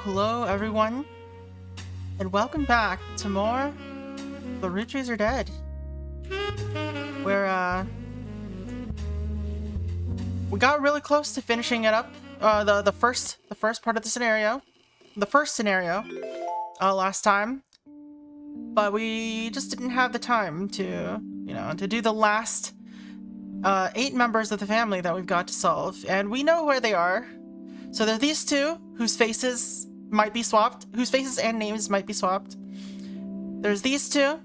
Hello everyone, and welcome back to more The Roottrees Are Dead, where we got really close to finishing it up, the first part of the scenario, last time, but we just didn't have the time to, to do the last 8 members of the family that we've got to solve, and we know where they are. So there are these two whose faces might be swapped, whose faces and names might be swapped. There's these two.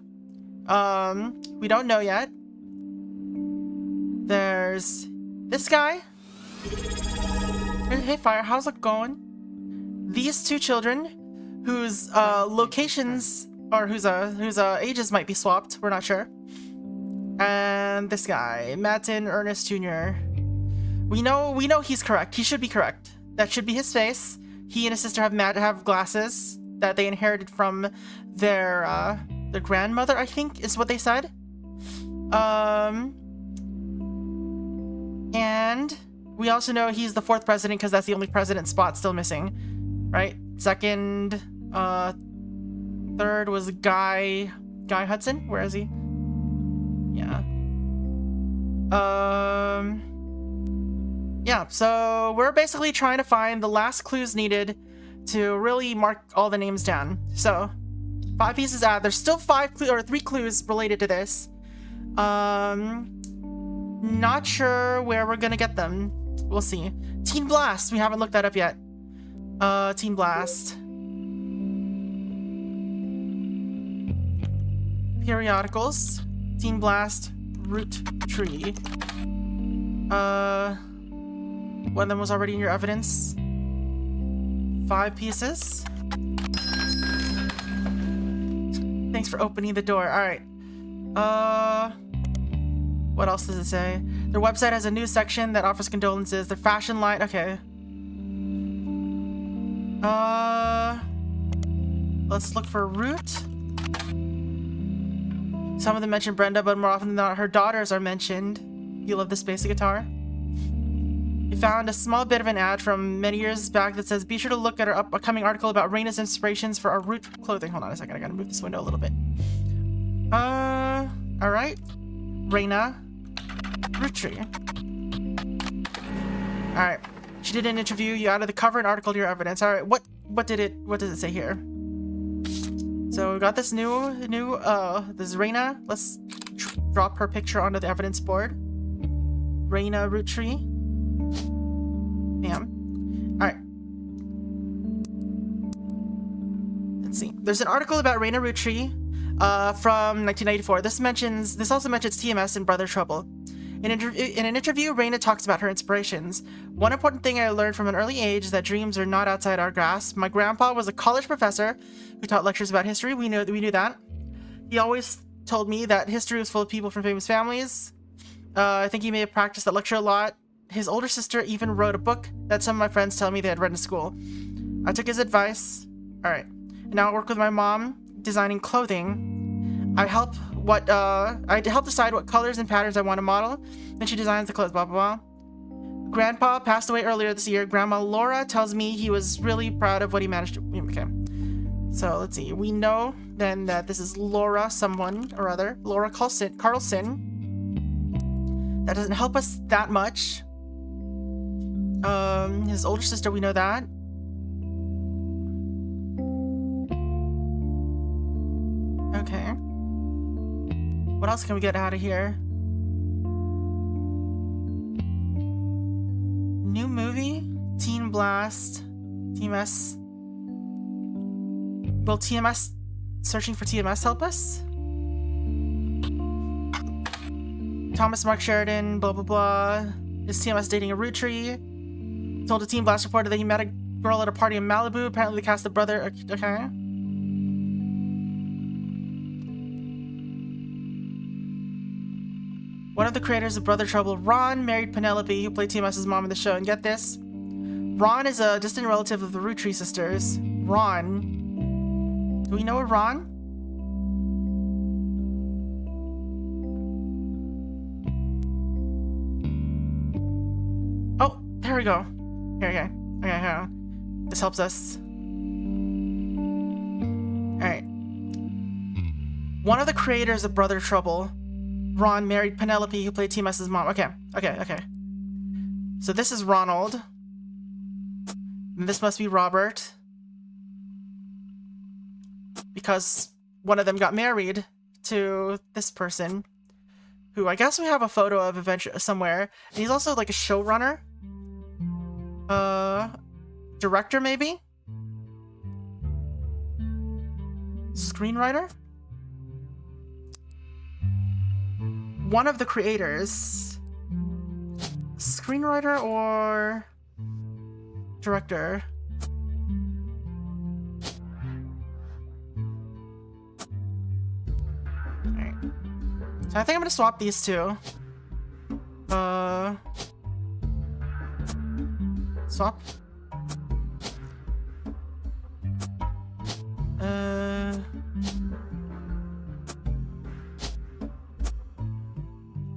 We don't know yet. There's this guy. Hey Fire, how's it going? These two children whose locations or whose ages might be swapped, we're not sure. And this guy, Matin Ernest Jr. We know he's correct. He should be correct. That should be his face. He and his sister have glasses that they inherited from their grandmother, I think, is what they said. And we also know he's the 4th president because that's the only president spot still missing, right? 2nd, 3rd was Guy Hudson. Where is he? Yeah. Yeah, so we're basically trying to find the last clues needed to really mark all the names down. So, 5 pieces out. There's still 3 clues related to this. Not sure where we're gonna get them. We'll see. Teen Blast. We haven't looked that up yet. Teen Blast. Periodicals. Teen Blast. Root Tree. One of them was already in your evidence. 5 pieces. Thanks for opening the door. Alright. What else does it say? Their website has a news section that offers condolences. Their fashion line. Okay. Let's look for Root. Some of them mention Brenda, but more often than not, her daughters are mentioned. You love this basic guitar. We found a small bit of an ad from many years back that says, be sure to look at our upcoming article about Reina's inspirations for our Root clothing. Hold on a second, I gotta move this window a little bit. Alright. Reina. Root Tree. Alright. She did an interview. You added the cover and article to your evidence. Alright, what does it say here? So we got this this is Reina. Let's drop her picture onto the evidence board. Reina Root Tree. Bam. Alright. Let's see. There's an article about Reina Root Tree from 1994. This also mentions TMS and Brother Trouble. In an interview, Reina talks about her inspirations. One important thing I learned from an early age is that dreams are not outside our grasp. My grandpa was a college professor who taught lectures about history. We knew that. He always told me that history was full of people from famous families. I think he may have practiced that lecture a lot. His older sister even wrote a book that some of my friends tell me they had read in school. I took his advice. Alright. Now I work with my mom designing clothing. I help decide what colors and patterns I want to model. Then she designs the clothes, blah, blah, blah. Grandpa passed away earlier this year. Grandma Laura tells me he was really proud of what he managed to... Okay. So, let's see. We know then that this is Laura someone or other. Laura Carlson. That doesn't help us that much. His older sister, we know that. Okay. What else can we get out of here? movie? Teen Blast. TMS. Will TMS searching for TMS help us? Thomas Mark Sheridan, blah blah blah. Is TMS dating a Rootree? Told a Teen Blast reporter that he met a girl at a party in Malibu. Apparently they cast the brother. Okay. One of the creators of Brother Trouble, Ron, married Penelope, who played TMS's mom in the show. And get this, Ron is a distant relative of the Rootree sisters. Ron. Do we know a Ron? Oh, there we go. Here. Okay. This helps us. Alright. One of the creators of Brother Trouble, Ron, married Penelope, who played TMS's mom. Okay. So this is Ronald. And this must be Robert. Because one of them got married to this person, who I guess we have a photo of eventually somewhere. And he's also like a showrunner. Director maybe? Screenwriter? One of the creators. Screenwriter or director? Alright. So I think I'm gonna swap these two. Swap.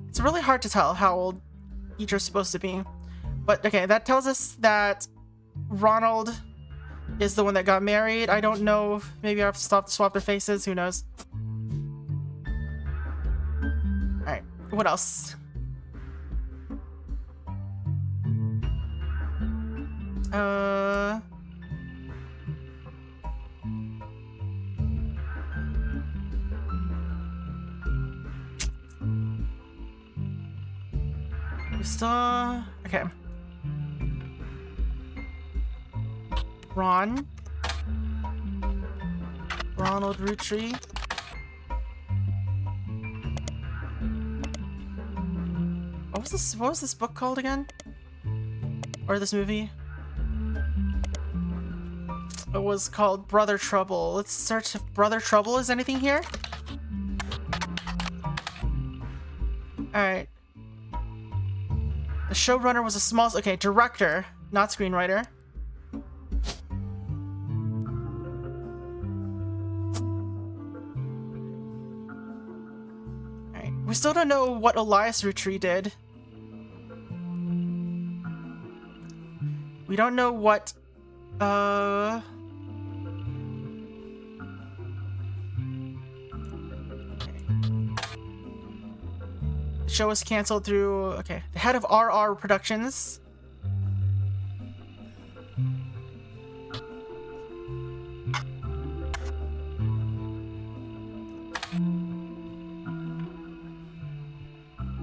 It's really hard to tell how old each are supposed to be. But okay, that tells us that Ronald is the one that got married. I don't know. Maybe I have to swap their faces. Who knows? Alright, what else? Okay. Ronald Rootree. What was this book called again? Or this movie? It was called Brother Trouble. Let's search if Brother Trouble is anything here. Alright. The showrunner was a small... Okay, director, not screenwriter. Alright. We still don't know what Elias Rootree did. We don't know what... The show was canceled through... Okay. The head of RR Productions.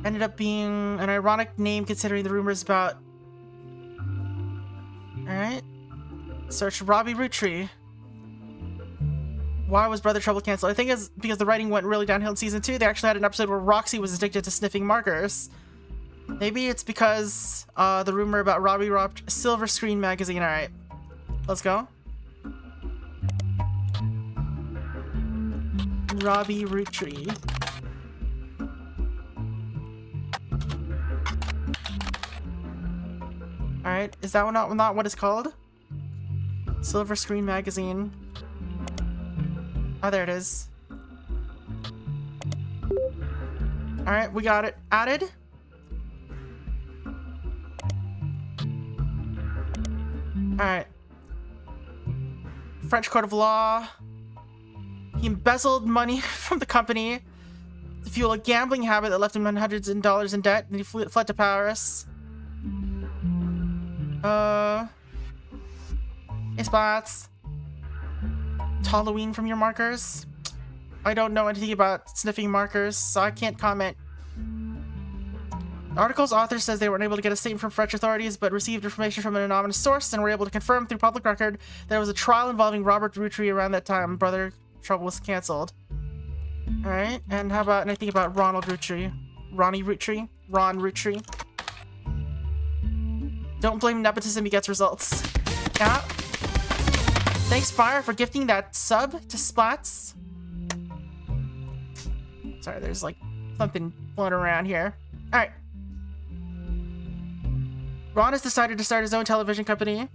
Ended up being an ironic name considering the rumors about... Alright. Search Robbie Rootree. Why was Brother Trouble canceled? I think it's because the writing went really downhill in season 2. They actually had an episode where Roxy was addicted to sniffing markers. Maybe it's because the rumor about Robbie robbed Silver Screen magazine. Alright. Let's go. Robbie Rootree. Alright, is that not what it's called? Silver Screen magazine. Oh, there it is. Alright, we got it added. Alright. French court of law. He embezzled money from the company to fuel a gambling habit that left him hundreds of dollars in debt, and he fled to Paris. Hey, Spots. Halloween from your markers? I don't know anything about sniffing markers, so I can't comment. The article's author says they weren't able to get a statement from French authorities, but received information from an anonymous source and were able to confirm through public record there was a trial involving Robert Roottrees around that time. Brother Trouble was cancelled. Alright, and how about anything about Ronald Roottrees? Ronnie Roottrees? Ron Roottrees? Don't blame nepotism, he gets results. Yeah. Thanks, Fire, for gifting that sub to Splats. Sorry, there's like something floating around here. Alright. Ron has decided to start his own television company.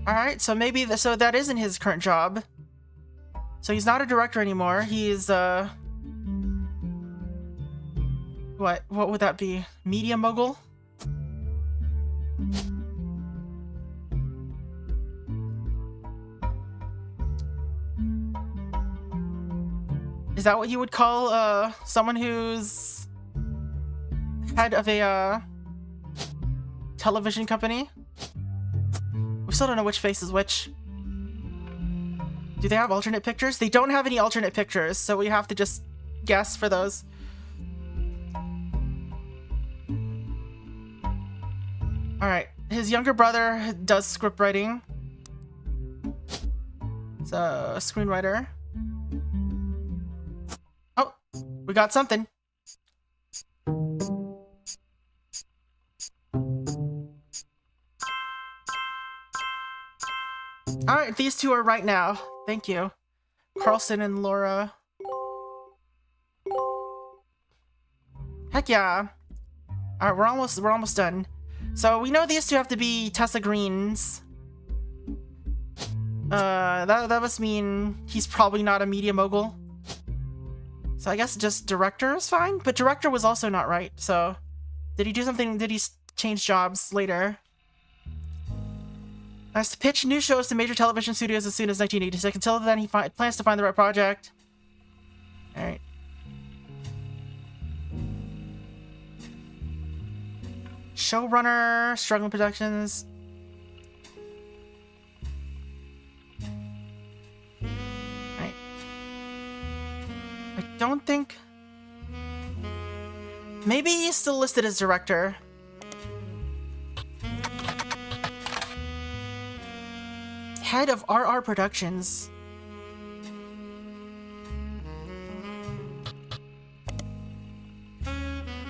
Alright, so maybe so that isn't his current job. So he's not a director anymore. He's what would that be? Media mogul? Is that what you would call someone who's head of a television company? We still don't know which face is which. Do they have alternate pictures? They don't have any alternate pictures, so we have to just guess for those. Alright, his younger brother does script writing. So, a screenwriter. Oh, we got something. Alright, these two are right now. Thank you. Carlson and Laura. Heck yeah. Alright, we're almost done. So we know these two have to be Tessa Greens. That must mean he's probably not a media mogul. So I guess just director is fine, but director was also not right. So did he do something? Did he change jobs later? Has to pitch new shows to major television studios as soon as 1986. Until then, he plans to find the right project. Alright. Showrunner, struggling productions. Alright. I don't think... Maybe he's still listed as director. Head of RR Productions.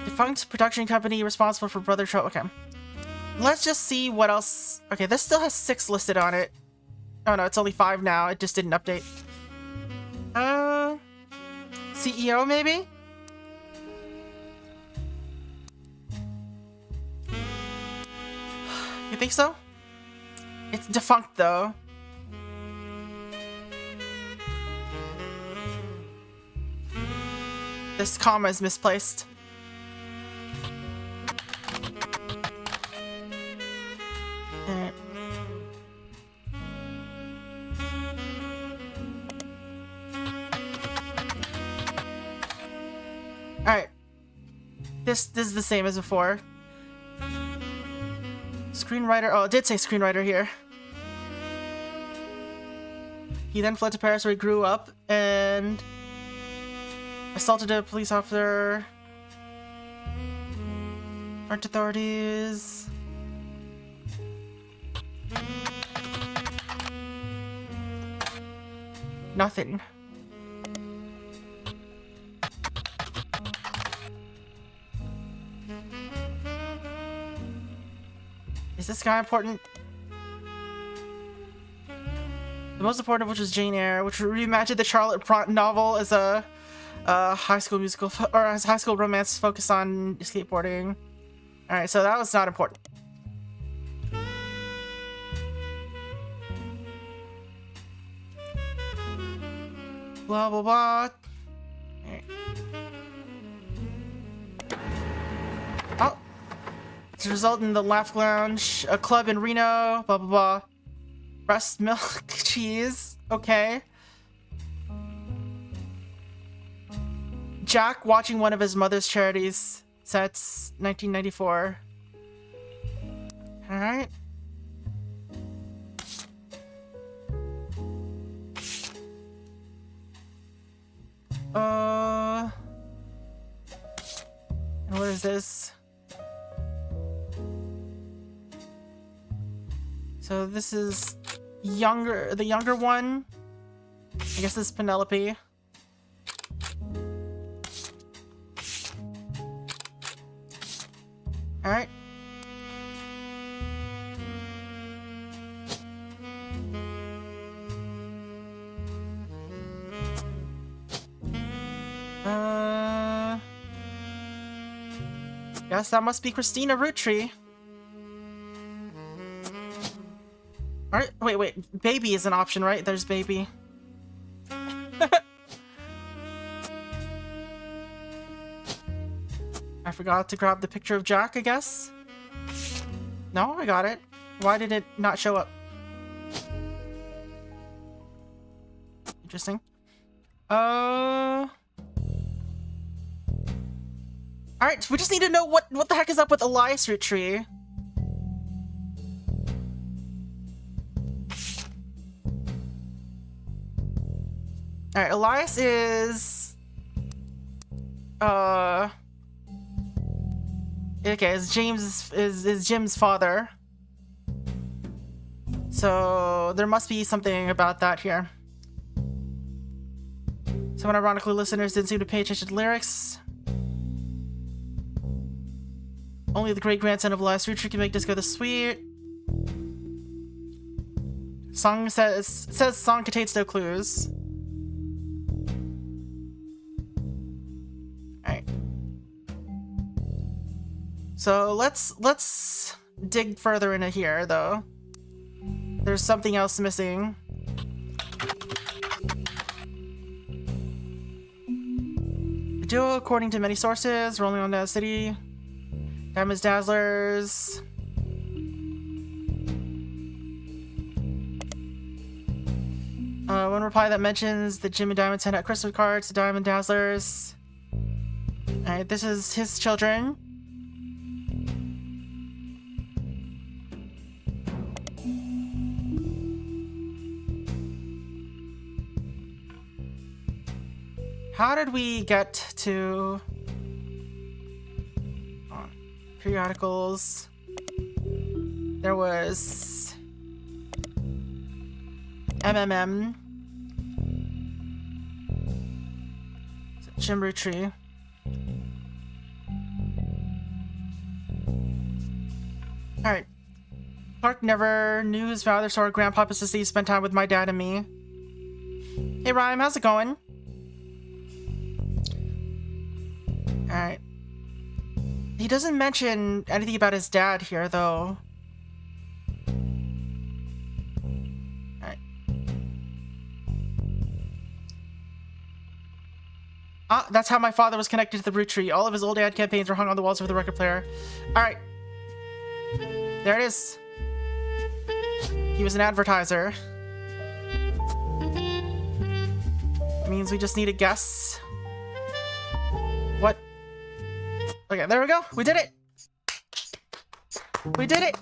Defunct production company responsible for Brother Trouble. Okay. Let's just see what else. Okay, this still has 6 listed on it. Oh no, it's only 5 now. It just didn't update. CEO maybe? You think so? It's defunct though. This comma is misplaced. Alright. Alright. This is the same as before. Screenwriter. Oh, it did say screenwriter here. He then fled to Paris where he grew up and assaulted a police officer. French authorities. Nothing. Is this guy important? The most important of which was Jane Eyre, which reimagined the Charlotte Brontë novel as a high school musical, or as high school romance focused on skateboarding. Alright, so that was not important. Blah, blah, blah. Alright. Oh! It's resulted in the Laugh Lounge, a club in Reno, blah, blah, blah. Breast milk cheese, okay. Jack watching one of his mother's charities sets, 1994. Alright. is this? So this is the younger one. I guess this is Penelope. Alright. Guess that must be Christina Roottree. Alright, wait. Baby is an option, right? There's baby. I forgot to grab the picture of Jack, I guess? No, I got it. Why did it not show up? Interesting. Alright, we just need to know what the heck is up with Elias Roottree. Alright, Elias is... Okay, is Jim's father. So, there must be something about that here. Some ironically, listeners didn't seem to pay attention to lyrics. Only the great-grandson of Elias Roottree can make disco this sweet. Song says song contains no clues. Alright. So let's dig further into here, though. There's something else missing. The duo, according to many sources, rolling on that city. Diamonds Dazzlers. One reply that mentions that Jim and Diamond sent out Christmas cards to Diamond Dazzlers. Alright, this is his children. How did we get to... periodicals? There was... MMM. Jim Roottree. Alright. Clark never knew his father, so our grandpa says he spent time with my dad and me. Hey Ryan, how's it going? Alright. He doesn't mention anything about his dad here, though. Alright. Ah, that's how my father was connected to the Roottree. All of his old ad campaigns were hung on the walls of the record player. Alright. There it is. He was an advertiser. Means we just need a guess. What? Okay, there we go. We did it. We did it.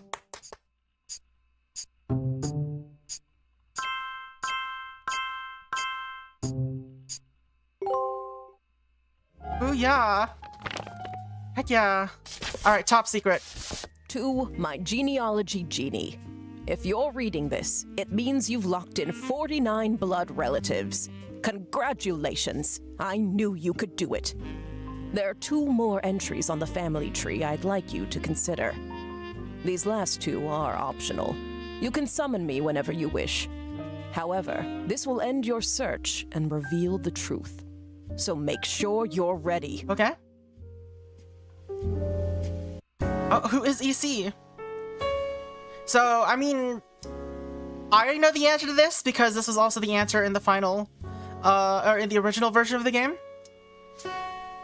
Booyah. Heck yeah. Alright, top secret. To my genealogy genie. If you're reading this, it means you've locked in 49 blood relatives. Congratulations. I knew you could do it. There are 2 more entries on the family tree I'd like you to consider. These last 2 are optional. You can summon me whenever you wish. However, this will end your search and reveal the truth. So make sure you're ready. Okay. Oh, who is EC? So, I mean, I already know the answer to this because this was also the answer in the final, or in the original version of the game.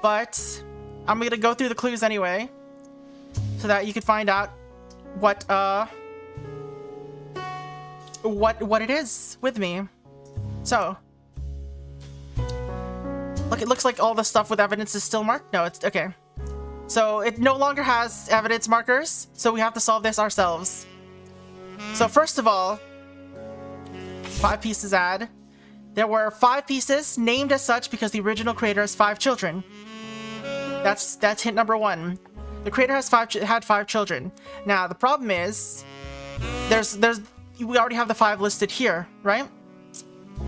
But I'm gonna go through the clues anyway, so that you can find out what it is with me. So, look, it looks like all the stuff with evidence is still marked. No, it's okay. So it no longer has evidence markers, so we have to solve this ourselves. So first of all, 5 pieces add. There were 5 pieces named as such because the original creator has 5 children. That's hint number one. The creator had 5 children. Now the problem is, we already have the 5 listed here, right?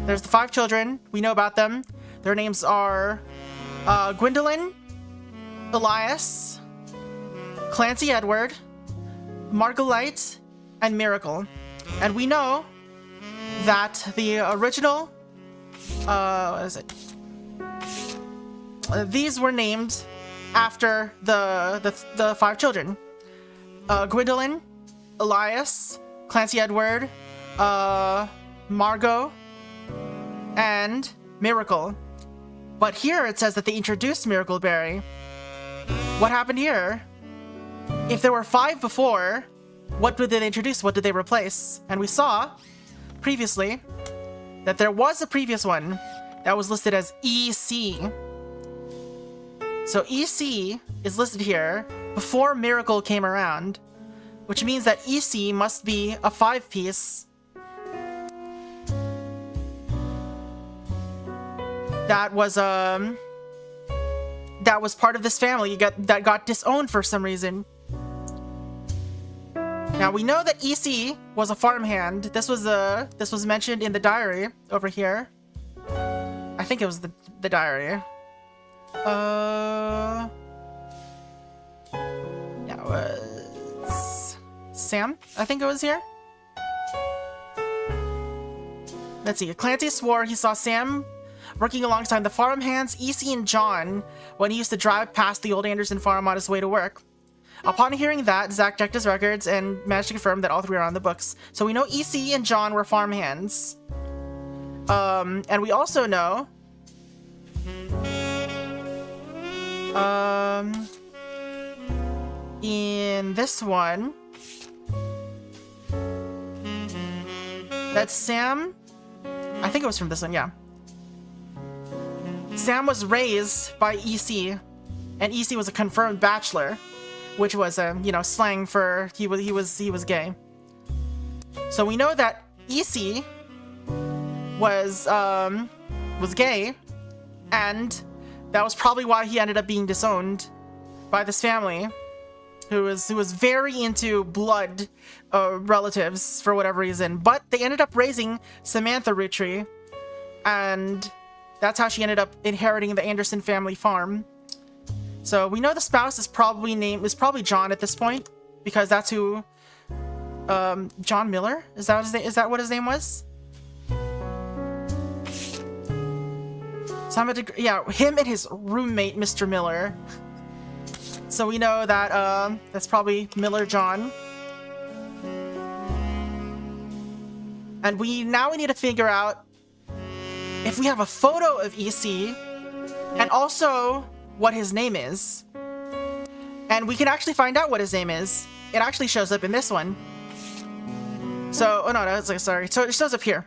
There's the 5 children. We know about them. Their names are Gwendolyn, Elias, Clancy Edward, Margolite, and Miracle. And we know that the original, what is it? These were named after the 5 children. Gwendolyn, Elias, Clancy Edward, Margot, and Miracle. But here it says that they introduced Miracle Berry. What happened here? If there were 5 before, what did they introduce? What did they replace? And we saw previously that there was a previous one that was listed as EC. So EC is listed here before Miracle came around, which means that EC must be a 5-piece that was part of this family that got disowned for some reason. Now we know that EC was a farmhand. This was mentioned in the diary over here. I think it was the diary. Yeah, it was Sam. I think it was here. Let's see. Clancy swore he saw Sam working alongside the farmhands EC and John when he used to drive past the old Anderson farm on his way to work. Upon hearing that, Zach checked his records and managed to confirm that all 3 are on the books. So we know EC and John were farmhands. And we also know in this one that Sam, I think it was from this one, yeah. Sam was raised by EC, and EC was a confirmed bachelor, which was slang for he was gay. So we know that EC was gay, and that was probably why he ended up being disowned by this family, who was very into blood relatives for whatever reason. But they ended up raising Samantha Roottrie, and that's how she ended up inheriting the Anderson family farm. So we know the spouse is probably John at this point, because that's who John Miller? Is that what his name was? So him and his roommate, Mr. Miller. So we know that that's probably Miller John. And we need to figure out if we have a photo of EC and also what his name is. And we can actually find out what his name is. It actually shows up in this one. So, sorry. So it shows up here.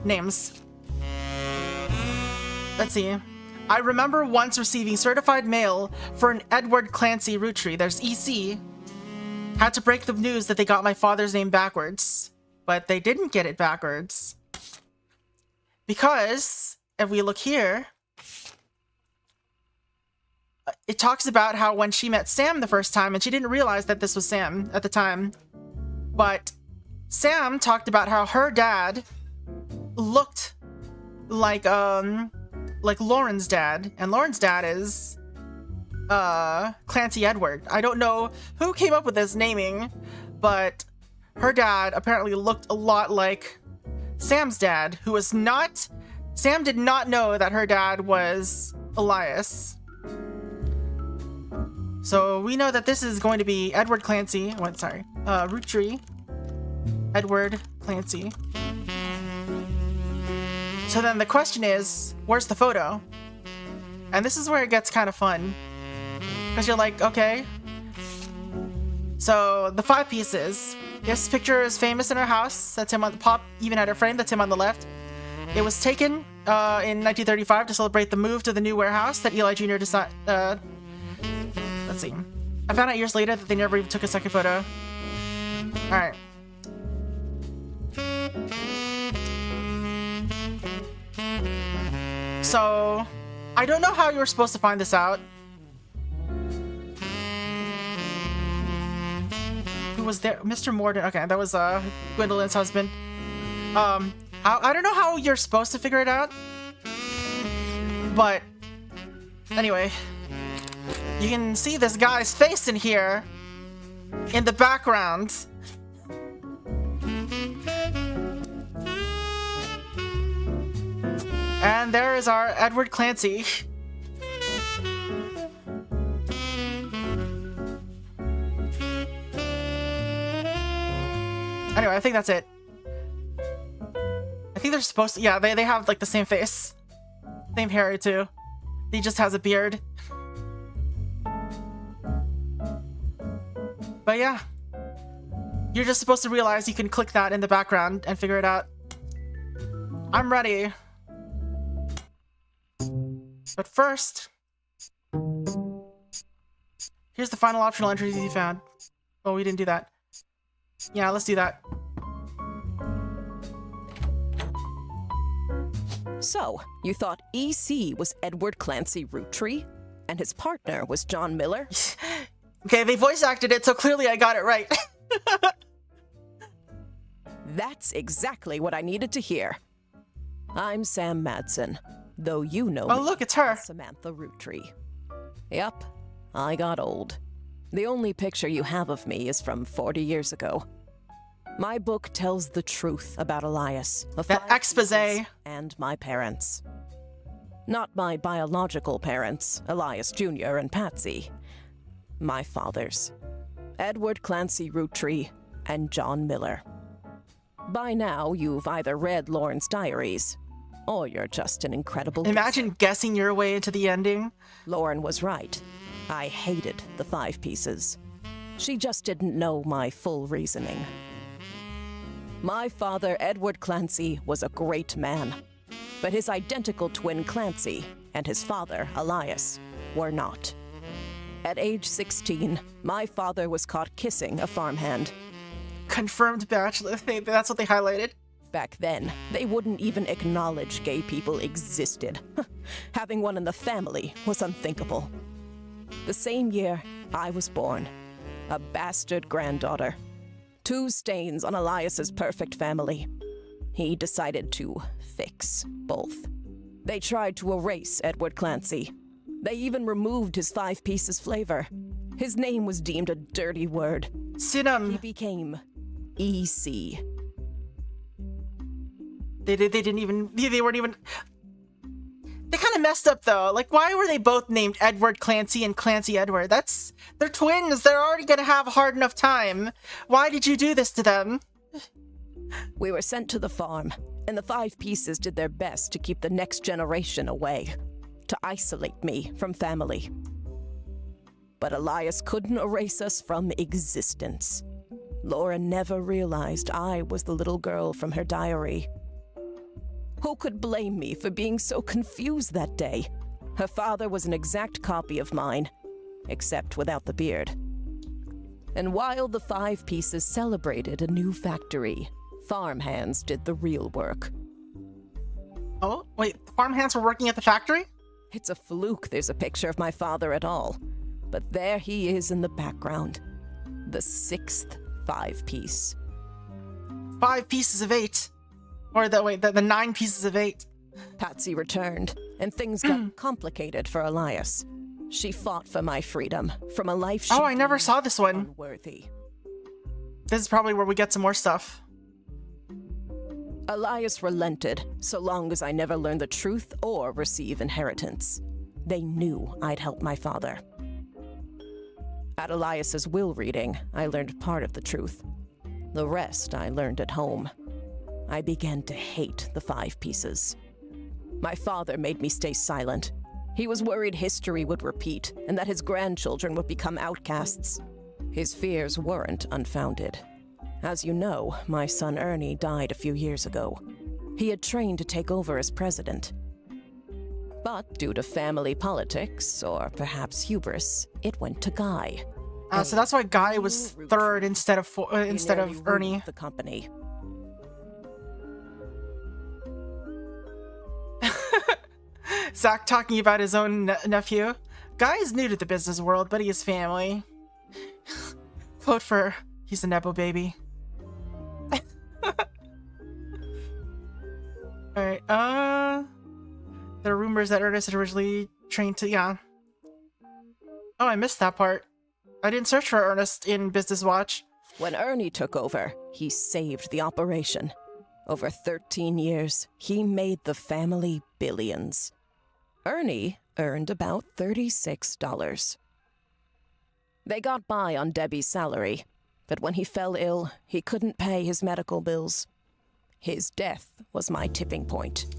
Names. Let's see. I remember once receiving certified mail for an Edward Clancy Roottrie. There's EC. Had to break the news that they got my father's name backwards. But they didn't get it backwards. Because, if we look here, it talks about how when she met Sam the first time, and she didn't realize that this was Sam at the time, but Sam talked about how her dad looked like Lauren's dad, and Lauren's dad is Clancy Edward. I don't know who came up with this naming, but her dad apparently looked a lot like Sam's dad, who was not... Sam did not know that her dad was Elias. So we know that this is going to be Edward Clancy. Roottrie. Edward Clancy. So then the question is, where's the photo? And this is where it gets kind of fun. Because you're like, okay. So the 5 pieces. This picture is famous in her house. That's him on the pop. Even had a frame. That's him on the left. It was taken in 1935 to celebrate the move to the new warehouse that Eli Jr. decided. Let's see. I found out years later that they never even took a second photo. Alright. So, I don't know how you were supposed to find this out. was there. Mr. Morden. Okay, that was Gwendolyn's husband. I don't know how you're supposed to figure it out, but anyway, you can see this guy's face in here in the background. And there is our Edward Clancy. Anyway, I think that's it. I think they're supposed to, yeah, they have like the same face. Same hair too. He just has a beard. But yeah. You're just supposed to realize you can click that in the background and figure it out. I'm ready. But first, here's the final optional entries you found. Oh, we didn't do that. Yeah, let's do that. So, you thought EC was Edward Clancy Roottree, and his partner was John Miller? Okay, they voice acted it, so clearly I got it right. That's exactly what I needed to hear. I'm Sam Madsen, though you know Oh, me look, it's her. as Samantha Roottree. Yup, I got old. The only picture you have of me is from 40 years ago. My book tells the truth about Elias, the That exposé. and my parents. Not my biological parents, Elias Jr. and Patsy. My fathers, Edward Clancy Roottree and John Miller. By now, you've either read Lauren's diaries, or you're just an incredible Imagine guesser. guessing your way into the ending. Lauren was right. I hated the 5 pieces. She just didn't know my full reasoning. My father, Edward Clancy, was a great man, but his identical twin Clancy and his father, Elias, were not. At age 16, my father was caught kissing a farmhand. Confirmed bachelor. That's what they highlighted. Back then, they wouldn't even acknowledge gay people existed. Having one in the family was unthinkable. The same year, I was born. A bastard granddaughter. 2 stains on Elias's perfect family. He decided to fix both. They tried to erase Edward Clancy. They even removed his 5 pieces flavor. His name was deemed a dirty word. He Sinum. became EC. They weren't even. They kind of messed up though. Like, why were they both named Edward Clancy and Clancy Edward? They're twins. They're already gonna have a hard enough time. Why did you do this to them? We were sent to the farm, and the 5 pieces did their best to keep the next generation away, to isolate me from family. But Elias couldn't erase us from existence. Laura never realized I was the little girl from her diary. Who could blame me for being so confused that day? Her father was an exact copy of mine, except without the beard. And while the 5 pieces celebrated a new factory, farmhands did the real work. Oh, wait, the farmhands were working at the factory? It's a fluke there's a picture of my father at all. But there he is in the background. The 6th 5-piece. 5 pieces of 8. Or the 9 pieces of 8. Patsy returned, and things got complicated for Elias. She fought for my freedom, from a life she Oh, I never deemed saw this one. unworthy. This is probably where we get some more stuff. Elias relented, so long as I never learned the truth or receive inheritance. They knew I'd help my father. At Elias's will reading, I learned part of the truth. The rest I learned at home. I began to hate the 5 pieces. My father made me stay silent. He was worried history would repeat and that his grandchildren would become outcasts. His fears weren't unfounded. As you know, my son Ernie died a few years ago. He had trained to take over as president. But due to family politics, or perhaps hubris, it went to Guy. So that's why Guy was 3rd instead of Ernie. Ruled the company. Zach talking about his own nephew. Guy is new to the business world, but he is family. Vote for He's a Nepo baby. Alright, there are rumors that Ernest had originally trained to, yeah. Oh, I missed that part. I didn't search for Ernest in Business Watch. When Ernie took over, he saved the operation. Over 13 years, he made the family billions. Ernie earned about $36. They got by on Debbie's salary, but when he fell ill, he couldn't pay his medical bills. His death was my tipping point.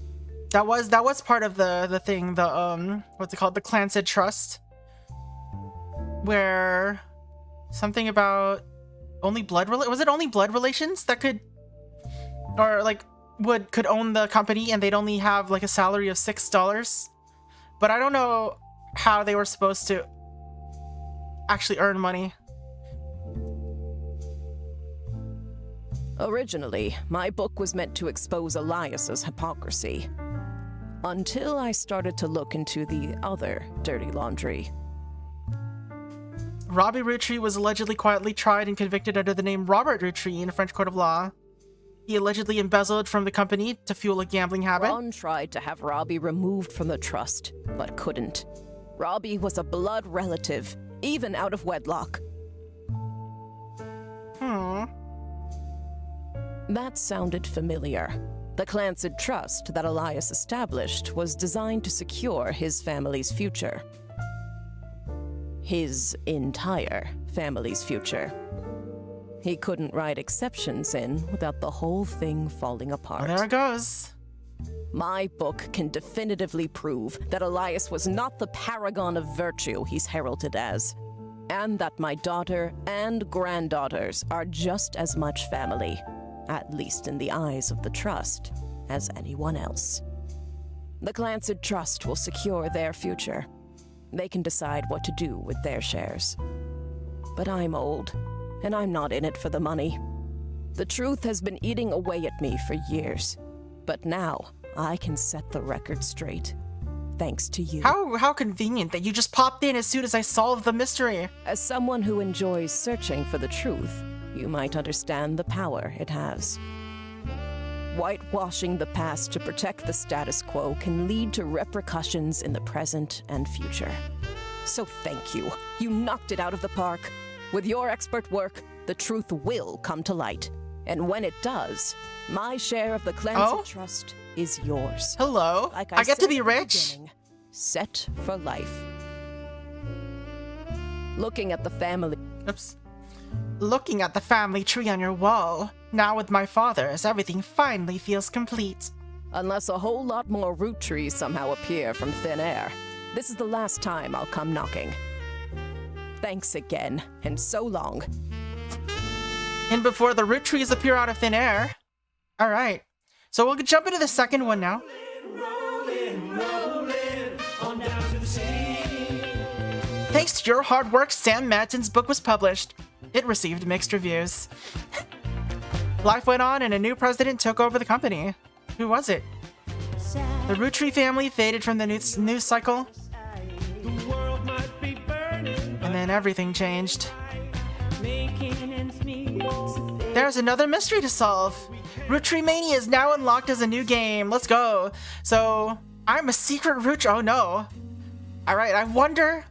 That was part of the thing, the what's it called, the Clansid Trust, where something about only blood was it only blood relations that could, or like could own the company, and they'd only have like a salary of $6. But I don't know how they were supposed to actually earn money. Originally, my book was meant to expose Elias's hypocrisy. Until I started to look into the other dirty laundry. Robbie Roottrees was allegedly quietly tried and convicted under the name Robert Roottrees in a French court of law. He allegedly embezzled from the company to fuel a gambling habit. Ron tried to have Robbie removed from the trust, but couldn't. Robbie was a blood relative, even out of wedlock. That sounded familiar. The Clansid Trust that Elias established was designed to secure his family's future. His entire family's future. He couldn't write exceptions in without the whole thing falling apart. There it goes. My book can definitively prove that Elias was not the paragon of virtue he's heralded as, and that my daughter and granddaughters are just as much family, at least in the eyes of the Trust, as anyone else. The Clansid Trust will secure their future. They can decide what to do with their shares. But I'm old, and I'm not in it for the money. The truth has been eating away at me for years, but now I can set the record straight. Thanks to you. How convenient that you just popped in as soon as I solved the mystery. As someone who enjoys searching for the truth, you might understand the power it has. Whitewashing the past to protect the status quo can lead to repercussions in the present and future. So thank you. You knocked it out of the park. With your expert work, the truth will come to light. And when it does, my share of the Clansid Trust is yours. Hello. Like I get to be rich. Set for life. Looking at the family... Oops. Looking at the family tree on your wall. Now with my father's, everything finally feels complete. Unless a whole lot more root trees somehow appear from thin air. This is the last time I'll come knocking. Thanks again, and so long. And before the root trees appear out of thin air. Alright. So we'll jump into the second one now. On down to the sea. Thanks to your hard work, Sam Madsen's book was published. It received mixed reviews. Life went on and a new president took over the company. Who was it? The Roottrees family faded from the news cycle. And then everything changed. There's another mystery to solve. Roottrees Mania is now unlocked as a new game. Let's go. So, I'm a secret Roottrees. Oh no. Alright, I wonder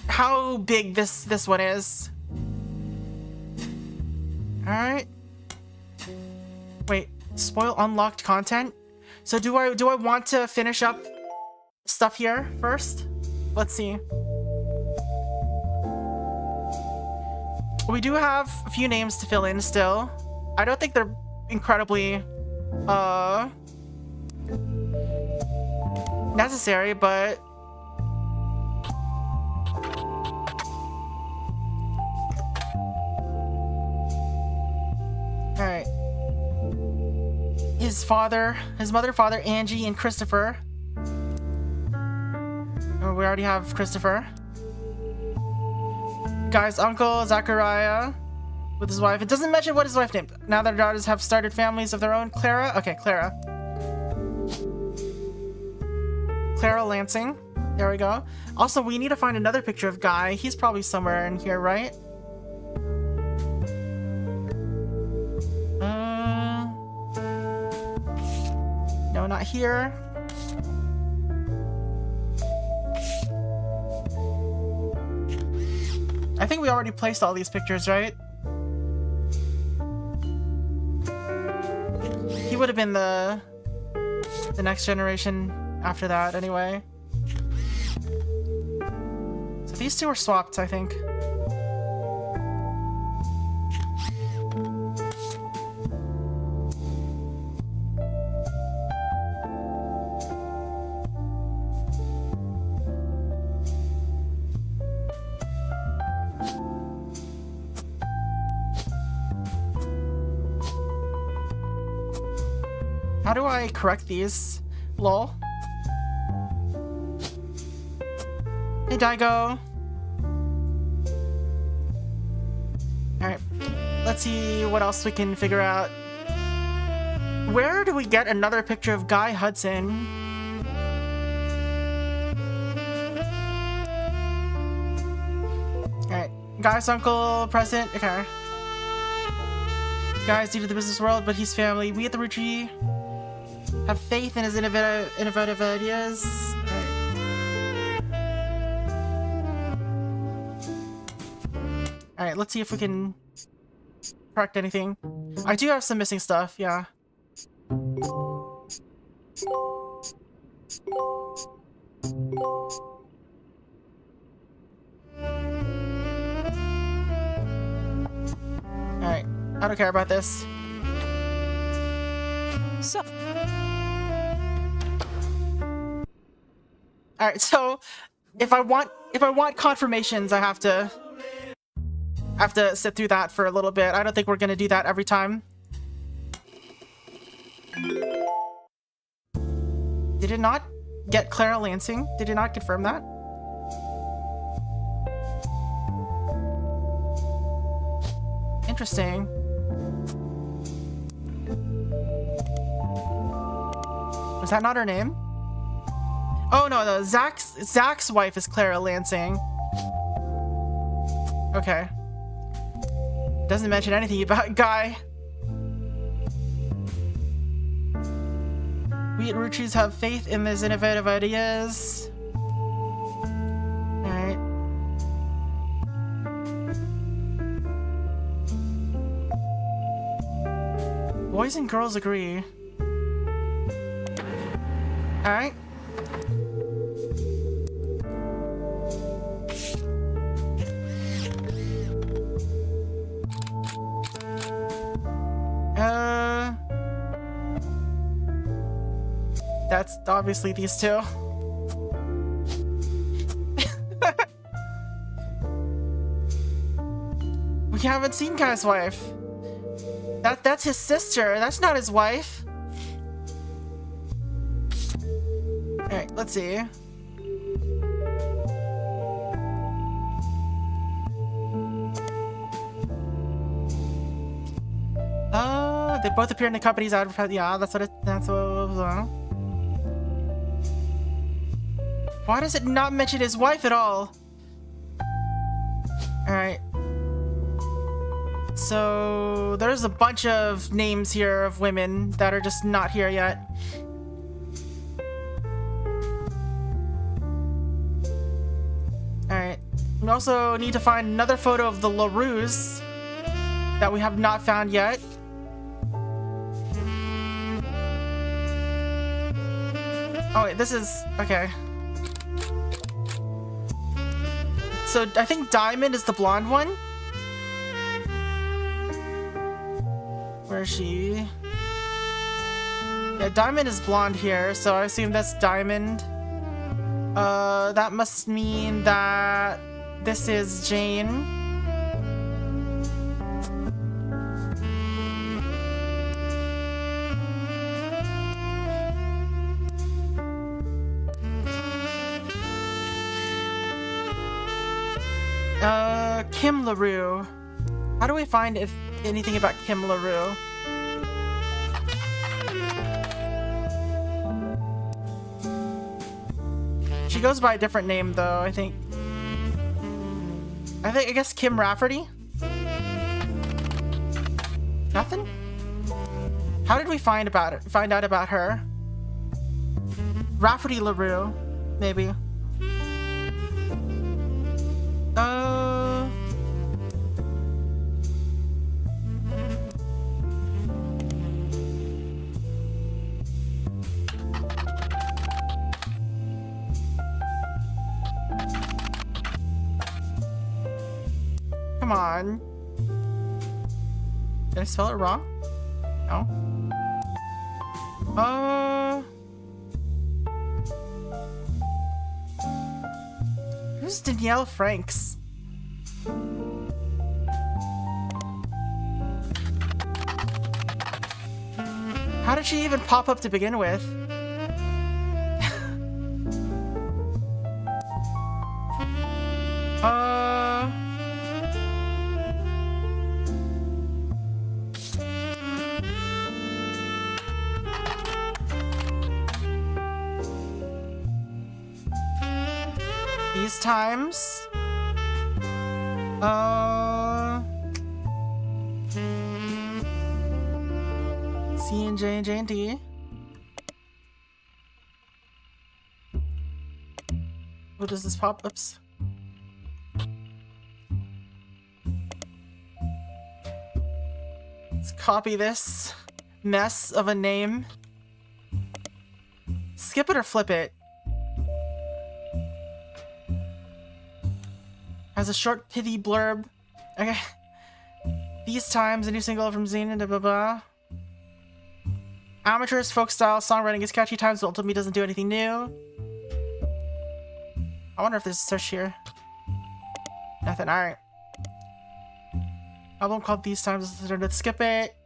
how big this one is. Alright. Wait, spoil unlocked content? So do I want to finish up stuff here first? Let's see. We do have a few names to fill in still. I don't think they're incredibly necessary, but alright. His mother, father, Angie, and Christopher. Oh, we already have Christopher. Guy's uncle, Zachariah, with his wife. It doesn't mention what his wife named. Now their daughters have started families of their own. Clara? Okay, Clara. Clara Lansing. There we go. Also, we need to find another picture of Guy. He's probably somewhere in here, right? No, not here. I think we already placed all these pictures, right? He would have been the next generation after that, anyway. So these two are swapped, I think. How do I correct these? Lol. Hey, Daigo. Alright. Let's see what else we can figure out. Where do we get another picture of Guy Hudson? Alright. Guy's uncle present. Okay. Guy's due to the business world, but he's family. We at the Roottrees have faith in his innovative ideas. Alright, let's see if we can correct anything. I do have some missing stuff, yeah. Alright, I don't care about this. So, alright, so if I want confirmations, I have to sit through that for a little bit. I don't think we're gonna do that every time. Did it not get Clara Lansing? Did it not confirm that? Interesting. Was that not her name? Oh no, Zach's wife is Clara Lansing. Okay. Doesn't mention anything about Guy. We at Roottrees have faith in his innovative ideas. Alright. Boys and girls agree. Alright. That's obviously these two. We haven't seen Guy's wife. That's his sister. That's not his wife. Alright, let's see. They both appear in the company's advertising. Yeah, that's what it was. Why does it not mention his wife at all? Alright. So there's a bunch of names here of women that are just not here yet. Alright. We also need to find another photo of the LaRues that we have not found yet. Oh wait, this is... okay. So I think Diamond is the blonde one. Where is she? Yeah, Diamond is blonde here, so I assume that's Diamond. That must mean that this is Jane. Kim LaRue. How do we find anything about Kim LaRue? She goes by a different name though, I think. I guess Kim Rafferty? Nothing? How did we find out about her? Rafferty LaRue, maybe. Come on. Did I spell it wrong? No. Who's Danielle Franks? How did she even pop up to begin with? These times. C and J and D. What is this pop? Oops. Let's copy this mess of a name. Skip it or flip it. Has a short pithy blurb. Okay. These times, a new single from Zane and blah blah. Amateur's folk style songwriting is catchy times, but ultimately doesn't do anything new. I wonder if there's a search here. Nothing. Alright. Album called These Times. Let's skip it.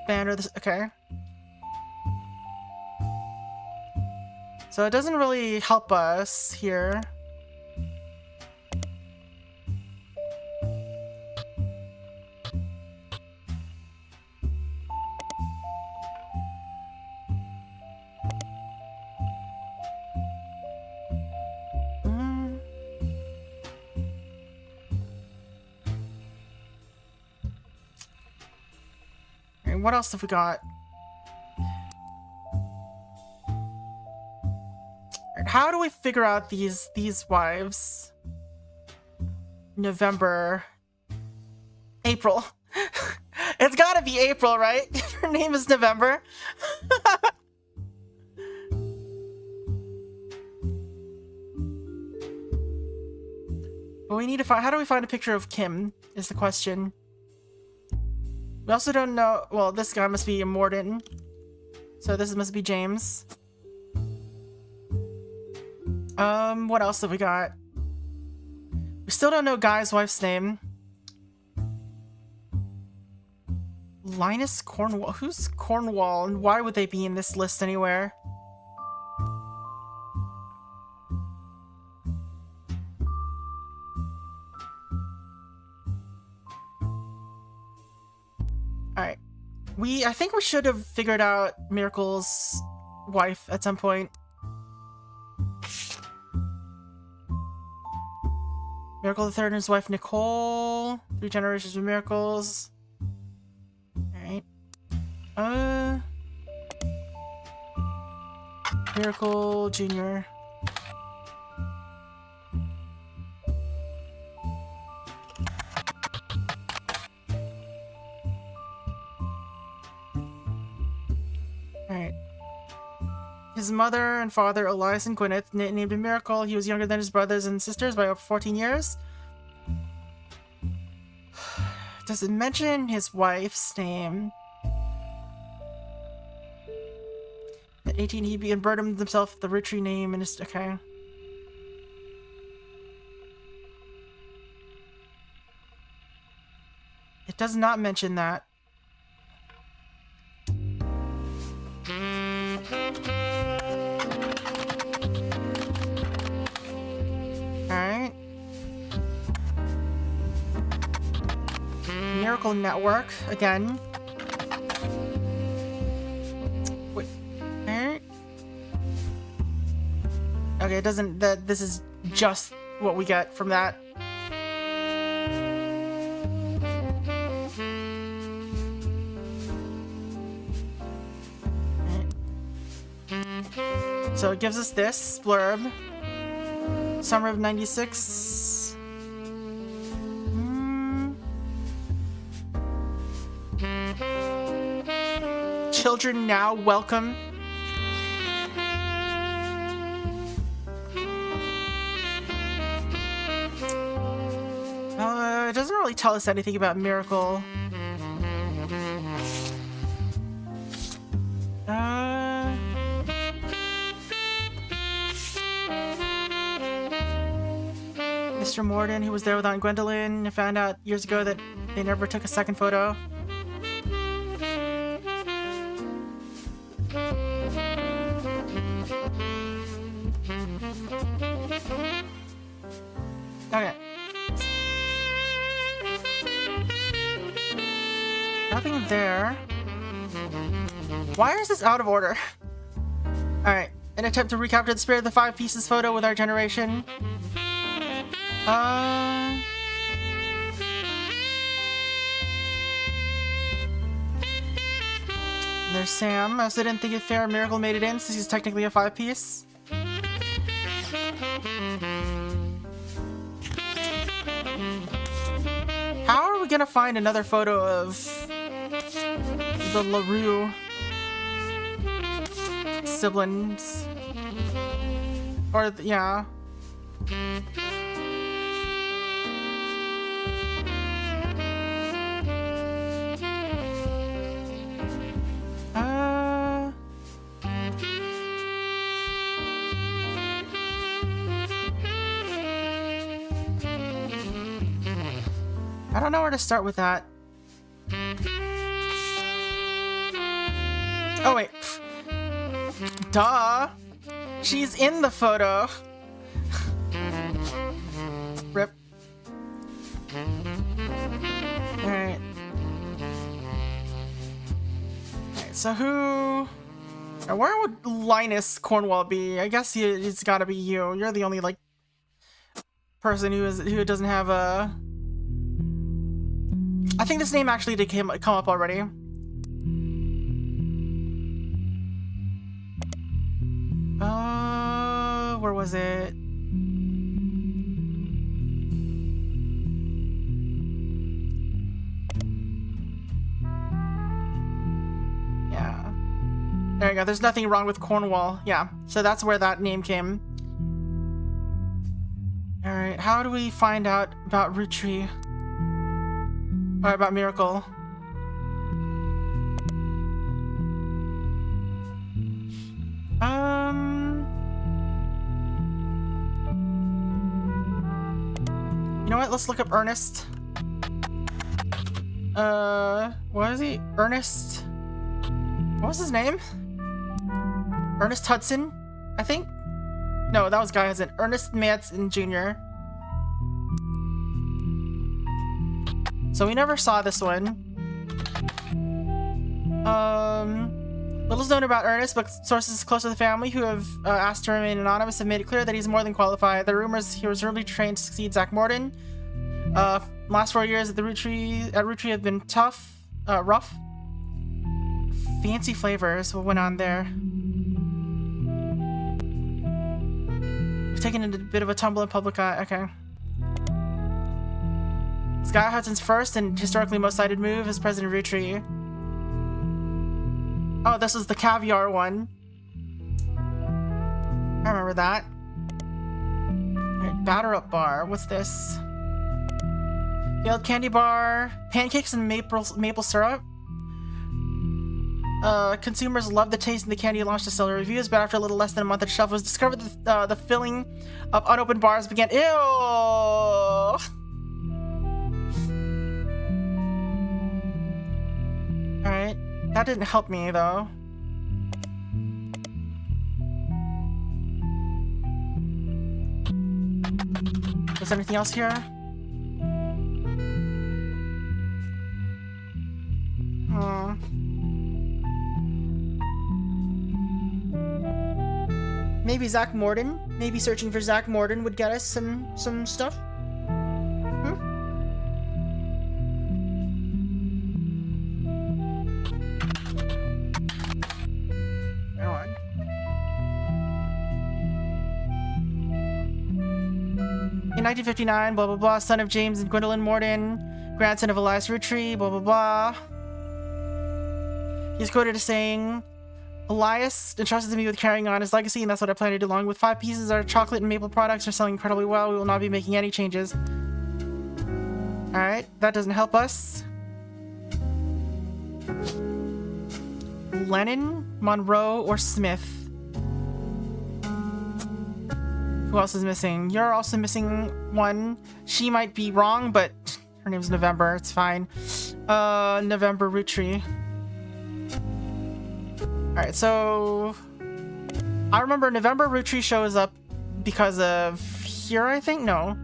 Banner. This. Okay. So it doesn't really help us here. And what else have we got? How do we figure out these wives? November, April. It's gotta be April, right? If her name is November. But we need to find. How do we find a picture of Kim? Is the question. We also don't know. Well, this guy must be a Morden. So this must be James. What else have we got? We still don't know Guy's wife's name. Linus Cornwall. Who's Cornwall, and why would they be in this list anywhere? Alright. I think we should have figured out Miracle's wife at some point. Miracle III and his wife Nicole. 3 generations of miracles. Alright. Miracle Jr. Alright. His mother and father, Elias and Gwyneth, named him Miracle. He was younger than his brothers and sisters by over 14 years. Does it mention his wife's name? At 18, he began burdening himself with the Roottrees name and his... Okay. It does not mention that. Alright. Miracle Network, again. Okay, it doesn't. That this is just what we get from that. So it gives us this blurb. Summer of '96. Children now welcome. It doesn't really tell us anything about Miracle. Mr. Morden, who was there with Aunt Gwendolyn, found out years ago that they never took a second photo. Okay. Nothing there. Why is this out of order? Alright. An attempt to recapture the spirit of the 5 pieces photo with our generation. There's Sam. I also didn't think it fair Miracle made it in since he's technically a 5-piece. How are we gonna find another photo of the LaRue siblings? Or, yeah. I don't know where to start with that. Oh, wait. Duh. She's in the photo. Rip. Alright. Alright, so who... Where would Linus Cornwall be? I guess he's gotta be you. You're the only, like, person who doesn't have a... I think this name actually did come up already. Where was it? Yeah. There you go. There's nothing wrong with Cornwall. Yeah. So that's where that name came. Alright, how do we find out about Roottrees? Or about Miracle? You know what? Let's look up Ernest. What is he? Ernest? What was his name? Ernest Hudson, I think? No, that was guy as in Ernest Madsen Jr. So we never saw this one. Little's known about Ernest, but sources close to the family who have asked to remain anonymous have made it clear that he's more than qualified. The rumors he was really trained to succeed Zach Morden. Last 4 years at Roottrees have been tough, rough. Fancy flavors. What went on there? We've taken a bit of a tumble in public eye. Okay. Sky Hudson's first and historically most cited move as President Roottrees. Oh, this was the caviar one. I remember that. Alright, batter up bar. What's this? Failed candy bar. Pancakes and maple syrup. Consumers loved the taste and the candy launched to stellar reviews, but after a little less than a month at shelf, it was discovered that the filling of unopened bars began. Ew! Alright, that didn't help me though. Is there anything else here? Maybe Zach Morden. Maybe searching for Zach Morden would get us some stuff. Hmm? Go on. In 1959, blah blah blah, son of James and Gwendolyn Morden, grandson of Elias Rootree, blah blah blah. He's quoted as saying, Elias entrusted me with carrying on his legacy, and that's what I plan to do. Along with 5 pieces, our chocolate and maple products are selling incredibly well. We will not be making any changes. Alright, that doesn't help us. Lennon, Monroe, or Smith? Who else is missing? You're also missing one. She might be wrong, but her name's November. It's fine. November Rootree. Alright, so I remember November Rootree shows up because of here, I think? No,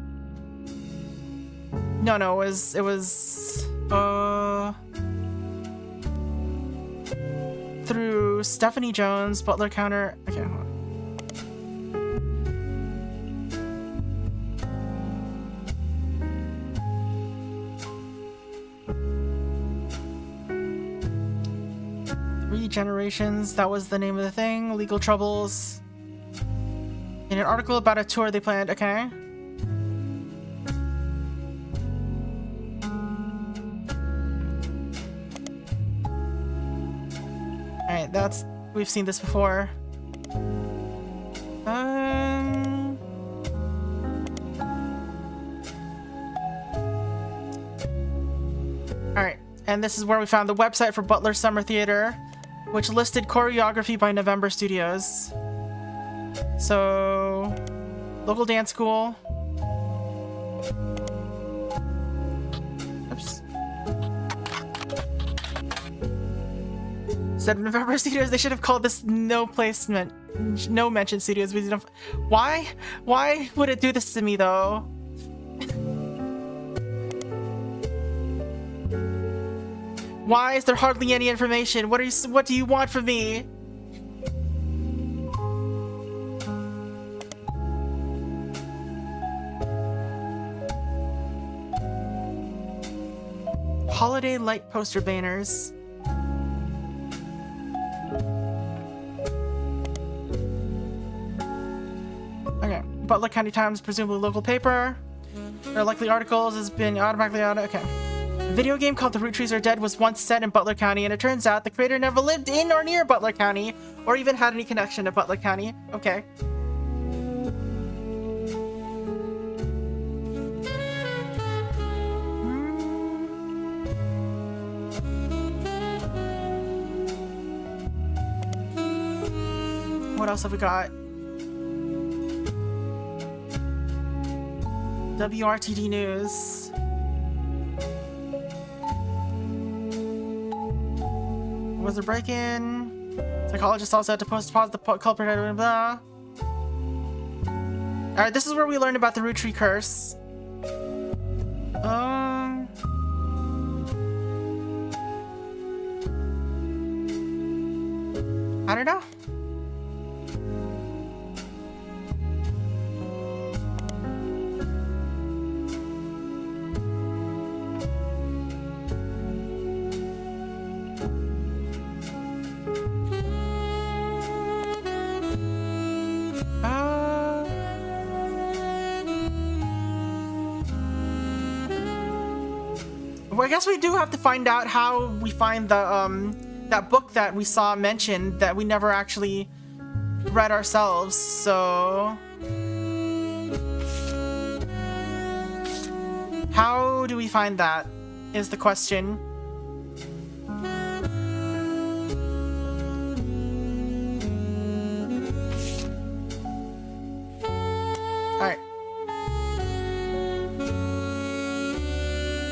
it was through Stephanie Jones, Butler Counter. Okay, hold on. Generations, that was the name of the thing. Legal troubles. In an article about a tour they planned. Okay. Alright, that's... we've seen this before. Alright, and this is where we found the website for Butler Summer Theater, which listed choreography by November Studios. So, local dance school. Oops. Instead of November Studios, they should have called this No Placement, No Mention Studios. Why? Why would it do this to me though? Why is there hardly any information? What do you want from me? Holiday light poster banners. Okay, Butler County Times, presumably local paper. Their likely articles has been automatically out. Okay. A video game called The Roottrees Are Dead was once set in Butler County, and it turns out the creator never lived in or near Butler County, or even had any connection to Butler County. Okay. What else have we got? WRTD News. Was a break-in. Psychologist also had to pause the culprit. Blah, blah. Alright, this is where we learned about the Rootree curse. I don't know. Well, I guess we do have to find out how we find the that book that we saw mentioned that we never actually read ourselves. So how do we find that is the question.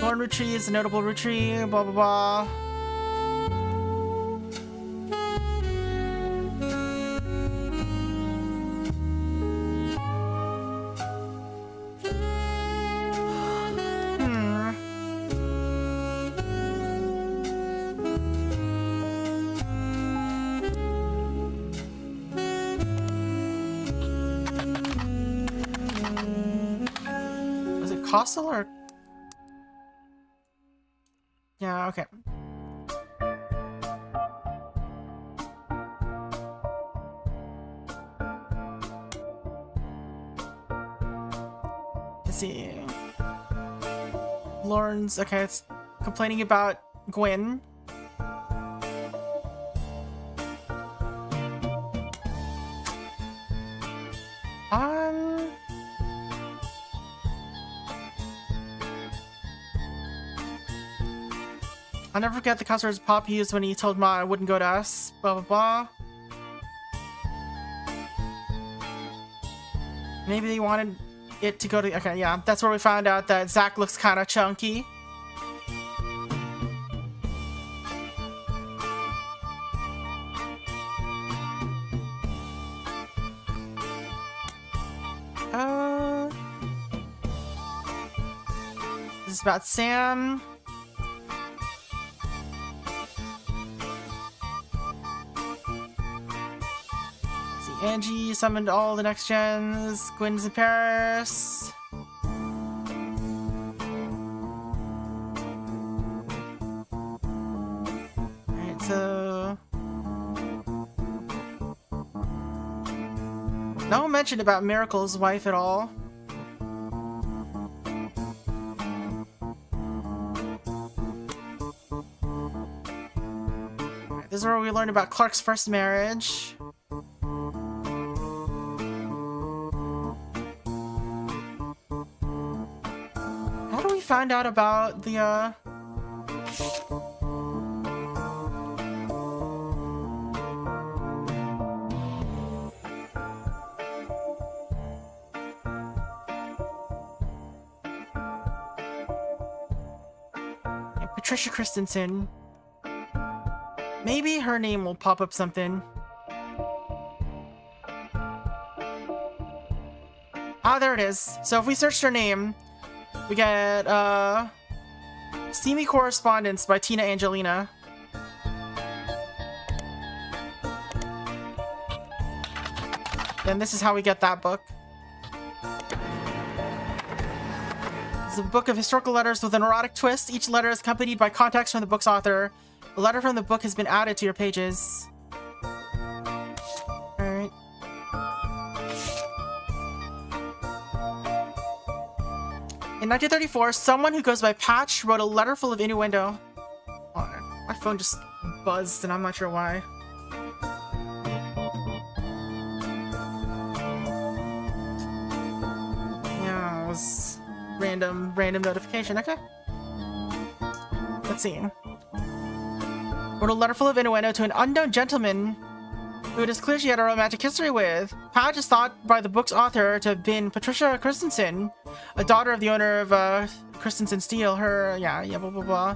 Lauren Rootree is a notable Rootree, blah blah blah. Costal or... Yeah, okay. Let's see. Lawrence, okay, it's complaining about Gwyn. I'll never forget the customers Pop used when he told Ma I wouldn't go to us, blah blah blah. Maybe they wanted it to go to... Okay, yeah, that's where we found out that Zach looks kind of chunky. This is about Sam. Angie summoned all the next gens. Gwyn's in Paris. Alright, so... No mention about Miracle's wife at all. Alright, this is where we learned about Clark's first marriage. Find out about the Patricia Christensen. Maybe her name will pop up something. Ah, there it is. So if we searched her name, we get, Steamy Correspondence by Tina Angelina. And this is how we get that book. It's a book of historical letters with an erotic twist. Each letter is accompanied by context from the book's author. A letter from the book has been added to your pages. Alright. In 1934, someone who goes by Patch wrote a letter full of innuendo. Oh, my phone just buzzed and I'm not sure why. Yeah, it was random notification. Okay. Let's see. Wrote a letter full of innuendo to an unknown gentleman who it is clear she had a romantic history with. Patch is thought by the book's author to have been Patricia Christensen, a daughter of the owner of Christensen Steel. Her, blah blah blah.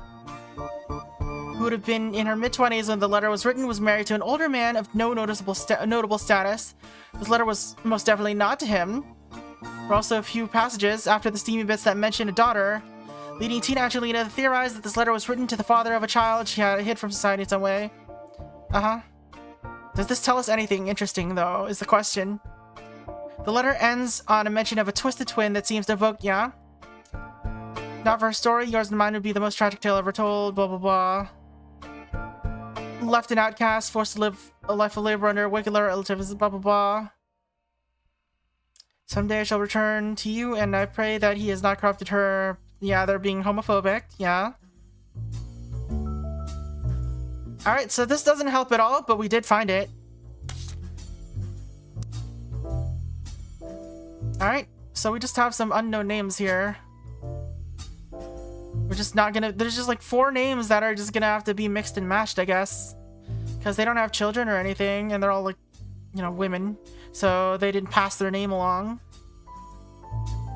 Who would have been in her mid-20s when the letter was written, was married to an older man of no notable status. This letter was most definitely not to him. There are also a few passages after the steamy bits that mention a daughter, leading Tina Angelina to theorize that this letter was written to the father of a child she had hid from society in some way. Does this tell us anything interesting, though, is the question. The letter ends on a mention of a twisted twin that seems to evoke, Not for her story, yours and mine would be the most tragic tale ever told, blah blah blah. Left an outcast, forced to live a life of labor under wicked relatives, blah blah blah. Someday I shall return to you, and I pray that he has not corrupted her. Yeah, they're being homophobic, yeah. Alright, so this doesn't help at all, but we did find it. Alright, so we just have some unknown names here. We're just not gonna... There's just like 4 names that are just gonna have to be mixed and matched, I guess. Because they don't have children or anything, and they're all like, women. So they didn't pass their name along.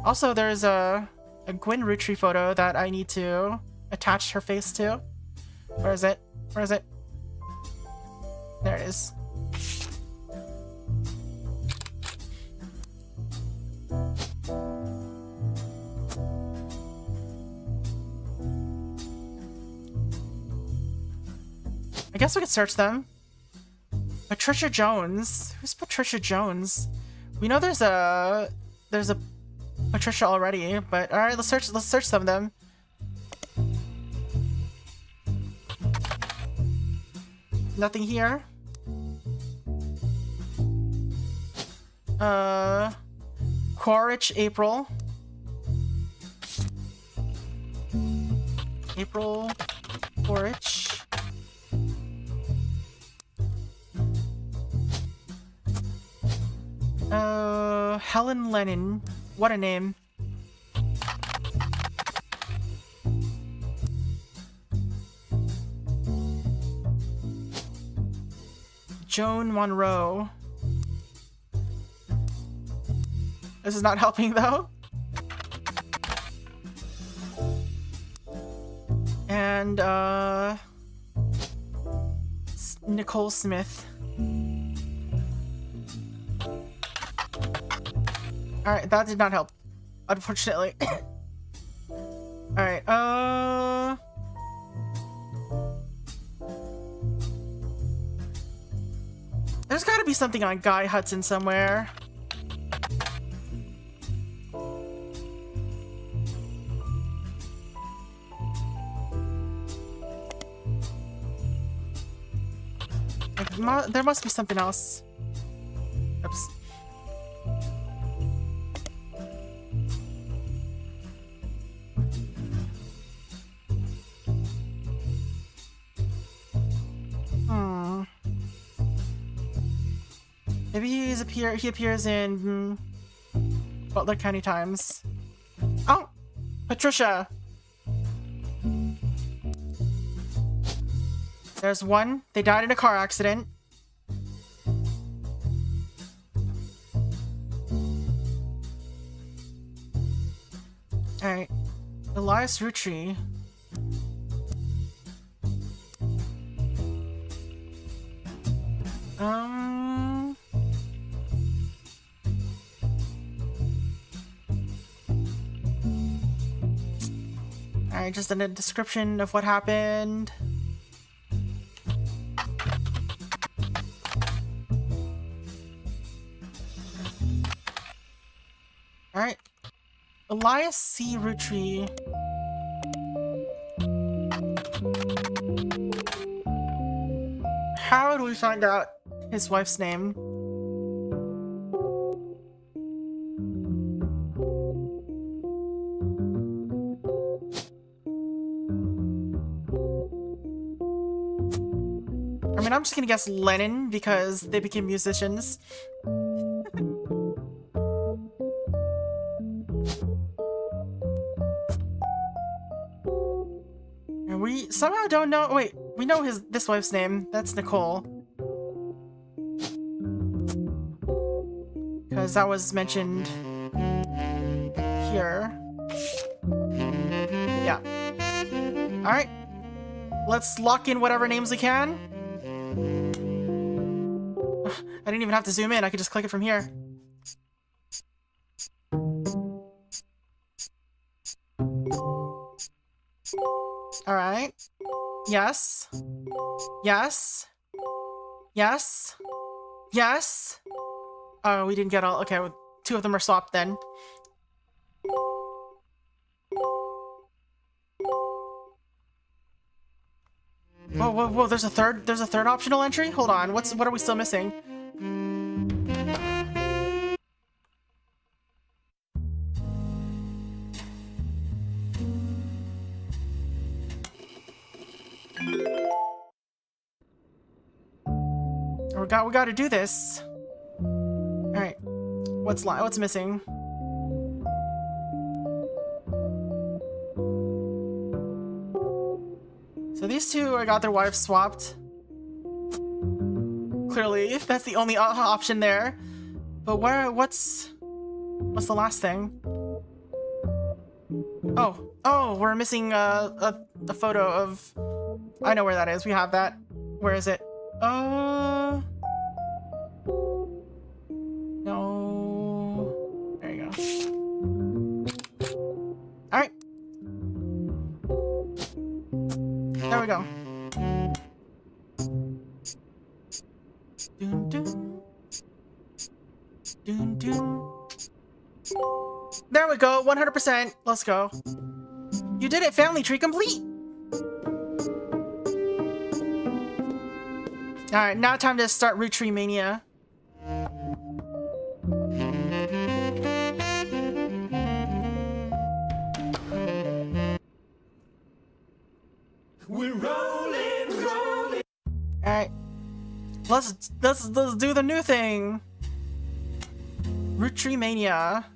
Also, there's a Gwyn Roottrees photo that I need to attach her face to. Where is it? Where is it? There it is. I guess we could search them. Patricia Jones. Who's Patricia Jones? We know there's a Patricia already, but all right, let's search some of them. Nothing here. Quaritch April. April Quaritch. Helen Lennon. What a name. Joan Monroe. This is not helping though. And Nicole Smith. Alright, that did not help, unfortunately. Alright, there's gotta be something on Guy Hudson somewhere. There must be something else. Oops. Maybe he appears in Butler County Times. Oh, Patricia. There's one. They died in a car accident. Alright. Elias Roottrees. Alright, just a description of what happened. Alright. Elias C. Roottrees. How do we find out his wife's name? I mean, I'm just gonna guess Lennon because they became musicians. And we somehow don't know. Wait, we know this wife's name. That's Nicole. Because that was mentioned here. Yeah. Alright. Let's lock in whatever names we can. I didn't even have to zoom in. I could just click it from here. Alright. Yes. Yes. Yes. Yes. Oh, we didn't get all. Okay, well, 2 of them are swapped then. Whoa, whoa, whoa! There's a third optional entry. Hold on. What are we still missing? We got to do this. All right. What's missing? So these 2, I got their wives swapped. Clearly, that's the only option there. But what's the last thing? Oh, we're missing a photo of. I know where that is. We have that. Where is it? No. There you go. All right. There we go. Dun, dun. Dun, dun. There we go, 100%. Let's go. You did it, family tree complete. All right, now time to start Root Tree Mania. We're rolling. All right, let's do the new thing. Root Tree Mania.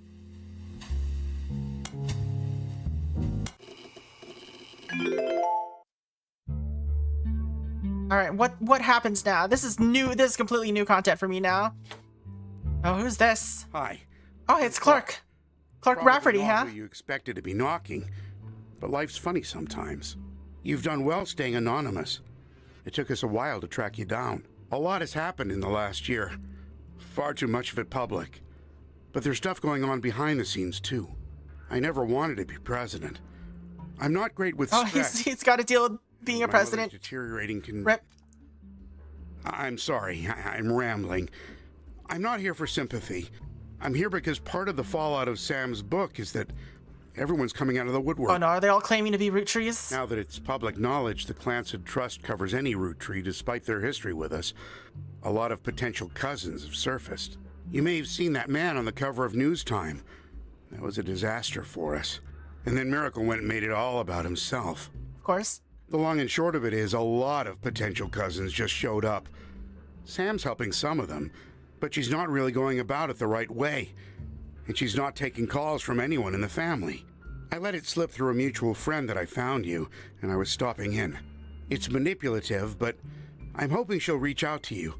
All right, what happens now? This is new. This is completely new content for me now. Oh, who's this? Hi. Oh, it's Clark. Clark Probably Rafferty, not huh? who you expected to be knocking, but life's funny sometimes. You've done well staying anonymous. It took us a while to track you down. A lot has happened in the last year. Far too much of it public. But there's stuff going on behind the scenes, too. I never wanted to be president. I'm not great with Oh, stress. he's got to deal with being a My president. mother's deteriorating can... Rip. I'm sorry, I'm rambling. I'm not here for sympathy. I'm here because part of the fallout of Sam's book is that everyone's coming out of the woodwork. Oh no, are they all claiming to be root trees? Now that it's public knowledge the Clancid Trust covers any root tree despite their history with us, a lot of potential cousins have surfaced. You may have seen that man on the cover of News Time. That was a disaster for us. And then Miracle went and made it all about himself. Of course. The long and short of it is a lot of potential cousins just showed up. Sam's helping some of them, but she's not really going about it the right way. And she's not taking calls from anyone in the family. I let it slip through a mutual friend that I found you, and I was stopping in. It's manipulative, but I'm hoping she'll reach out to you.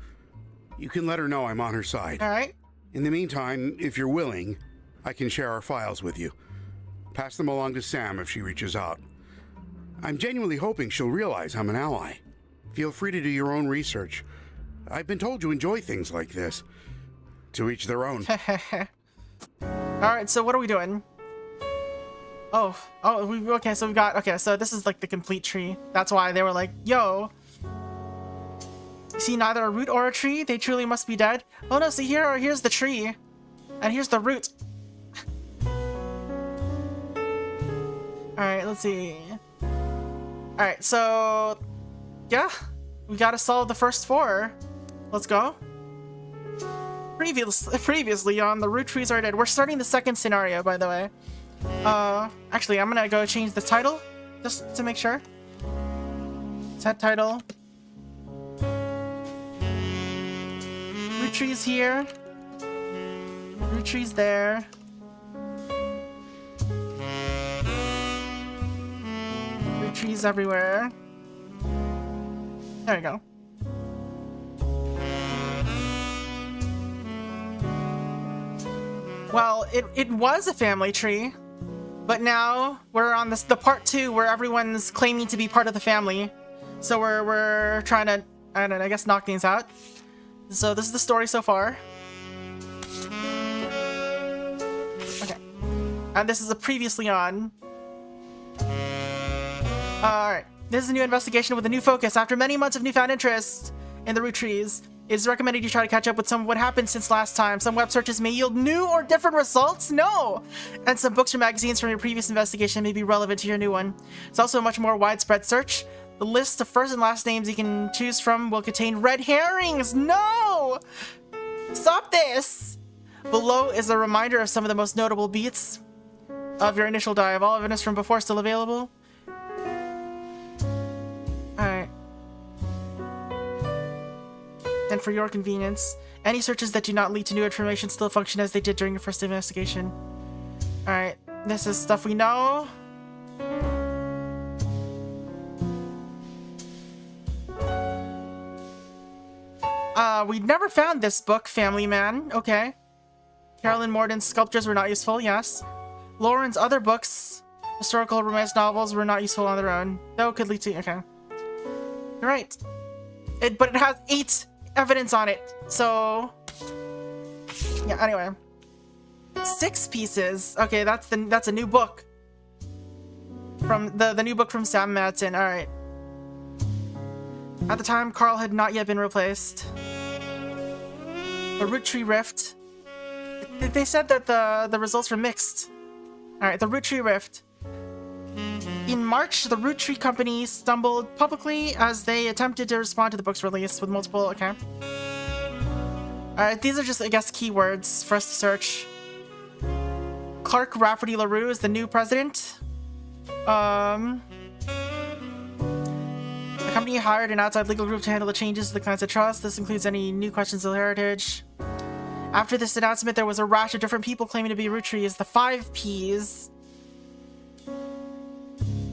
You can let her know I'm on her side. All right. In the meantime, if you're willing, I can share our files with you. Pass them along to Sam if she reaches out. I'm genuinely hoping she'll realize I'm an ally. Feel free to do your own research. I've been told you enjoy things like this. To each their own. All right, so what are we doing? Okay, so this is like the complete tree. That's why they were like, yo, you see neither a root or a tree? They truly must be dead. Oh no, see here's the tree. And here's the root. Alright, let's see. Alright, so yeah, we gotta solve the first 4. Let's go. Previously on the Roottrees Are Dead. We're starting the second scenario, by the way. Actually, I'm gonna go change the title just to make sure. Set title. Roottrees here. Roottrees there. Roottrees everywhere. There we go. Well, it was a family tree, but now we're on the part 2 where everyone's claiming to be part of the family. So we're trying to, I don't know, I guess knock things out. So this is the story so far. Okay. And this is a previously on. Alright. This is a new investigation with a new focus. After many months of newfound interest in the root trees, it is recommended you try to catch up with some of what happened since last time. Some web searches may yield new or different results. No! And some books or magazines from your previous investigation may be relevant to your new one. It's also a much more widespread search. The list of first and last names you can choose from will contain red herrings. No! Stop this! Below is a reminder of some of the most notable beats of your initial dive. All evidence from before still available. Alright. And for your convenience, any searches that do not lead to new information still function as they did during your first investigation. Alright, this is stuff we know. We never found this book, Family Man. Okay. Carolyn Morden's sculptures were not useful, yes. Lauren's other books, historical romance novels, were not useful on their own. Though could lead to... Okay. You're right. But it has 8 evidence on it, so... Yeah, anyway. 6 pieces. Okay, that's a new book. From the new book from Sam Madsen. Alright. At the time, Carl had not yet been replaced. The root tree rift. they said that the results were mixed. All right, the Roottrees Rift. In March, the Roottrees company stumbled publicly as they attempted to respond to the book's release with multiple. Okay. Alright, these are just, I guess, keywords for us to search. Clark Rafferty LaRue is the new president. The company hired an outside legal group to handle the changes to the clans of trust. This includes any new questions of heritage. After this announcement, there was a rash of different people claiming to be Roottrees. The 5Ps.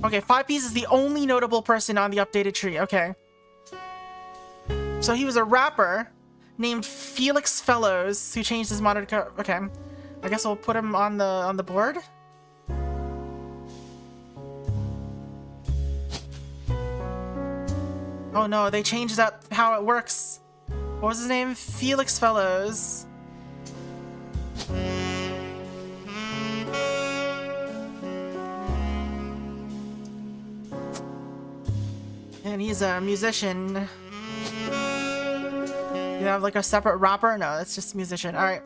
Okay, 5Ps is the only notable person on the updated tree. Okay. So he was a rapper named Felix Fellows, who changed his moniker. Okay, I guess we'll put him on the board. Oh no, they changed up how it works. What was his name? Felix Fellows. And he's a musician. You have like a separate rapper? No, that's just a musician. Alright.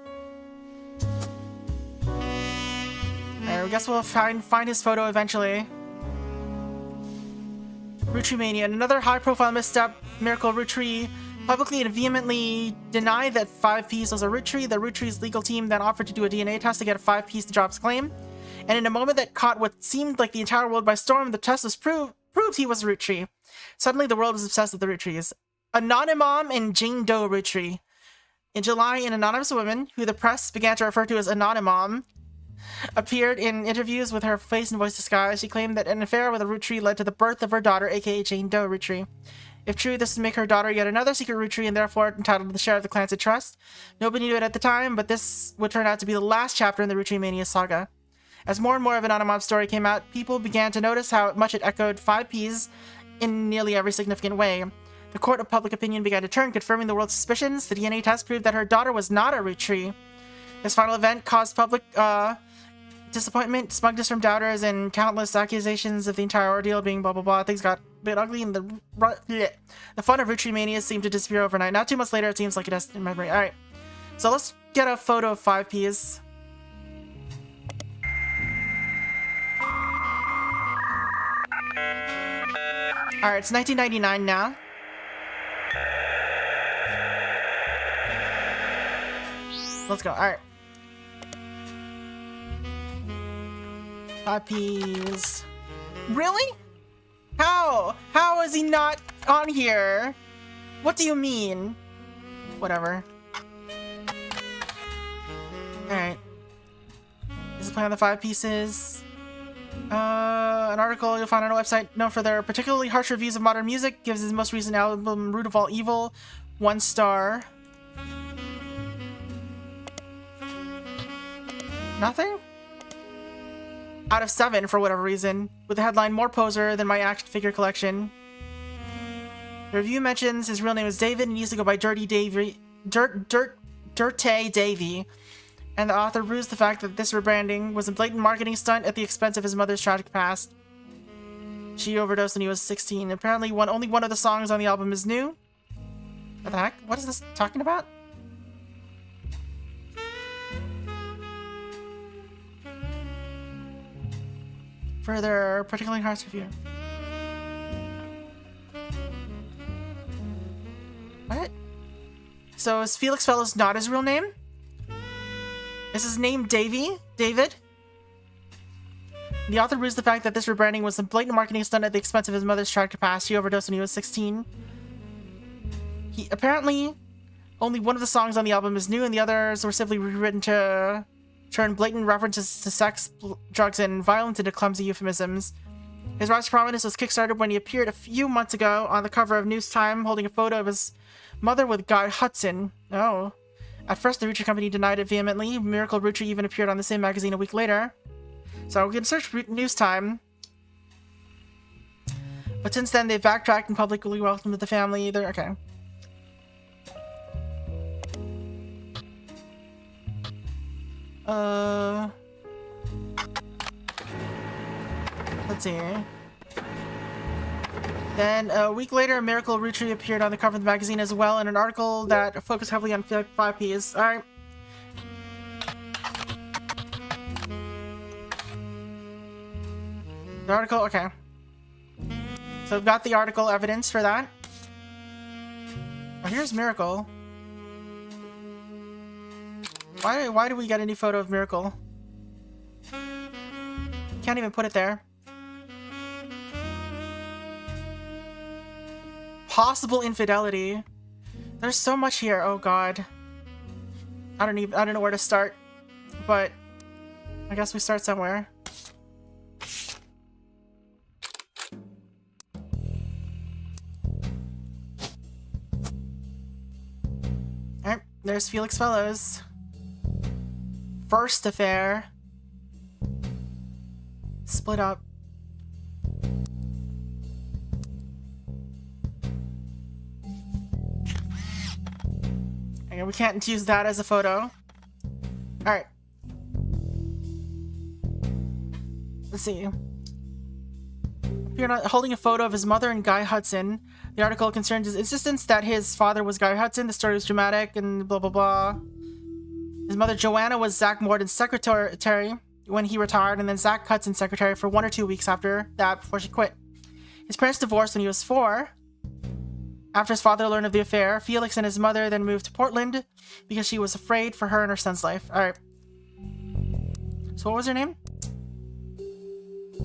Alright, I guess we'll find his photo eventually. Roottrees Mania. Another high-profile misstep. Miracle Roottrees publicly and vehemently denied that 5Ps was a Roottrees. The Roottrees legal team then offered to do a DNA test to get a 5Ps to drop his claim. And in a moment that caught what seemed like the entire world by storm, the test was proved he was a Roottrees. Suddenly, the world was obsessed with the Roottrees. Anonymom and Jane Doe Roottrees. In July, an anonymous woman, who the press began to refer to as Anonymom, appeared in interviews with her face and voice disguised. She claimed that an affair with a Roottrees led to the birth of her daughter, aka Jane Doe Roottrees. If true, this would make her daughter yet another secret Roottrees and therefore entitled to the share of the clans of trust. Nobody knew it at the time, but this would turn out to be the last chapter in the Roottrees Mania saga. As more and more of Anonymom's story came out, people began to notice how much it echoed 5Ps in nearly every significant way. The court of public opinion began to turn, confirming the world's suspicions. The DNA test proved that her daughter was not a Roottrees. This final event caused public disappointment, smugness from doubters, and countless accusations of the entire ordeal being blah blah blah. Things got a bit ugly, and the fun of Roottrees Mania seemed to disappear overnight. Not 2 months later, it seems like it has in memory. Alright, so let's get a photo of 5Ps. Alright, it's 1999 now. Let's go. Alright. 5Ps. Really? How? How is he not on here? What do you mean? Whatever. Alright. This is playing on the 5 pieces. An article you'll find on our website known for their particularly harsh reviews of modern music gives his most recent album, Root of All Evil, 1 star. Nothing? Out of 7 for whatever reason, with the headline more poser than my action figure collection. The review mentions his real name is David and used to go by Dirty Davy, Dirty Davy, and the author rues the fact that this rebranding was a blatant marketing stunt at the expense of his mother's tragic past. She overdosed when he was 16. Apparently, only one of the songs on the album is new. What the heck? What is this talking about? Further, particularly harsh review. What? So is Felix Fellows not his real name? Is his name David? The author rues the fact that this rebranding was a blatant marketing stunt at the expense of his mother's tragic past. She overdosed when he was 16. Apparently, only one of the songs on the album is new, and the others were simply rewritten to turn blatant references to sex, drugs, and violence into clumsy euphemisms. His rise to prominence was kickstarted when he appeared a few months ago on the cover of News Time holding a photo of his mother with Guy Hudson. Oh. At first, the Roottrees company denied it vehemently. Miracle Roottrees even appeared on the same magazine a week later. So we can search News Time. But since then, they've backtracked and publicly welcomed the family. They're okay. Let's see. Then a week later, Miracle Roottrees appeared on the cover of the magazine as well in an article that focused heavily on 5Ps. Alright. The article, okay. So we've got the article evidence for that. Oh, here's Miracle. Why do we get any photo of Miracle? Can't even put it there. Possible infidelity. There's so much here. Oh god. I don't know where to start. But I guess we start somewhere. Alright, there's Felix Fellows. First affair. Split up. Okay, we can't use that as a photo. Alright. Let's see. You're not holding a photo of his mother and Guy Hudson. The article concerns his insistence that his father was Guy Hudson. The story was dramatic and blah blah blah. His mother Joanna was Zach Morden's secretary when he retired, and then Zach Hudson's secretary for 1 or 2 weeks after that before she quit. His parents divorced when he was 4. After his father learned of the affair, Felix and his mother then moved to Portland because she was afraid for her and her son's life. Alright. So what was her name?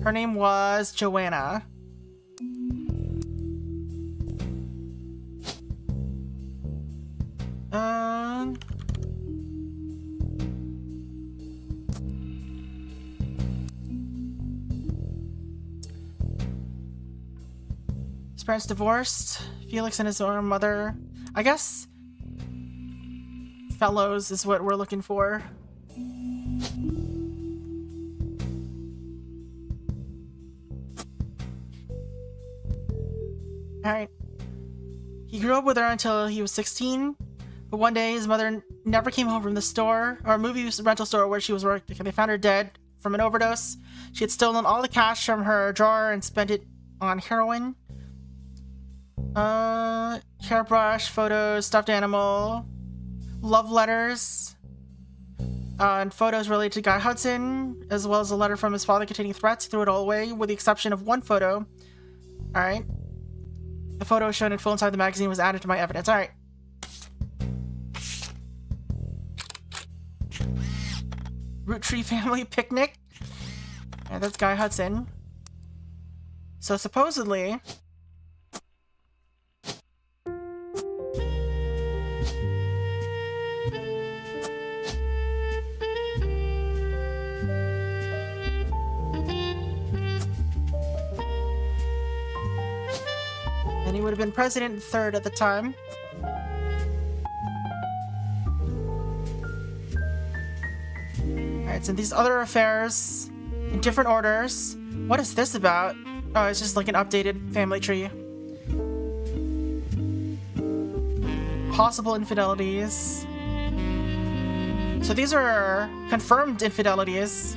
Her name was Joanna. His parents divorced. Felix and his own mother. I guess Fellows is what we're looking for. Alright. He grew up with her until he was 16, but one day his mother never came home from the store, or movie rental store where she was working. They found her dead from an overdose. She had stolen all the cash from her drawer and spent it on heroin. Hairbrush, photos, stuffed animal, love letters, and photos related to Guy Hudson, as well as a letter from his father containing threats. He threw it all away, with the exception of one photo. Alright. The photo shown in full inside the magazine was added to my evidence. Alright. Root Tree Family Picnic. Yeah, that's Guy Hudson. So supposedly... and he would have been president third at the time. Alright, so these other affairs in different orders. What is this about? Oh, it's just like an updated family tree. Possible infidelities. So these are confirmed infidelities.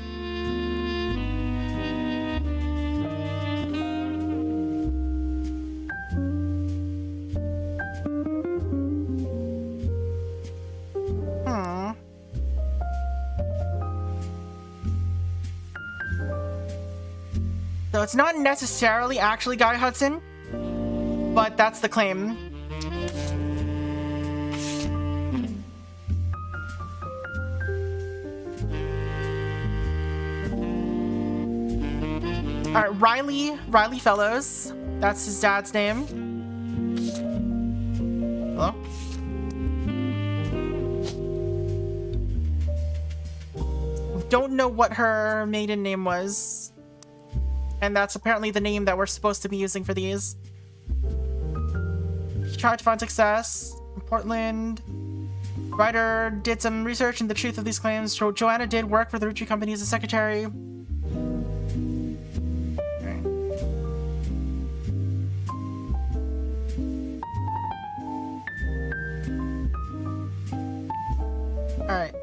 So it's not necessarily actually Guy Hudson, but that's the claim. Alright, Riley Fellows. That's his dad's name. Hello? Don't know what her maiden name was. And that's apparently the name that we're supposed to be using for these. He tried to find success in Portland. Writer did some research into the truth of these claims. Joanna did work for the Roottrees Company as a secretary. Alright.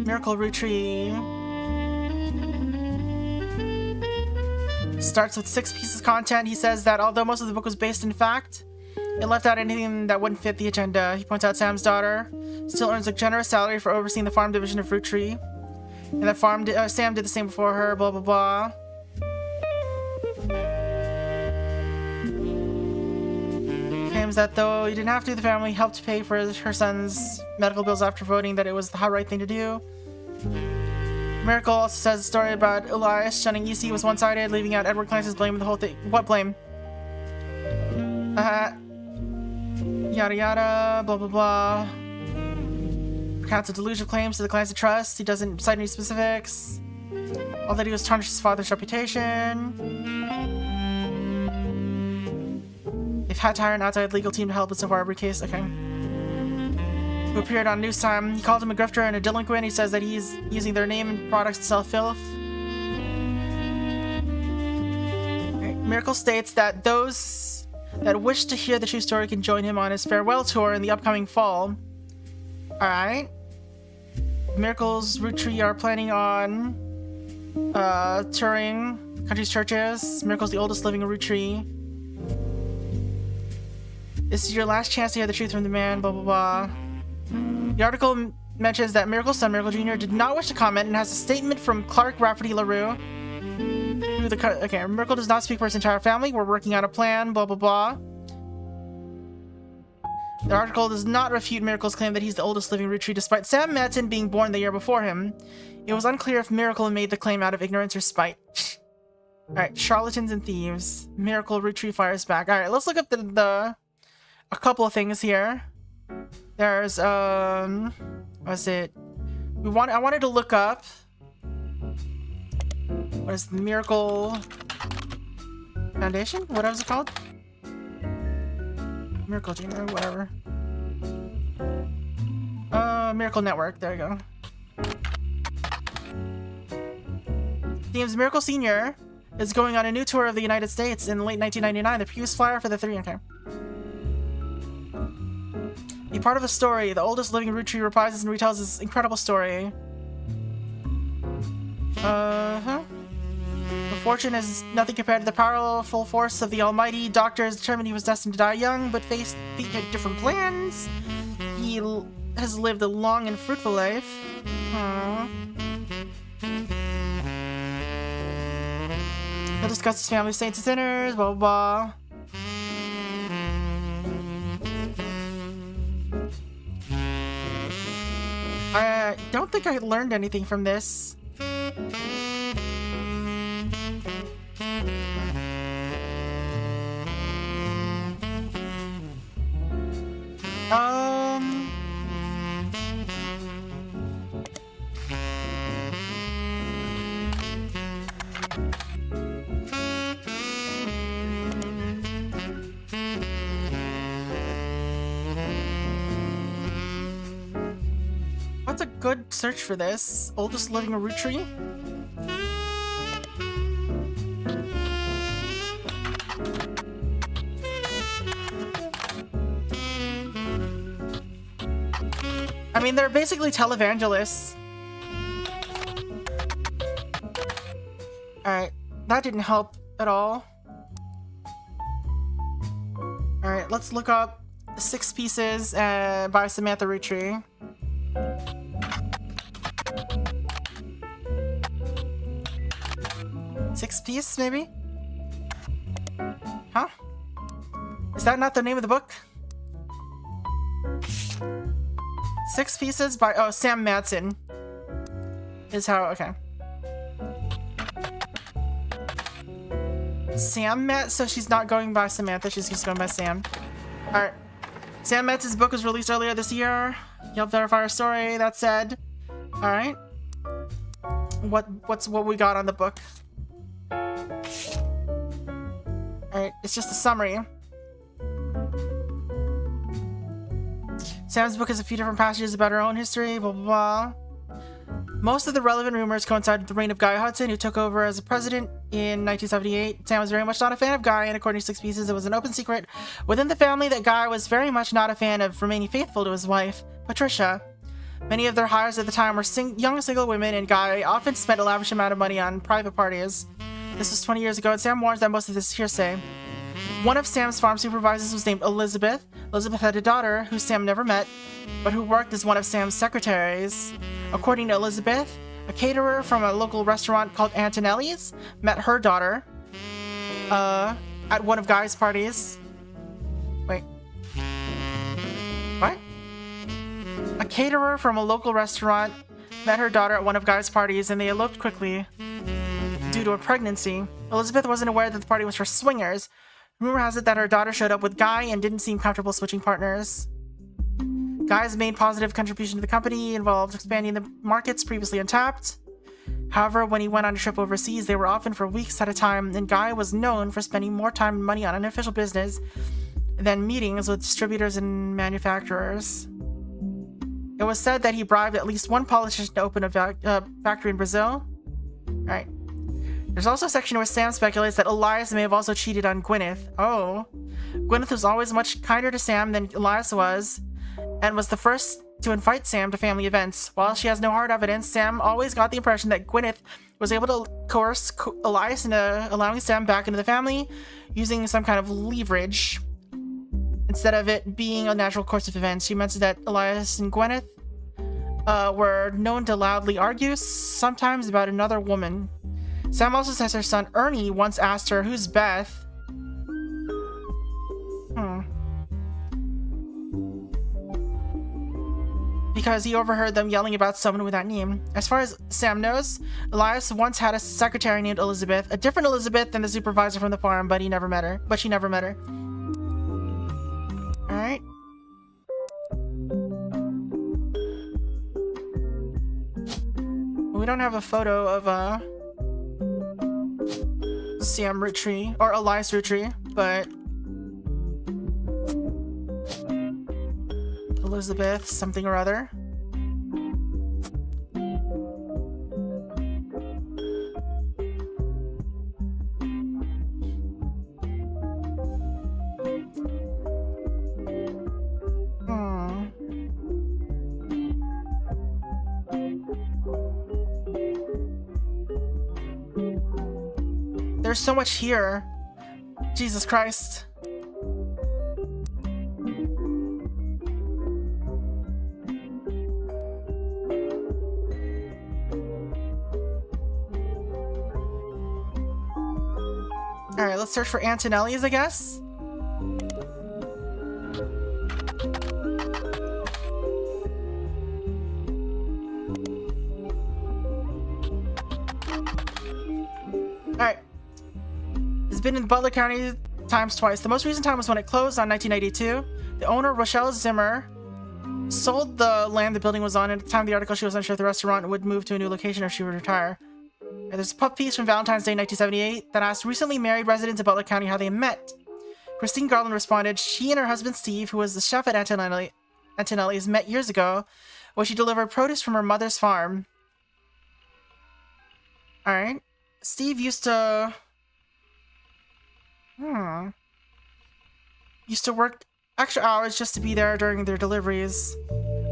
Miracle Rootree starts with 6 pieces of content. He says that although most of the book was based in fact, It left out anything that wouldn't fit the agenda. He points out Sam's daughter still earns a generous salary for overseeing the farm division of Roottrees, and that Sam did the same before her, blah blah blah. Claims that though he didn't have to, the family helped pay for her son's medical bills after voting that it was the right thing to do. Miracle also says a story about Elias shunning EC was one-sided, leaving out Edward Clancy's blame in the whole thing. What blame? Yada yada, blah blah blah. Recounts a delusion of claims to the Clancy Trust. He doesn't cite any specifics. All that he was tarnished his father's reputation. They've had to hire an outside legal team to help, but so far every case, okay. Who appeared on News Time. He called him a grifter and a delinquent. He says that he's using their name and products to sell filth. Right. Miracle states that those that wish to hear the true story can join him on his farewell tour in the upcoming fall. Alright. Miracle's Roottrees are planning on touring the country's churches. Miracle's the oldest living Roottrees. This is your last chance to hear the truth from the man, blah blah blah. The article mentions that Miracle's son, Miracle Jr., did not wish to comment and has a statement from Clark Rafferty LaRue. Okay, Miracle does not speak for his entire family. We're working on a plan, blah blah blah. The article does not refute Miracle's claim that he's the oldest living Roottrees, despite Sam Madsen being born the year before him. It was unclear if Miracle made the claim out of ignorance or spite. Alright, charlatans and thieves. Miracle Roottrees fires back. Alright, let's look up a couple of things here. There's what's it? I wanted to look up what is the Miracle Foundation? What was it called? Miracle Junior, whatever. Miracle Network, there you go. Themes Miracle Senior is going on a new tour of the United States in late 1999. The previews flyer for the 3, okay. Be part of the story. The oldest living Roottrees reprises and retells his incredible story. The fortune is nothing compared to the powerful force of the Almighty. Doctor is determined he was destined to die young, but faced different plans. He has lived a long and fruitful life. He'll discuss his family's saints and sinners, blah blah blah. I don't think I learned anything from this. What's a good search for this? Oldest living Roottrees? I mean, they're basically televangelists. Alright, that didn't help at all. Alright, let's look up 6 Pieces by Samantha Roottrees. Six Piece, maybe? Huh? Is that not the name of the book? 6 Pieces by, Sam Madsen. Is how, okay. So she's not going by Samantha, she's just going by Sam. Alright. Sam Madsen's book was released earlier this year. You'll verify our story, that said. Alright. What we got on the book? Alright, it's just a summary. Sam's book has a few different passages about her own history, blah blah blah. Most of the relevant rumors coincide with the reign of Guy Hudson, who took over as a president in 1978. Sam was very much not a fan of Guy, and according to 6 Pieces, it was an open secret within the family that Guy was very much not a fan of remaining faithful to his wife, Patricia. Many of their hires at the time were young single women, and Guy often spent a lavish amount of money on private parties. This was 20 years ago, and Sam warns that most of this is hearsay. One of Sam's farm supervisors was named Elizabeth. Elizabeth had a daughter who Sam never met, but who worked as one of Sam's secretaries. According to Elizabeth, a caterer from a local restaurant called Antonelli's met her daughter at one of Guy's parties. Wait. What? A caterer from a local restaurant met her daughter at one of Guy's parties, and they eloped quickly due to a pregnancy. Elizabeth wasn't aware that the party was for swingers. Rumor has it that her daughter showed up with Guy and didn't seem comfortable switching partners. Guy's main positive contribution to the company involved expanding the markets previously untapped. However, when he went on a trip overseas, they were often for weeks at a time, and Guy was known for spending more time and money on unofficial business than meetings with distributors and manufacturers. It was said that he bribed at least one politician to open a factory in Brazil. Alright. There's also a section where Sam speculates that Elias may have also cheated on Gwyneth. Oh. Gwyneth was always much kinder to Sam than Elias was, and was the first to invite Sam to family events. While she has no hard evidence, Sam always got the impression that Gwyneth was able to coerce Elias into allowing Sam back into the family using some kind of leverage, instead of it being a natural course of events. She mentioned that Elias and Gwyneth were known to loudly argue, sometimes about another woman. Sam also says her son Ernie once asked her, "Who's Beth?" Because he overheard them yelling about someone with that name. As far as Sam knows, Elias once had a secretary named Elizabeth, a different Elizabeth than the supervisor from the farm, but she never met her. Alright. We don't have a photo of Sam Roottrees, or Elias Roottrees, but Elizabeth something or other. There's so much here. Jesus Christ. Alright, let's search for Antonelli's, I guess. Alright. It's been in Butler County times twice. The most recent time was when it closed on 1992. The owner, Rochelle Zimmer, sold the land the building was on, and at the time of the article she was unsure if the restaurant would move to a new location or if she would retire. And there's a pup piece from Valentine's Day 1978 that asked recently married residents of Butler County how they met. Christine Garland responded, she and her husband Steve, who was the chef at Antonelli's, met years ago when she delivered produce from her mother's farm. Alright. Steve used to work extra hours just to be there during their deliveries.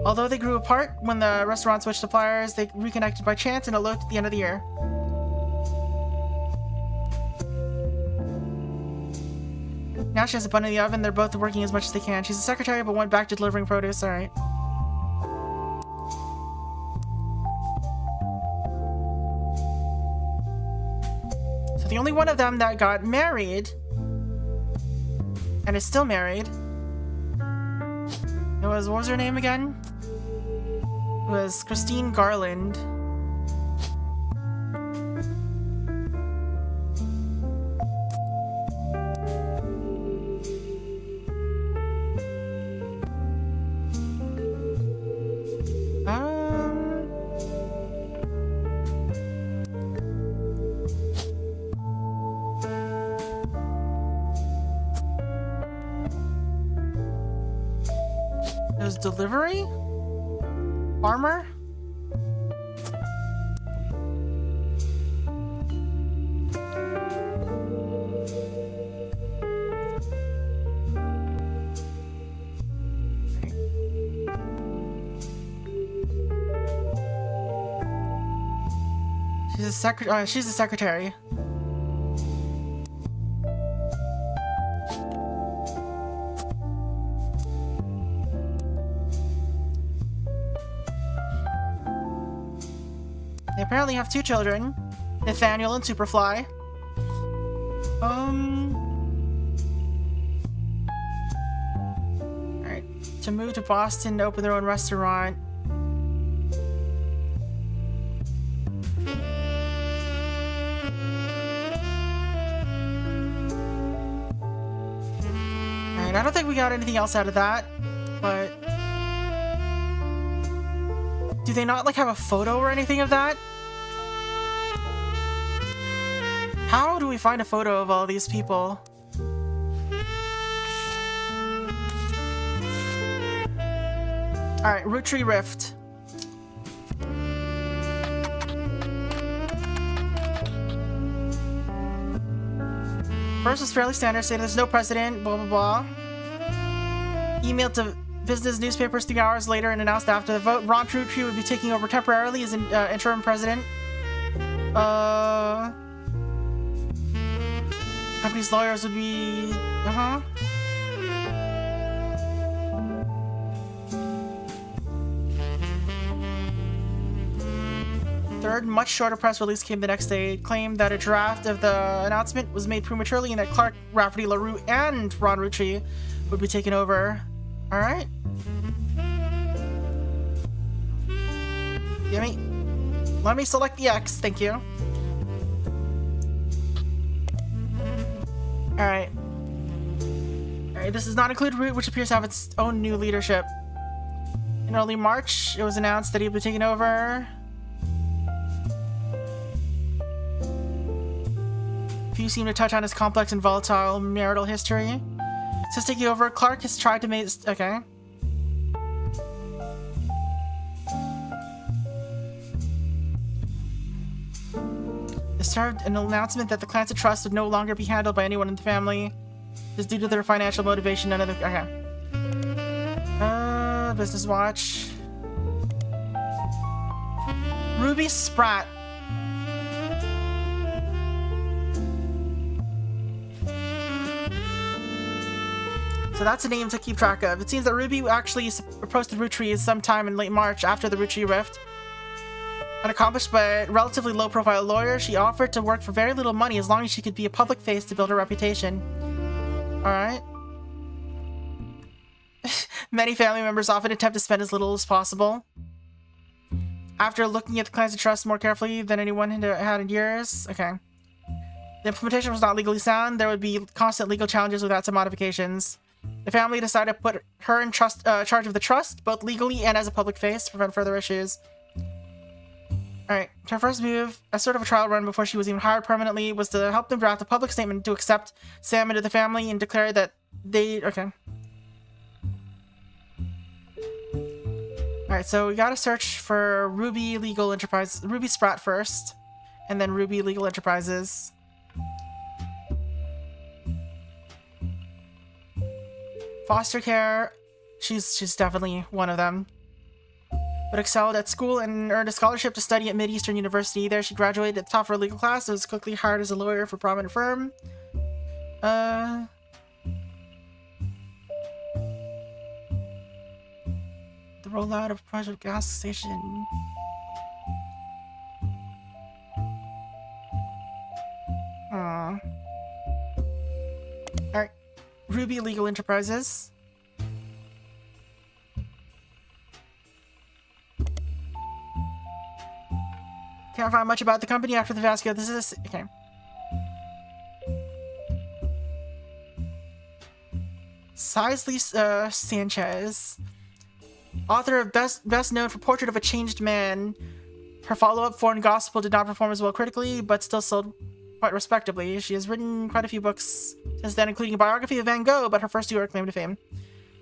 Although they grew apart when the restaurant switched suppliers, they reconnected by chance and eloped at the end of the year. Now she has a bun in the oven. They're both working as much as they can. She's a secretary, but went back to delivering produce. Alright. So the only one of them that got married, and is still married, it was, what was her name again? It was Christine Garland. It was delivery? Farmer? She's a secretary. They apparently have 2 children, Nathaniel and Superfly. Alright. To move to Boston to open their own restaurant. Alright, I don't think we got anything else out of that, but... Do they not, like, have a photo or anything of that? How do we find a photo of all these people? Alright, Roottrees Rift. First was fairly standard, saying there's no president, blah blah blah. Emailed to business newspapers 3 hours later and announced after the vote, Ron Roottrees would be taking over temporarily as an interim president. Company's lawyers would be... Third, much shorter press release came the next day. It claimed that a draft of the announcement was made prematurely and that Clark, Rafferty, LaRue, and Ron Roottrees would be taken over. Alright. Let me select the X, thank you. Alright. Alright, this does not include Root, which appears to have its own new leadership. In early March, it was announced that he would be taken over. Few seem to touch on his complex and volatile marital history. Since taking over, Clark has tried to make... Okay. It served an announcement that the Clancy Trust would no longer be handled by anyone in the family. This is due to their financial motivation. None of the... Okay. Business Watch. Ruby Spratt. So that's a name to keep track of. It seems that Ruby actually approached the Roottrees sometime in late March after the Roottrees Rift. An accomplished but relatively low-profile lawyer, she offered to work for very little money as long as she could be a public face to build her reputation. Alright. Many family members often attempt to spend as little as possible. After looking at the Clancy Trust more carefully than anyone had in years... Okay. The implementation was not legally sound. There would be constant legal challenges without some modifications. The family decided to put her in charge of the trust, both legally and as a public face, to prevent further issues. Alright, her first move, as sort of a trial run before she was even hired permanently, was to help them draft a public statement to accept Sam into the family and declare that they... Okay. Alright, so we gotta search for Ruby Legal Enterprise... Ruby Spratt first, and then Ruby Legal Enterprises. Foster care, she's definitely one of them. But excelled at school and earned a scholarship to study at Mid-Eastern University. There she graduated at the top of her legal class and was quickly hired as a lawyer for a prominent firm. The rollout of Project Gas Station. Alright. Ruby Legal Enterprises. Can't find much about the company after the Vasco. This is... Okay. Sisley Sanchez. Author of best known for Portrait of a Changed Man. Her follow-up, Foreign Gospel, did not perform as well critically, but still sold quite respectably. She has written quite a few books since then, including a biography of Van Gogh, but her first 2 are claimed to fame.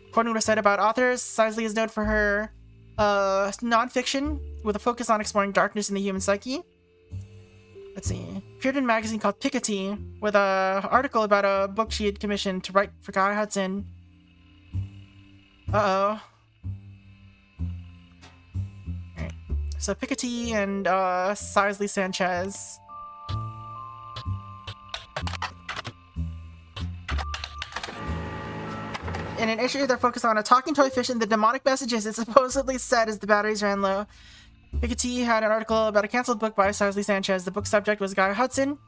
According to what I said about authors, Sisley is known for her non-fiction, with a focus on exploring darkness in the human psyche. Let's see. Appeared in a magazine called Piketty, with an article about a book she had commissioned to write for Guy Hudson. Uh-oh. Alright. So Piketty and Sisley Sanchez. In an issue, they're focused on a talking toy fish and the demonic messages it supposedly said as the batteries ran low. Piketty had an article about a canceled book by Sisley Sanchez. The book's subject was Guy Hudson,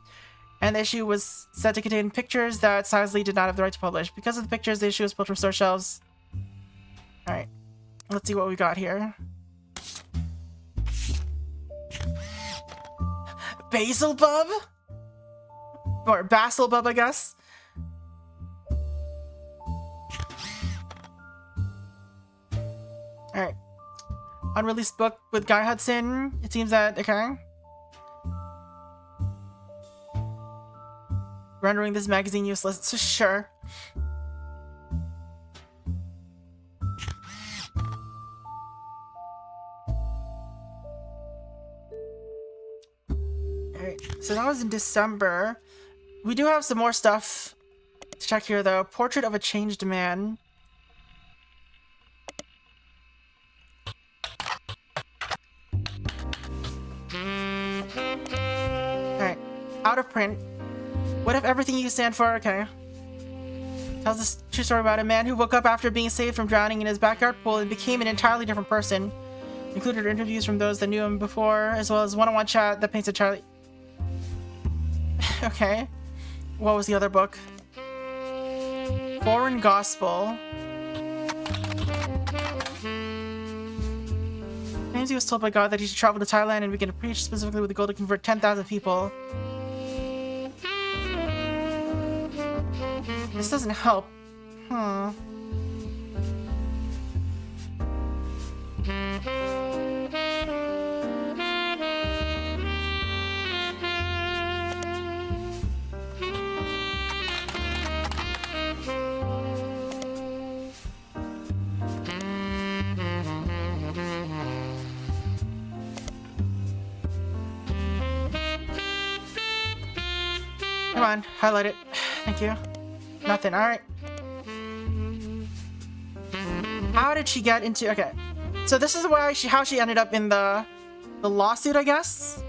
and the issue was said to contain pictures that Sisley did not have the right to publish. Because of the pictures, the issue was pulled from store shelves. Alright, let's see what we got here. Basil Bub? Or Basil Bub, I guess. Alright. Unreleased book with Guy Hudson. It seems that, okay. Rendering this magazine useless. So sure. Alright, so that was in December. We do have some more stuff to check here, though. Portrait of a Changed Man. Alright, out of print. What if everything you stand for? Okay. Tells this true story about a man who woke up after being saved from drowning in his backyard pool and became an entirely different person. Included interviews from those that knew him before, as well as one-on-one chat that paints a Charlie. Okay. What was the other book? Foreign Gospel. Claims he was told by God that he should travel to Thailand and begin to preach, specifically with the goal to convert 10,000 people. This doesn't help. Huh. Come on, highlight it. Thank you. Nothing, alright. How did she get into... Okay. So this is why how she ended up in the lawsuit, I guess?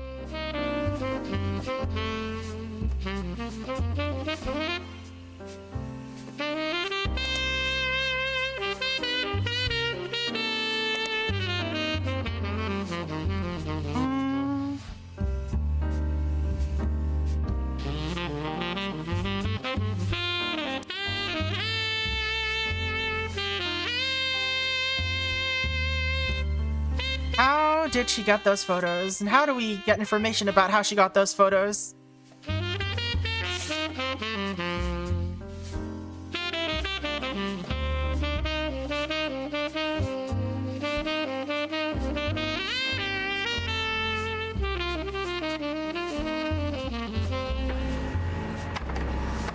How did she get those photos? And how do we get information about how she got those photos?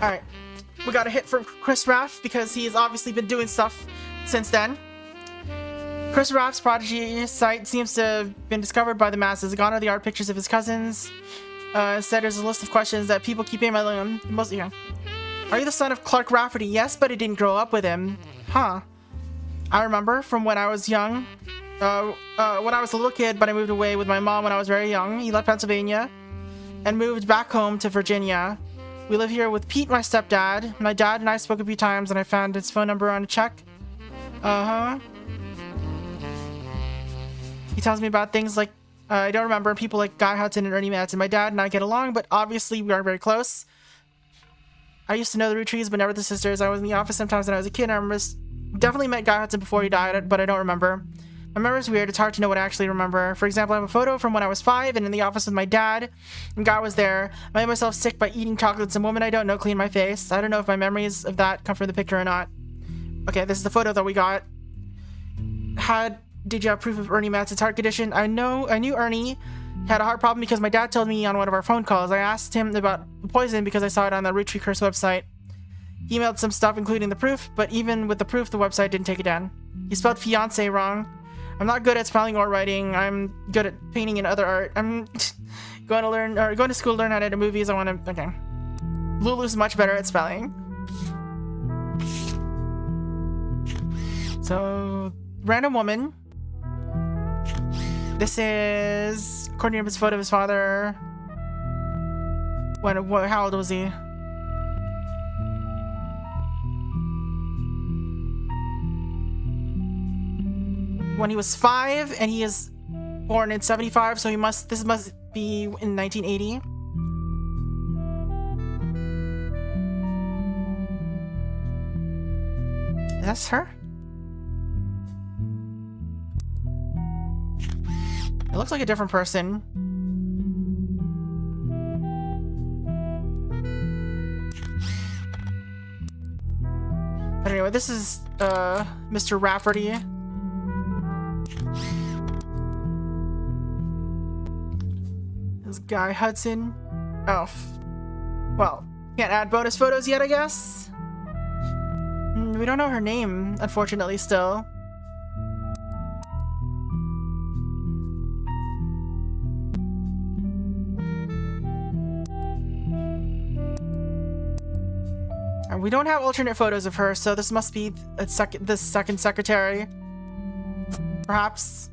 Alright. We got a hit from Chris Raff because he's obviously been doing stuff since then. Chris Raff's Prodigy site seems to have been discovered by the masses. Gone are the art pictures of his cousins. Instead, there's a list of questions that people keep emailing him. Mostly, yeah. Are you the son of Clark Rafferty? Yes, but I didn't grow up with him. Huh. I remember from when I was young. When I was a little kid, but I moved away with my mom when I was very young. He left Pennsylvania and moved back home to Virginia. We live here with Pete, my stepdad. My dad and I spoke a few times, and I found his phone number on a check. Uh-huh. He tells me about things like, I don't remember, people like Guy Hudson and Ernie Madsen. My dad and I get along, but obviously we aren't very close. I used to know the Roottrees, but never the sisters. I was in the office sometimes when I was a kid, and I remember definitely met Guy Hudson before he died, but I don't remember. My memory's weird, it's hard to know what I actually remember. For example, I have a photo from when I was 5 and in the office with my dad, and Guy was there. I made myself sick by eating chocolates, and a woman I don't know cleaned my face. I don't know if my memories of that come from the picture or not. Okay, this is the photo that we got. Did you have proof of Ernie Madsen's heart condition? I knew Ernie had a heart problem because my dad told me on one of our phone calls. I asked him about the poison because I saw it on the Roottrees Curse website. He emailed some stuff including the proof, but even with the proof, the website didn't take it down. He spelled fiance wrong. I'm not good at spelling or writing. I'm good at painting and other art. I'm going to school to learn how to edit movies. I want to... Okay. Lulu's much better at spelling. So, random woman. This is, according to his photo of his father, how old was he? When he was 5, and he is born in 75, so this must be in 1980. That's her? It looks like a different person. But anyway, this is Mr. Rafferty. This guy Hudson. Oh, well, can't add bonus photos yet, I guess. We don't know her name, unfortunately, still. And we don't have alternate photos of her, so this must be the second secretary. Perhaps.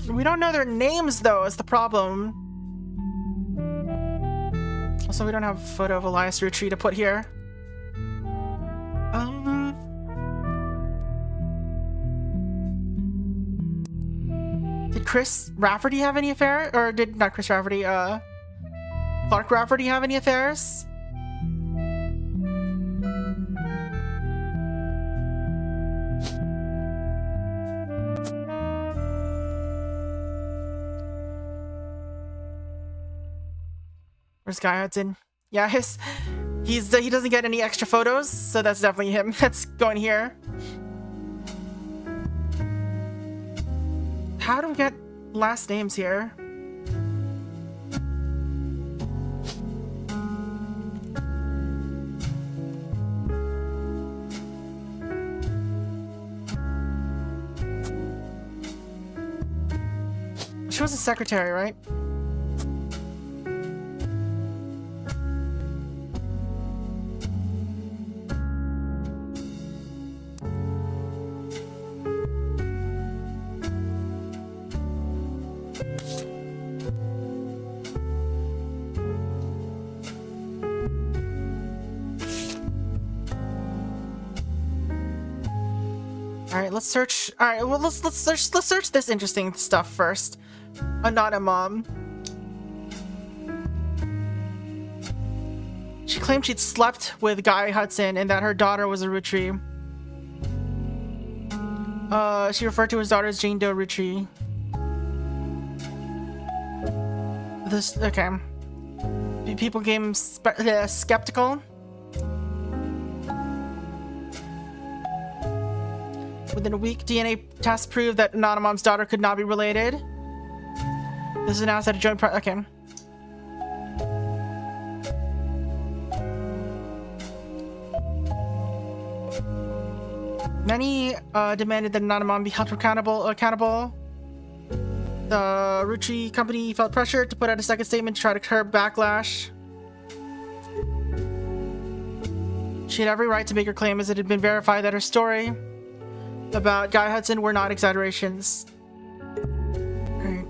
We don't know their names, though, is the problem. Also, we don't have a photo of Elias Roottrees to put here. Did Chris Rafferty have any affair? Or did not Chris Rafferty, Clark Rafferty have any affairs? Where's Guy Hudson? Yeah, he doesn't get any extra photos, so that's definitely him. That's going here. How do we get last names here? She was a secretary, right? Let's search. All right, well, let's search this interesting stuff first. Not a mom. She claimed she'd slept with Guy Hudson and that her daughter was a Roottrees. She referred to his daughter as Jane Doe Roottrees. This okay. People became skeptical. Within a week, DNA tests proved that Anonymom's daughter could not be related. This is announced at a joint okay. Many demanded that Anonymom be held accountable. The Roottrees company felt pressure to put out a second statement to try to curb backlash. She had every right to make her claim, as it had been verified that her story about Guy Hudson were not exaggerations. Alright.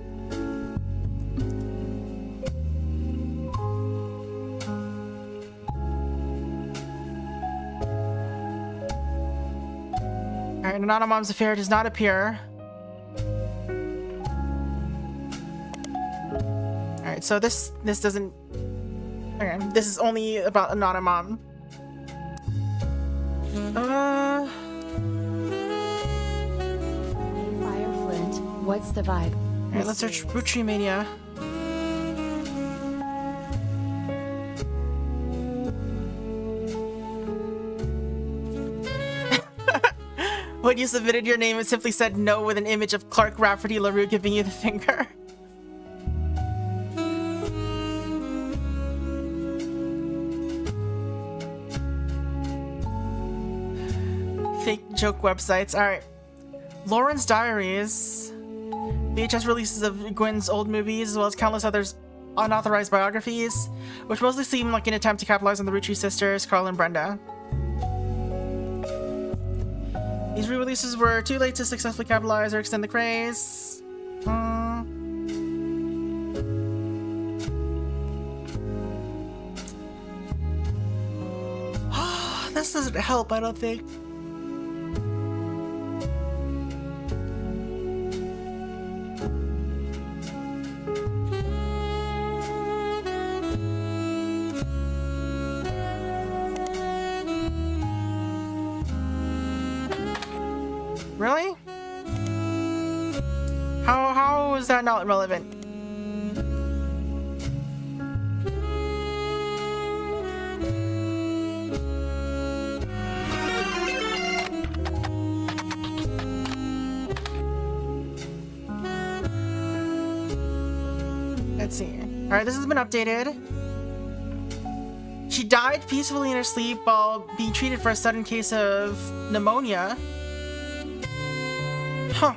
Alright, Anonymom's affair does not appear. Alright, so this doesn't. Okay, this is only about Anonymom. What's the vibe? Alright, let's search Roottrees Mania. When you submitted your name, it simply said no with an image of Clark Rafferty LaRue giving you the finger. Fake joke websites. Alright. Lauren's Diaries. VHS releases of Gwen's old movies, as well as countless others unauthorized biographies, which mostly seem like an attempt to capitalize on the Roottrees sisters, Carl and Brenda. These re-releases were too late to successfully capitalize or extend the craze. gonna help, I don't think. Really? How is that not relevant? Let's see. Alright, this has been updated. She died peacefully in her sleep while being treated for a sudden case of pneumonia. Huh.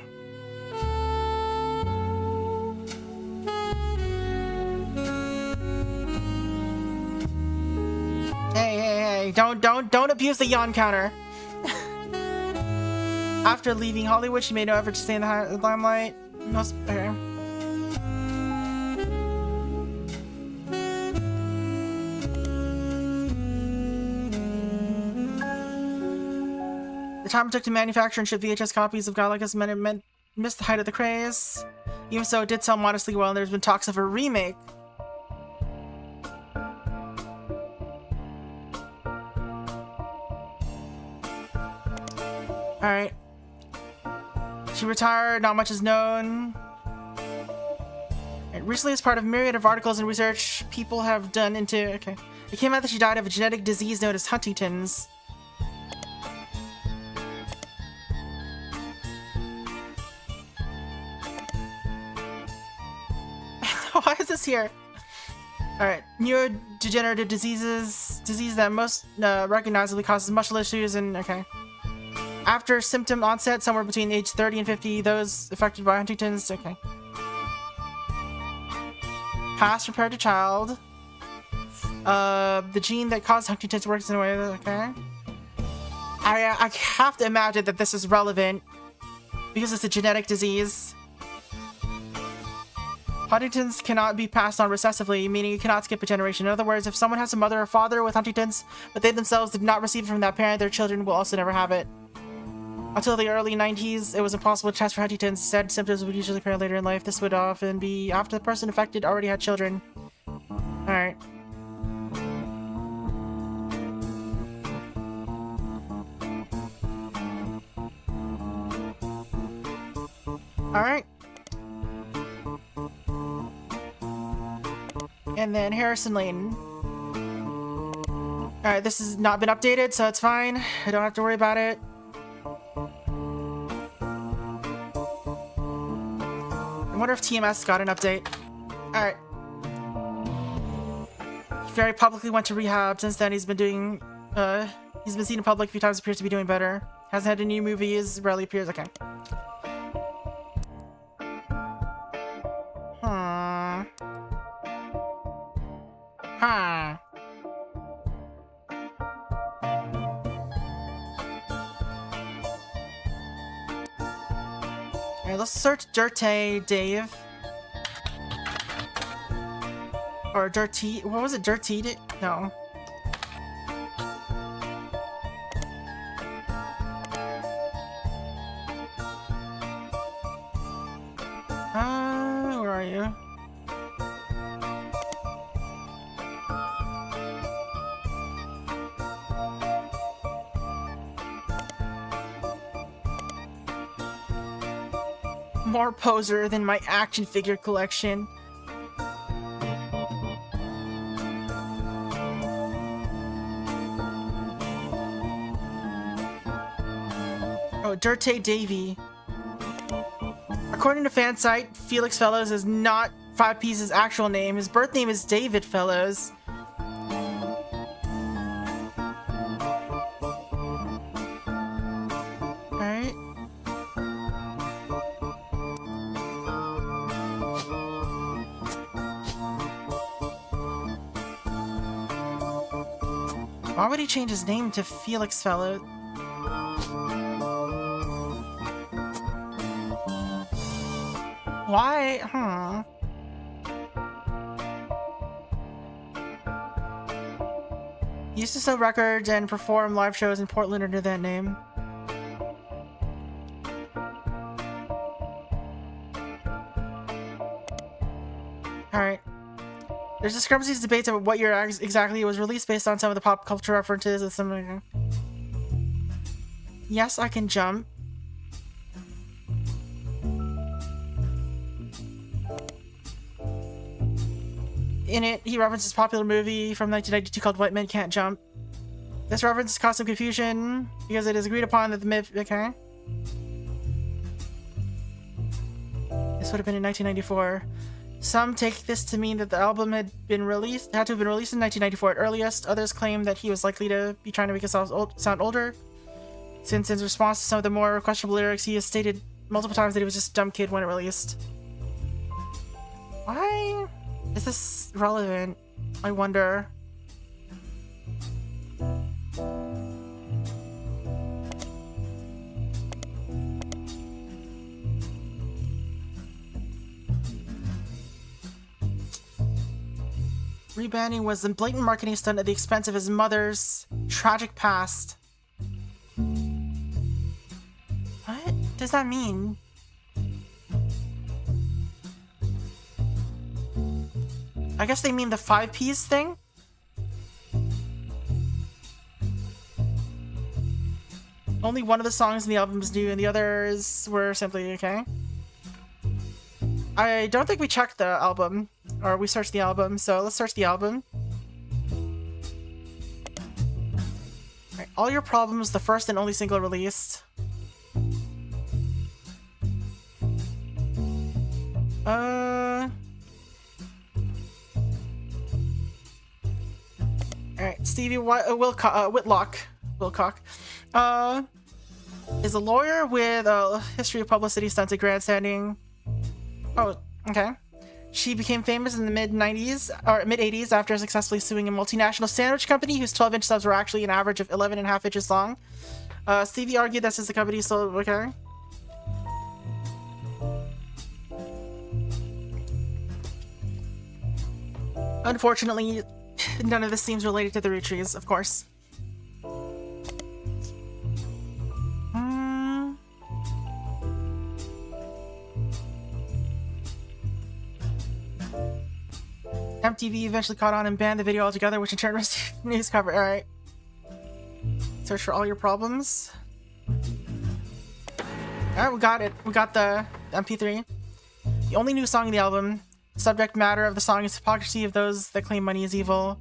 Hey, don't abuse the yawn counter. After leaving Hollywood, she made no effort to stay in the limelight. Okay. The time it took to manufacture and ship VHS copies of God Like Us missed the height of the craze. Even so, it did sell modestly well, and there's been talks of a remake. Alright. She retired, not much is known. And recently, as part of a myriad of articles and research people have done into... Okay. It came out that she died of a genetic disease known as Huntington's. Why is this here? Alright, neurodegenerative disease that most recognizably causes muscle issues and... Okay. After symptom onset, somewhere between age 30 and 50, those affected by Huntington's... Okay. Past compared to child. The gene that caused Huntington's works in a way that... Okay. I have to imagine that this is relevant because it's a genetic disease. Huntington's cannot be passed on recessively, meaning it cannot skip a generation. In other words, if someone has a mother or father with Huntington's, but they themselves did not receive it from that parent, their children will also never have it. Until the early 90s, it was impossible to test for Huntington's. Said symptoms would usually appear later in life. This would often be after the person affected already had children. Alright. Alright. And then Harrison Lane. Alright, this has not been updated, so it's fine. I don't have to worry about it. I wonder if TMS got an update. Alright. He very publicly went to rehab. Since then, he's been doing... he's been seen in public a few times, appears to be doing better. Hasn't had any new movies, rarely appears. Okay. Huh. Alright, let's search Dirty Dave. Or Dirty... What was it? Dirty... No. Where are you? More poser than my action figure collection. Oh, Dirty Davy. According to fan site, Felix Fellows is not 5P's actual name. His birth name is David Fellows. Alright. Why would he change his name to Felix Fellows? Why? Huh. He used to sell records and perform live shows in Portland under that name. Alright. There's discrepancies, debates about what year exactly it was released based on some of the pop culture references and some. Yes, I can jump. In it, he references a popular movie from 1992 called White Men Can't Jump. This reference caused some confusion because it is agreed upon that the myth. Okay. This would have been in 1994. Some take this to mean that the album had to have been released in 1994 at earliest. Others claim that he was likely to be trying to make himself sound older, since in response to some of the more questionable lyrics, he has stated multiple times that he was just a dumb kid when it released. Why is this relevant? I wonder. Rebranding was a blatant marketing stunt at the expense of his mother's tragic past. What does that mean? I guess they mean the 5 Ps thing? Only one of the songs in the album is new and the others were simply okay. I don't think we checked the album, or we searched the album, so let's search the album. Alright, All Your Problems, the first and only single released. Alright, Stevie Whitlock is a lawyer with a history of publicity stunts and grandstanding. Oh, okay. She became famous in the mid-90s, or mid-80s, after successfully suing a multinational sandwich company whose 12-inch subs were actually an average of 11.5 inches long. Stevie argued that since the company sold... Okay. Unfortunately, none of this seems related to the Roottrees, of course. MTV eventually caught on and banned the video altogether, which in turn received news cover. Alright. Search for All Your Problems. Alright, we got it. We got the MP3. The only new song in the album. Subject matter of the song is hypocrisy of those that claim money is evil.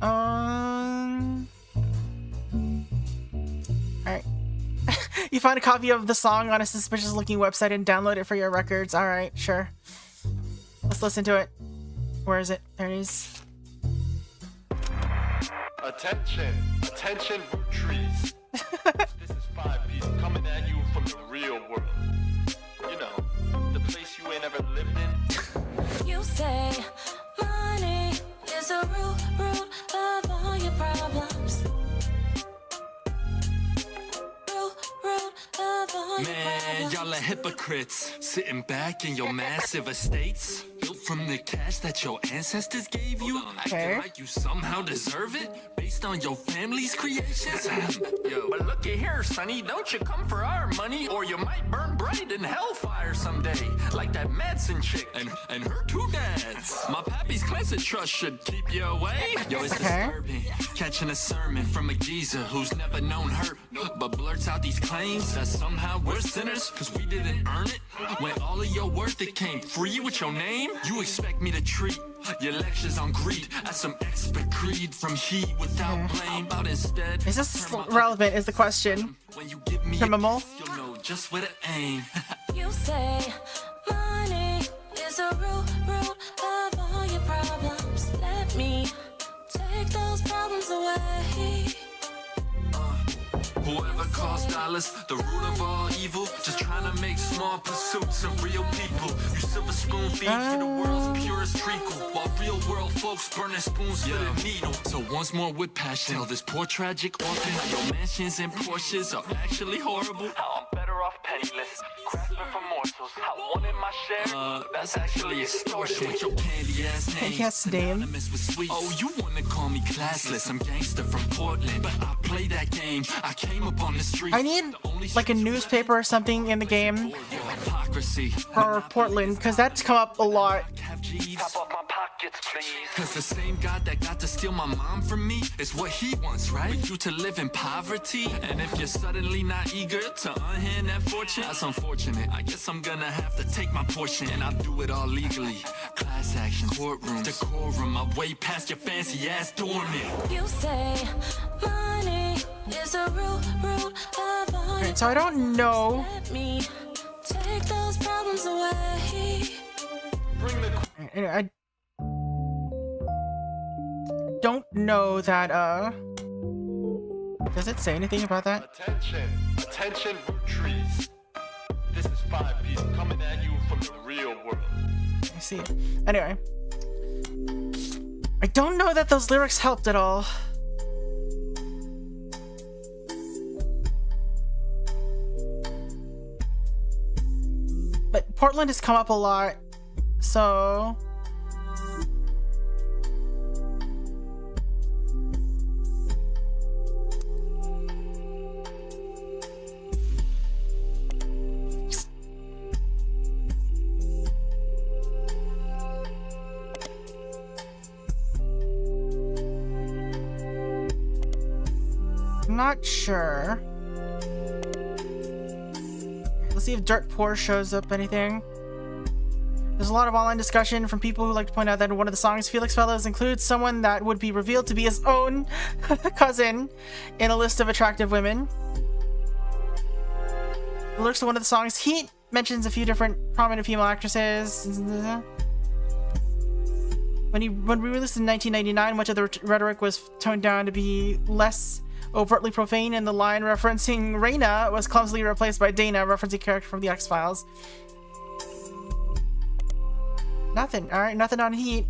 Alright. You find a copy of the song on a suspicious looking website and download it for your records. Alright, sure. Let's listen to it. Where is it? There it is. Attention, attention, Roottrees. This is 5 Ps coming at you from the real world. You know, the place you ain't ever lived in. You say money is a root of all your problems. Root of all your Man, problems. y'all are hypocrites, sitting back in your massive estates, built from the cash that your ancestors gave you, acting like you somehow deserve it, based on your family's creations. Yo. But looky here, sonny, don't you come for our money, or you might burn bright in hellfire someday, like that Madsen chick, and her 2 dads. My pappy's cleansing trust should keep you away. Yo, it's disturbing, catching a sermon from a geezer who's never known hurt, but blurts out these claims that somehow we're sinners, cause we didn't earn it. When all of your worth it came free with your name, you expect me to treat your lectures on greed as some expert creed from he without blame. But instead, is this relevant is the question. When you give me criminal, you'll know just where to aim. You say money is a root of all your problems. Let me take those problems away. Whoever calls dollars the root of all evil, just trying to make small pursuits of real people. You silver spoon feed you the world's purest treacle, while real world folks burning spoons with a needle. So once more with passion, tell this poor tragic orphan how your mansions and Porsches are actually horrible. How I'm better off penniless, grasping for morsels. I wanted my share. That's actually extortion with your candy ass name. He has name. Synonymous with sweets. Oh, you wanna call me classless? I'm gangster from Portland, but I play that game. I came up on the street. I need like a newspaper or something in the game Hypocrisy. for Portland, because that's come up a lot. Have G's. Top off my pockets, please. Cause the same God that got to steal my mom from me is what he wants, right? For you to live in poverty. And if you're suddenly not eager to unhand that fortune, that's unfortunate. I guess I'm gonna have to take my portion, and I'll do it all legally. Class action, courtrooms, decorum. I'm way past your fancy ass doorman. You say money is a root of all your So I don't know. Let me take those problems away. Bring the Anyway, I don't know that, does it say anything about that? attention, Roottrees. This is 5 coming at you from the real world. I see. Anyway. I don't know that those lyrics helped at all. But Portland has come up a lot, so... Not sure. Let's see if Dirt Poor shows up anything. There's a lot of online discussion from people who like to point out that in one of the songs, Felix Fellows includes someone that would be revealed to be his own cousin in a list of attractive women. The lyrics to one of the songs, Heat, mentions a few different prominent female actresses. When we released in 1999, much of the rhetoric was toned down to be less overtly profane, and the line referencing Raina was clumsily replaced by Dana, referencing a character from the X-Files. Nothing. Alright, nothing on Heat.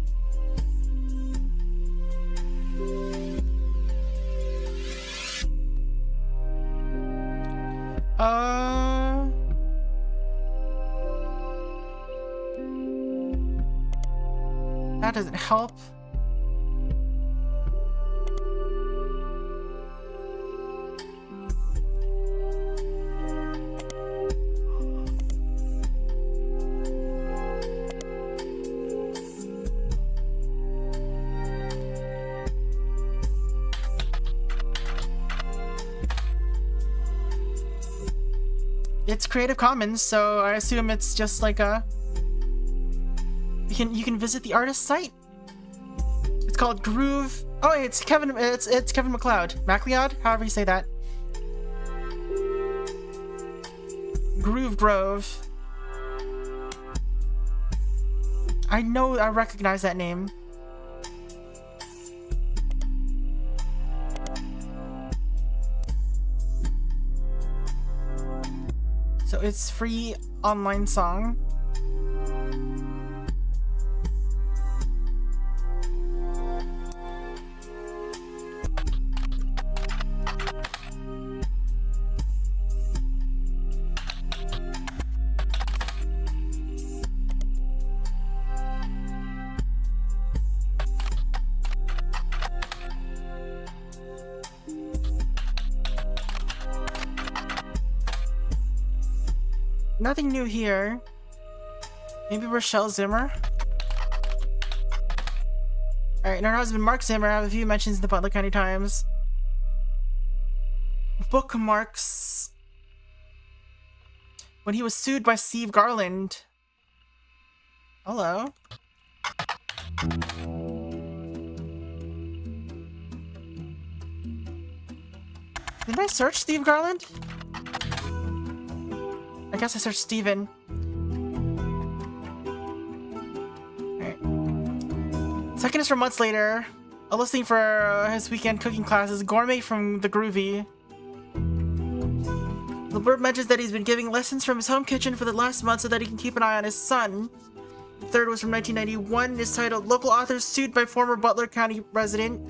That doesn't help. It's Creative Commons, so I assume it's just like a... You can visit the artist's site. It's called Groove. Oh, it's Kevin. It's Kevin MacLeod, however you say that. Groove Grove. I recognize that name. So it's free online song. Nothing new here. Maybe Rochelle Zimmer? Alright, and her husband Mark Zimmer have a few mentions in the Butler County Times. Bookmarks. When he was sued by Steve Garland. Hello. Did I search Steve Garland? I guess I searched Steven. Alright. Second is from months later. A listing for his weekend cooking classes, Gourmet from the Groovy. The blurb mentions that he's been giving lessons from his home kitchen for the last month so that he can keep an eye on his son. The third was from 1991. It's titled Local Authors Sued by Former Butler County Resident.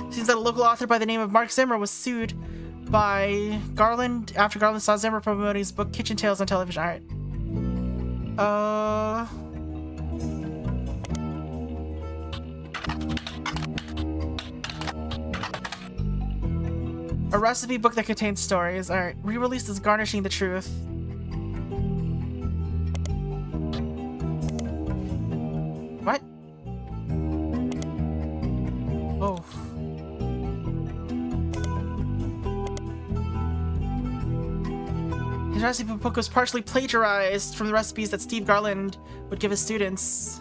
It seems that a local author by the name of Mark Zimmer was sued by Garland after Garland saw Zimmer promoting his book Kitchen Tales on television. Alright. A recipe book that contains stories. Alright. Re-released as Garnishing the Truth. What? Oh. His recipe book was partially plagiarized from the recipes that Steve Garland would give his students.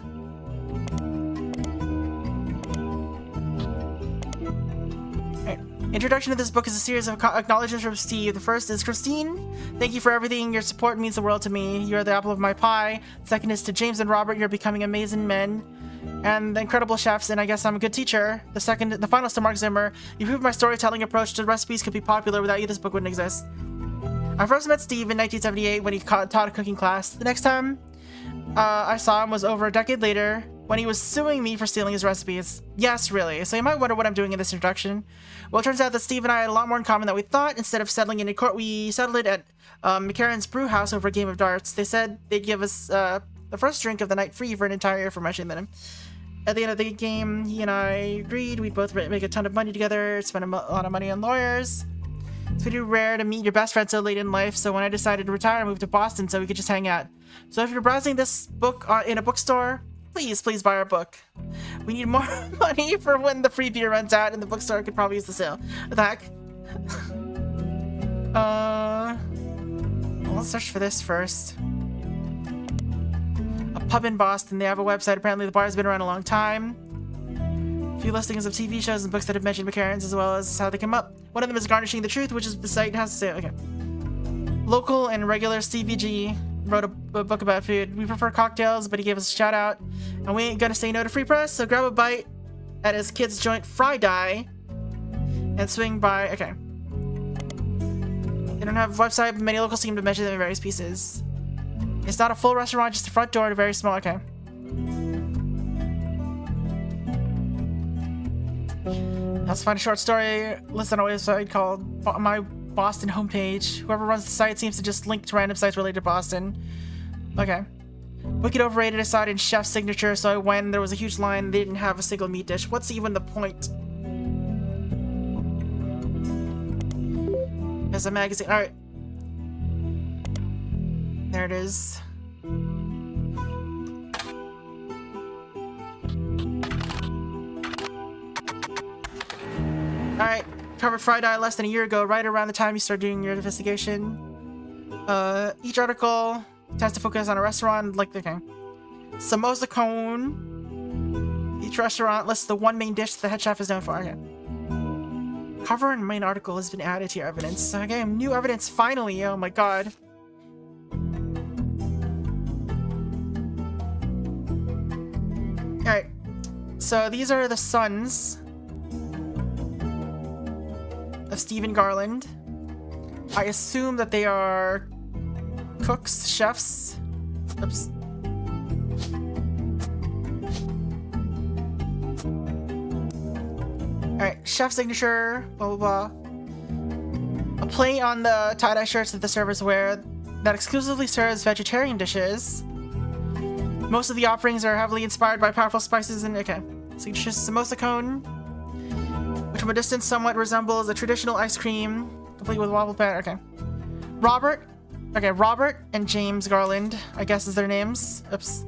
Introduction to this book is a series of acknowledgements from Steve. The first is, Christine, thank you for everything. Your support means the world to me. You're the apple of my pie. Second is to James and Robert, you're becoming amazing men and the incredible chefs, and I guess I'm a good teacher. The final is to Mark Zimmer. You proved my storytelling approach to recipes could be popular. Without you, this book wouldn't exist. I first met Steve in 1978 when he taught a cooking class. The next time I saw him was over a decade later when he was suing me for stealing his recipes. Yes, really. So you might wonder what I'm doing in this introduction. Well, it turns out that Steve and I had a lot more in common than we thought. Instead of settling it in court, we settled it at McCarran's brew house over a game of darts. They said they'd give us the first drink of the night free for an entire year for mentioning them. At the end of the game, he and I agreed we'd both make a ton of money together, spend a lot of money on lawyers. It's pretty rare to meet your best friend so late in life, so when I decided to retire, I moved to Boston so we could just hang out. So if you're browsing this book in a bookstore, please buy our book. We need more money for when the free beer runs out, and the bookstore could probably use the sale. What the heck? Let's search for this first. A pub in Boston. They have a website. Apparently the bar has been around a long time. A few listings of TV shows and books that have mentioned McCarran's as well as how they come up. One of them is Garnishing the Truth, which is the site has to say, okay. Local and regular CVG wrote a book about food. We prefer cocktails, but he gave us a shout out. And we ain't gonna say no to free press, so grab a bite at his kid's joint Fry Die and swing by. Okay. They don't have a website, but many locals seem to mention them in various pieces. It's not a full restaurant, just a front door and a very small. Okay. Let's find a short story listed on a website called My Boston Homepage. Whoever runs the site seems to just link to random sites related to Boston. Okay. Wicked overrated, I saw it in Chef's Signature, so I went. There was a huge line. They didn't have a single meat dish. What's even the point? There's a magazine. Alright. There it is. Alright. Covered Fry Die less than a year ago, right around the time you started doing your investigation. Each article tends to focus on a restaurant, like, okay. Samosa cone. Each restaurant lists the one main dish the head chef is known for. Okay. Cover and main article has been added to your evidence. Okay, new evidence finally. Oh my god. Alright. So these are the sons of Stephen Garland. I assume that they are cooks, chefs. Oops. Alright, chef signature, blah blah blah. A play on the tie-dye shirts that the servers wear that exclusively serves vegetarian dishes. Most of the offerings are heavily inspired by powerful spices and, okay. Signature samosa cone, which from a distance somewhat resembles a traditional ice cream, complete with waffle pan. Okay. Robert and James Garland, I guess is their names. Oops.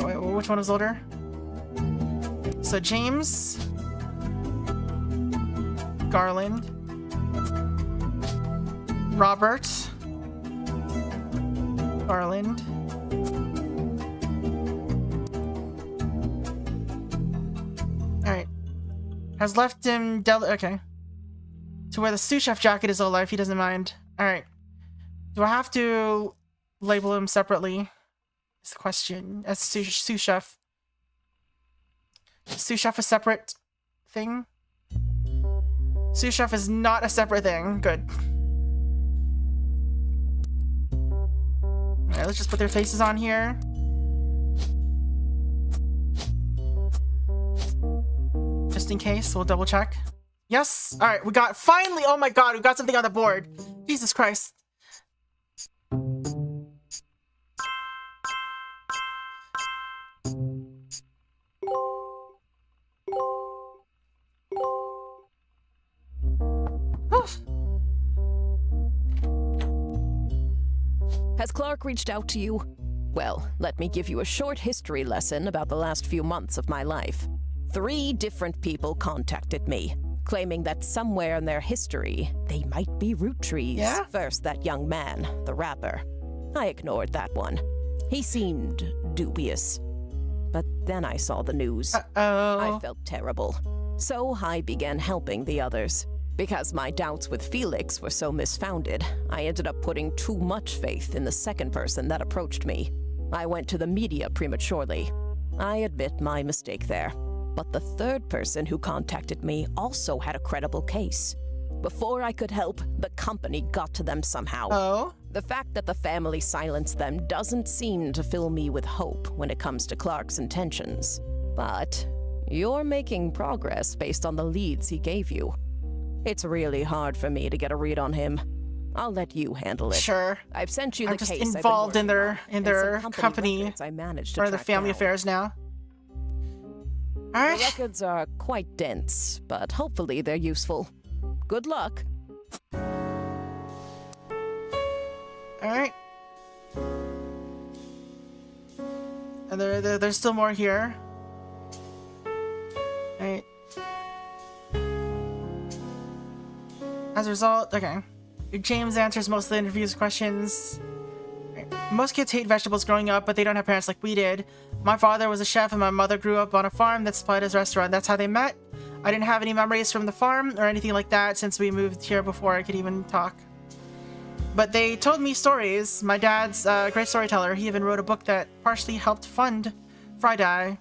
Wait, which one was older? So James Garland, Robert Garland, alright, has left him okay, to wear the sous chef jacket his whole life. He doesn't mind. Alright, do I have to label him separately? Is the question. As sous chef. Is sous chef a separate thing? Sous chef is not a separate thing. Good. Alright, let's just put their faces on here. just in case. We'll double check. Yes. All right. We got finally. Oh my God. We got something on the board. Jesus Christ. Has Clark reached out to you? Well, let me give you a short history lesson about the last few months of my life. 3 different people contacted me, claiming that somewhere in their history, they might be Roottrees. Yeah? First, that young man, the rapper. I ignored that one. He seemed dubious. But then I saw the news. I felt terrible. So I began helping the others. Because my doubts with Felix were so misfounded, I ended up putting too much faith in the second person that approached me. I went to the media prematurely. I admit my mistake there. But the third person who contacted me also had a credible case. Before I could help, the company got to them somehow. Oh? The fact that the family silenced them doesn't seem to fill me with hope when it comes to Clark's intentions. But you're making progress based on the leads he gave you. It's really hard for me to get a read on him. I'll let you handle it. Sure. I've sent you the I'm just case involved in their and some company records I managed to or their track family down. affairs now. All The right. records are quite dense, but hopefully they're useful. Good luck. All right. And there's still more here. All right. As a result, okay. James answers most of the interview's questions. Most kids hate vegetables growing up, but they don't have parents like we did. My father was a chef and my mother grew up on a farm that supplied his restaurant. That's how they met. I didn't have any memories from the farm or anything like that since we moved here before I could even talk. But they told me stories. My dad's a great storyteller. He even wrote a book that partially helped fund Friday.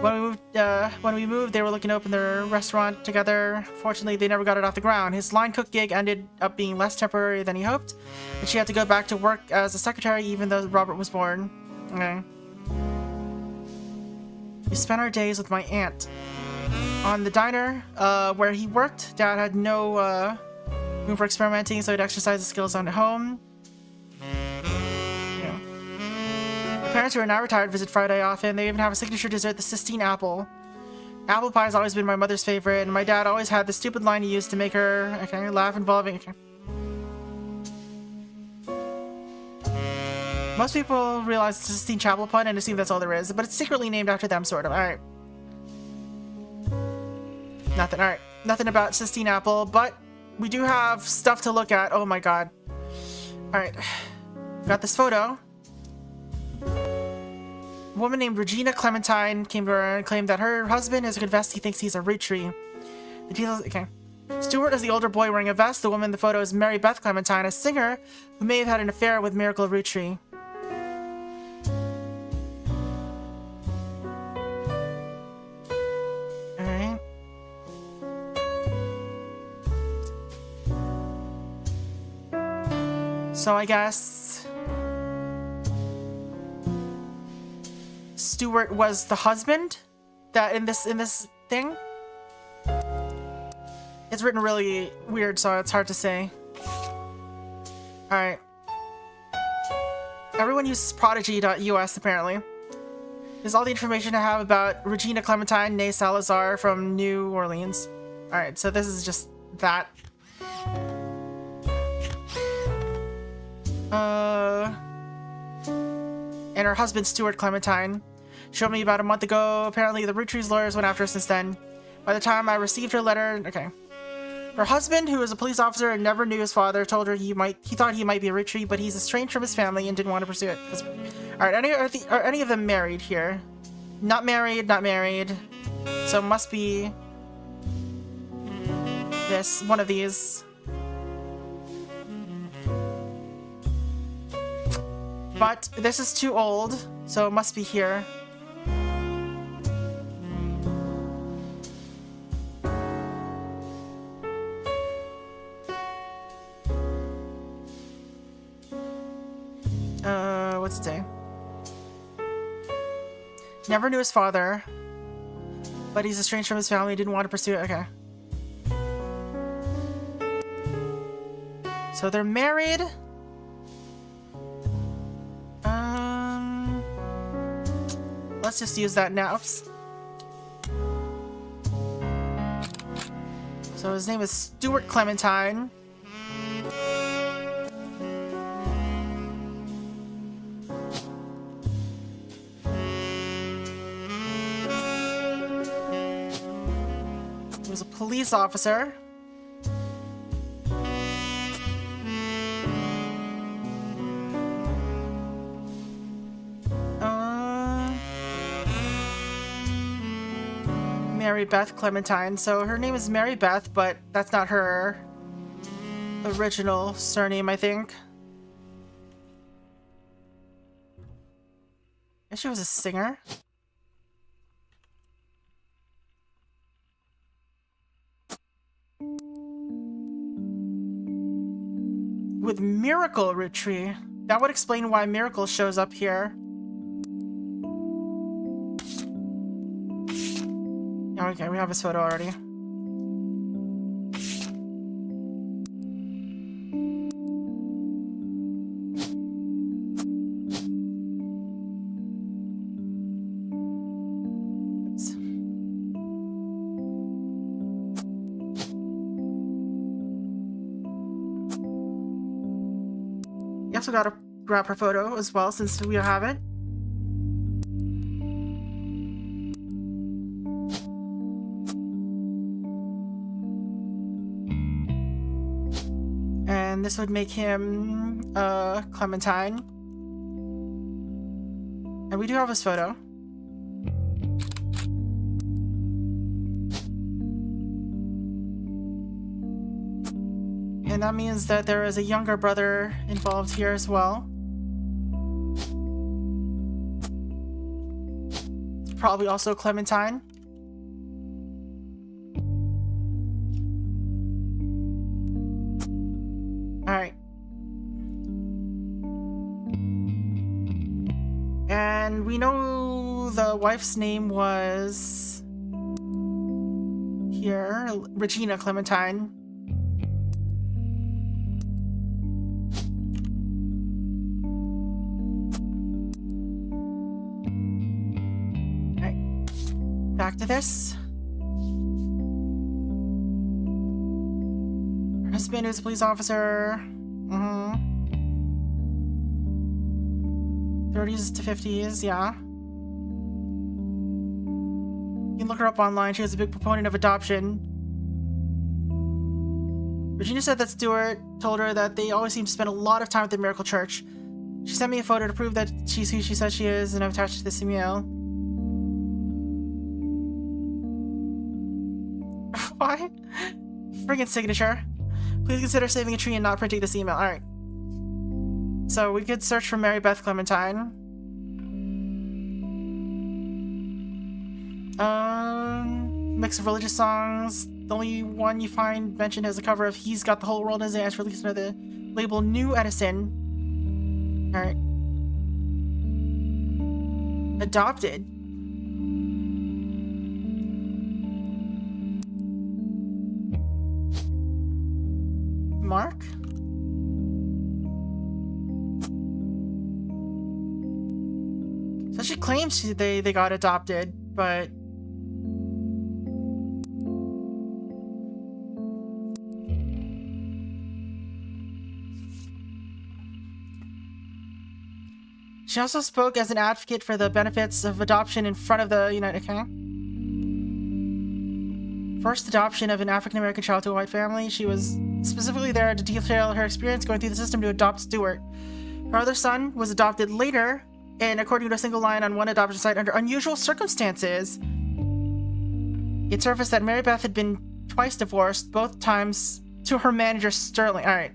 When we moved, they were looking to open their restaurant together. Fortunately, they never got it off the ground. His line cook gig ended up being less temporary than he hoped, and she had to go back to work as a secretary even though Robert was born. Okay. We spent our days with my aunt. On the diner, where he worked, Dad had no room for experimenting, so he'd exercise his skills on at home. Parents who are now retired visit Friday often. They even have a signature dessert, the Sistine apple. Apple pie has always been my mother's favorite, and my dad always had the stupid line he used to make her, laugh involving, Most people realize it's a Sistine Chapel pun and assume that's all there is, but it's secretly named after them, sort of. Alright. Nothing, alright. Nothing about Sistine Apple, but we do have stuff to look at. Oh my god. Alright. Got this photo. A woman named Regina Clementine came to her and claimed that her husband has confessed he thinks he's a Rootree. The details, okay. Stuart is the older boy wearing a vest. The woman in the photo is Mary Beth Clementine, a singer who may have had an affair with Miracle Rootree. Alright. So I guess Stuart was the husband that in this thing. It's written really weird, so it's hard to say. Alright. Everyone uses prodigy.us apparently. This is all the information I have about Regina Clementine née Salazar from New Orleans. Alright, so this is just that. And her husband, Stuart Clementine, showed me about a month ago. Apparently, the Roottrees lawyers went after her since then. By the time I received her letter, okay. Her husband, who is a police officer and never knew his father, told her he thought he might be a Rootree, but he's estranged from his family and didn't want to pursue it. Alright, are any of them married here? Not married, not married. So it must be this, one of these. But this is too old, so it must be here. What's it say? Never knew his father. But he's estranged from his family, didn't want to pursue it. Okay. So they're married. Let's just use that now. Oops. So his name is Stuart Clementine. He was a police officer. Mary Beth Clementine. So her name is Mary Beth, but that's not her original surname, I think. I guess she was a singer. With Miracle Roottrees. That would explain why Miracle shows up here. Okay, we have his photo already. Oops. You also gotta grab her photo as well since we have it. And this would make him Clementine. And we do have his photo. And that means that there is a younger brother involved here as well. Probably also Clementine. Alright. And we know the wife's name was here, Regina Clementine. Alright. Back to this. Husband is a police officer. 30s to 50s, yeah. You can look her up online. She was a big proponent of adoption. Regina said that Stuart told her that they always seem to spend a lot of time at the Miracle Church. She sent me a photo to prove that she's who she says she is, and I've attached it to this email. Why? Friggin' signature. Please consider saving a tree and not printing this email. Alright. So we could search for Mary Beth Clementine. Mix of religious songs. The only one you find mentioned as a cover of He's Got the Whole World in His Hands, released under the label New Edison. Alright. Adopted. Mark? So she claims they got adopted, but she also spoke as an advocate for the benefits of adoption in front of the United Kingdom. First adoption of an African-American child to a white family. She was specifically there to detail her experience going through the system to adopt Stuart. Her other son was adopted later, and according to a single line on one adoption site, under unusual circumstances, it surfaced that Mary Beth had been twice divorced, both times to her manager Sterling. Alright.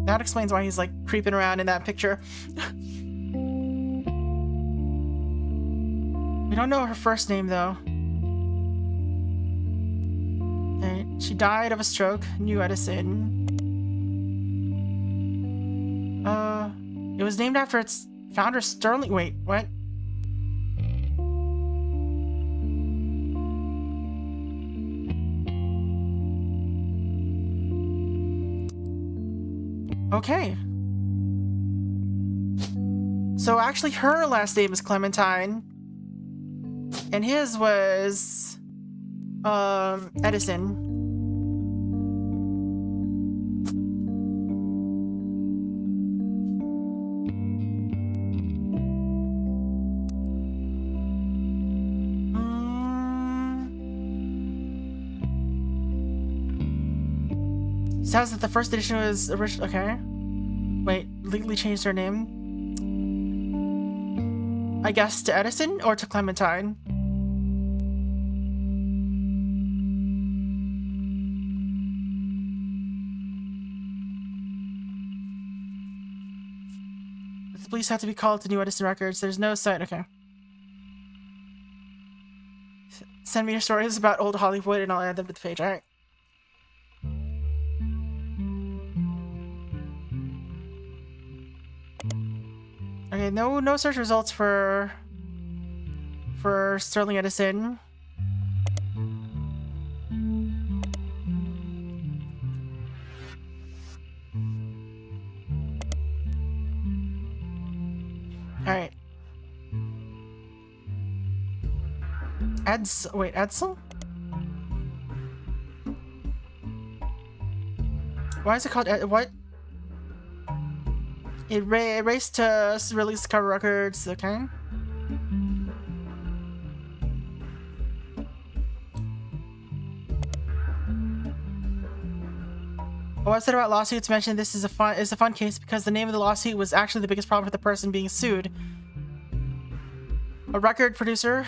That explains why he's like creeping around in that picture. We don't know her first name though. Right. She died of a stroke, New Edison. It was named after its founder, Sterling. Wait, what? Okay. So actually her last name is Clementine. And his was Edison. Says that the first edition was original. Okay. Wait, legally changed her name? I guess to Edison or to Clementine? The police have to be called to New Edison Records. There's no site. Okay. Send me your stories about old Hollywood and I'll add them to the page. Alright. Okay, no search results for Sterling Edison. Alright. Edsel? Why is it called what? It raced to release cover records, okay. What I said about lawsuits mentioned this is a fun case because the name of the lawsuit was actually the biggest problem for the person being sued. A record producer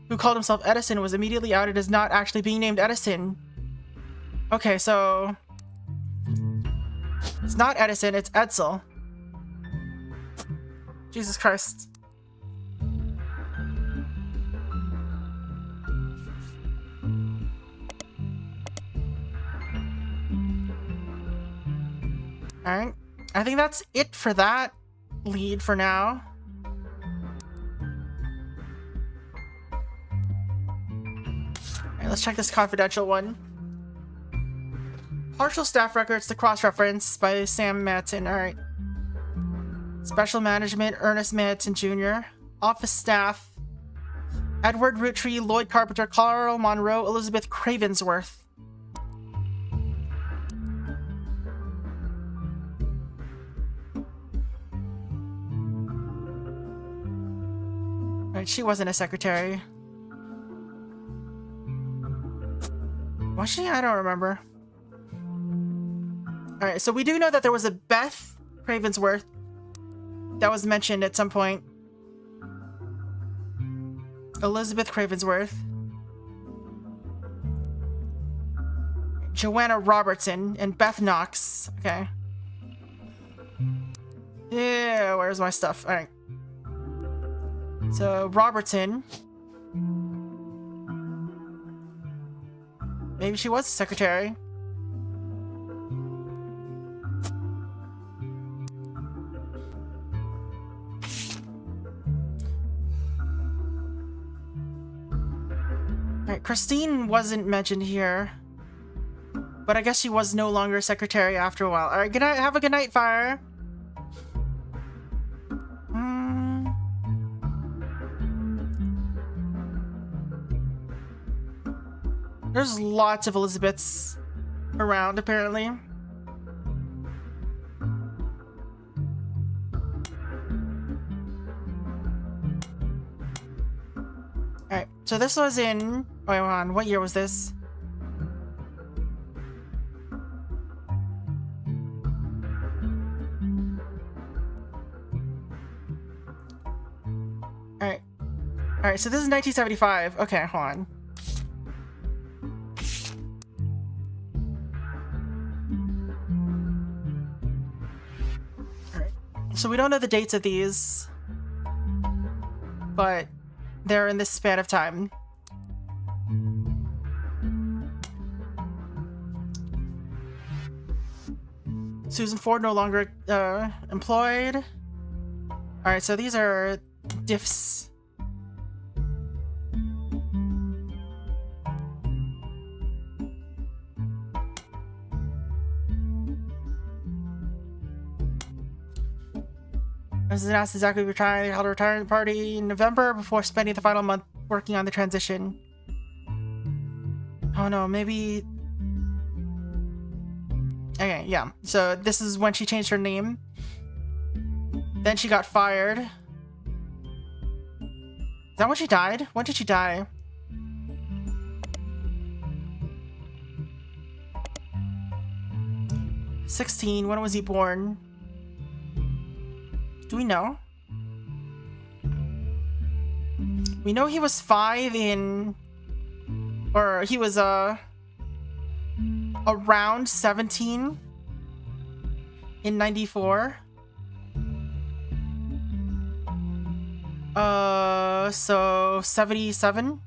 who called himself Edison was immediately outed as not actually being named Edison. Okay, so it's not Edison, it's Edsel. Jesus Christ. Alright. I think that's it for that lead for now. Alright, let's check this confidential one. Partial staff records to cross-reference by Sam Matson. Alright. Special management, Ernest Matson Jr. Office staff, Edward Roottree, Lloyd Carpenter, Carl Monroe, Elizabeth Cravensworth. Right, she wasn't a secretary. Was she? I don't remember. Alright, so we do know that there was a Beth Cravensworth that was mentioned at some point. Elizabeth Cravensworth. Joanna Robertson and Beth Knox. Okay. Yeah, where's my stuff? Alright. So, Robertson. Maybe she was a secretary. Alright, Christine wasn't mentioned here. But I guess she was no longer secretary after a while. Alright, good night. Have a good night, Fire. There's lots of Elizabeths around, apparently. Alright, so this was in... Wait, hold on. What year was this? Alright. Alright, so this is 1975. Okay, hold on. Alright. So we don't know the dates of these, but they're in this span of time. Susan Ford no longer employed. Alright, so these are diffs. President asked exactly retiring. They held a retirement party in November before spending the final month working on the transition. Oh no, maybe... Okay, yeah. So this is when she changed her name. Then she got fired. Is that when she died? When did she die? "16. When was he born? Do we know? We know he was 5 in... Or he was, around 17 in 94. So 77?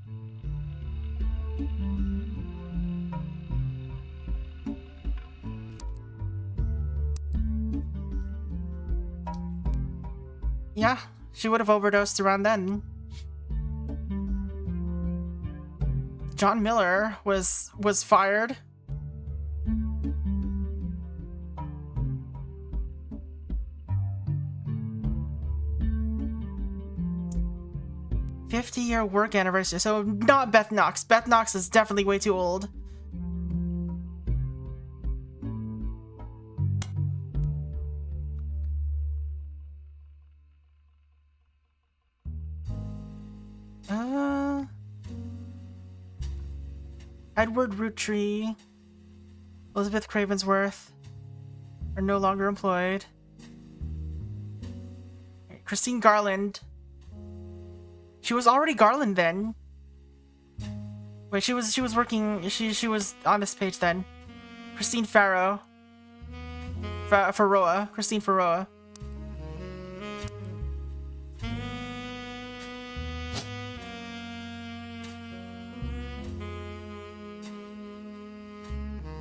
Yeah, she would have overdosed around then. John Miller was fired. "50-year work anniversary." So not Beth Knox. Beth Knox is definitely way too old. Edward Roottree, Elizabeth Cravensworth are no longer employed. Christine Garland. She was already Garland then. Wait, she was working. She was on this page then. Christine Farrow. Farroa. Christine Farroa.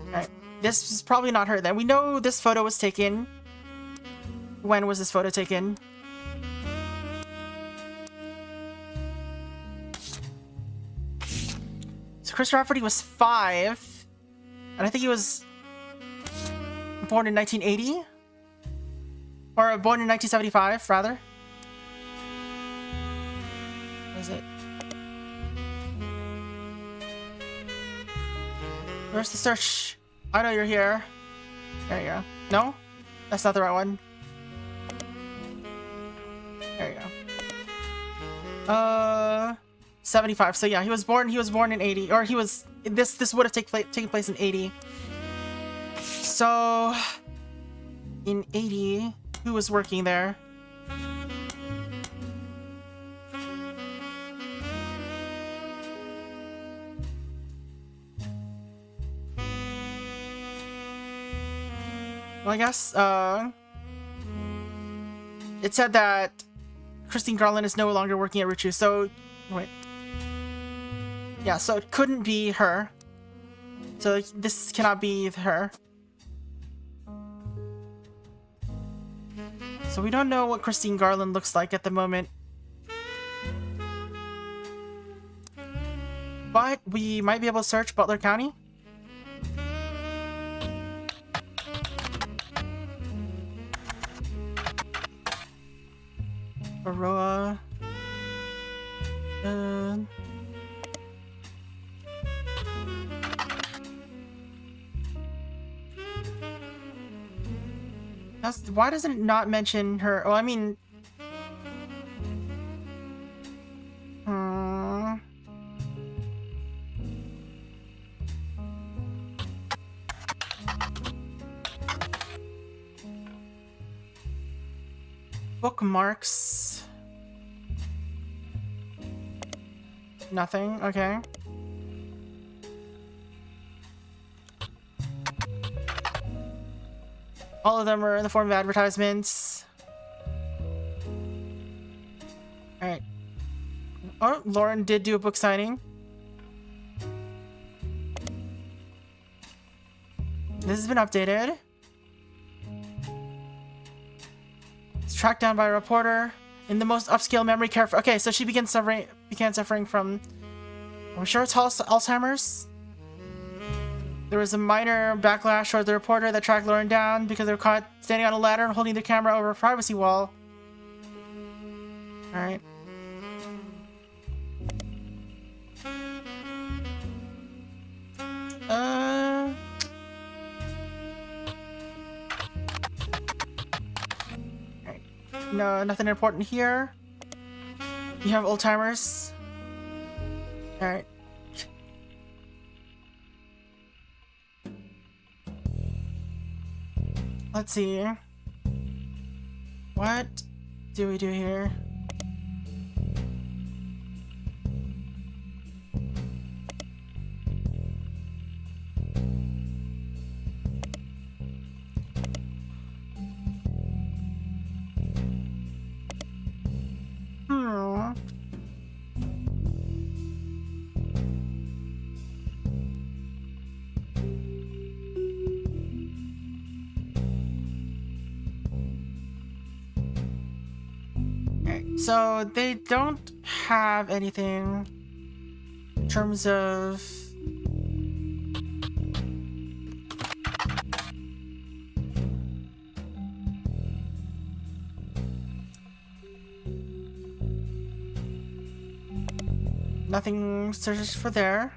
Alright. This is probably not her then. We know this photo was taken. When was this photo taken? So Chris Rafferty was 5. And I think he was born in 1980? Or born in 1975, rather. What is it? Where's the search? I know you're here. There you go. No? That's not the right one. There you go. 75. So yeah, he was born in 80. Or he was... This would have taken place in 80. So... In 80, who was working there? Well, I guess, it said that Christine Garland is no longer working at Roottrees, so... Wait. Yeah, so it couldn't be her. So this cannot be her. So we don't know what Christine Garland looks like at the moment. But we might be able to search Butler County. Aroa. Why doesn't it not mention her? Oh, I mean... Bookmarks. Nothing, okay. All of them are in the form of advertisements. Alright. Oh, Lauren did do a book signing. This has been updated. Let's tracked down by a reporter in the most upscale memory care. Okay, so she began suffering from. Are we sure it's Alzheimer's? There was a minor backlash toward the reporter that tracked Lauren down because they were caught standing on a ladder and holding the camera over a privacy wall. All right. Alright. No, nothing important here. You have old timers. Alright. Let's see. What do we do here? So they don't have anything in terms of nothing searches for there.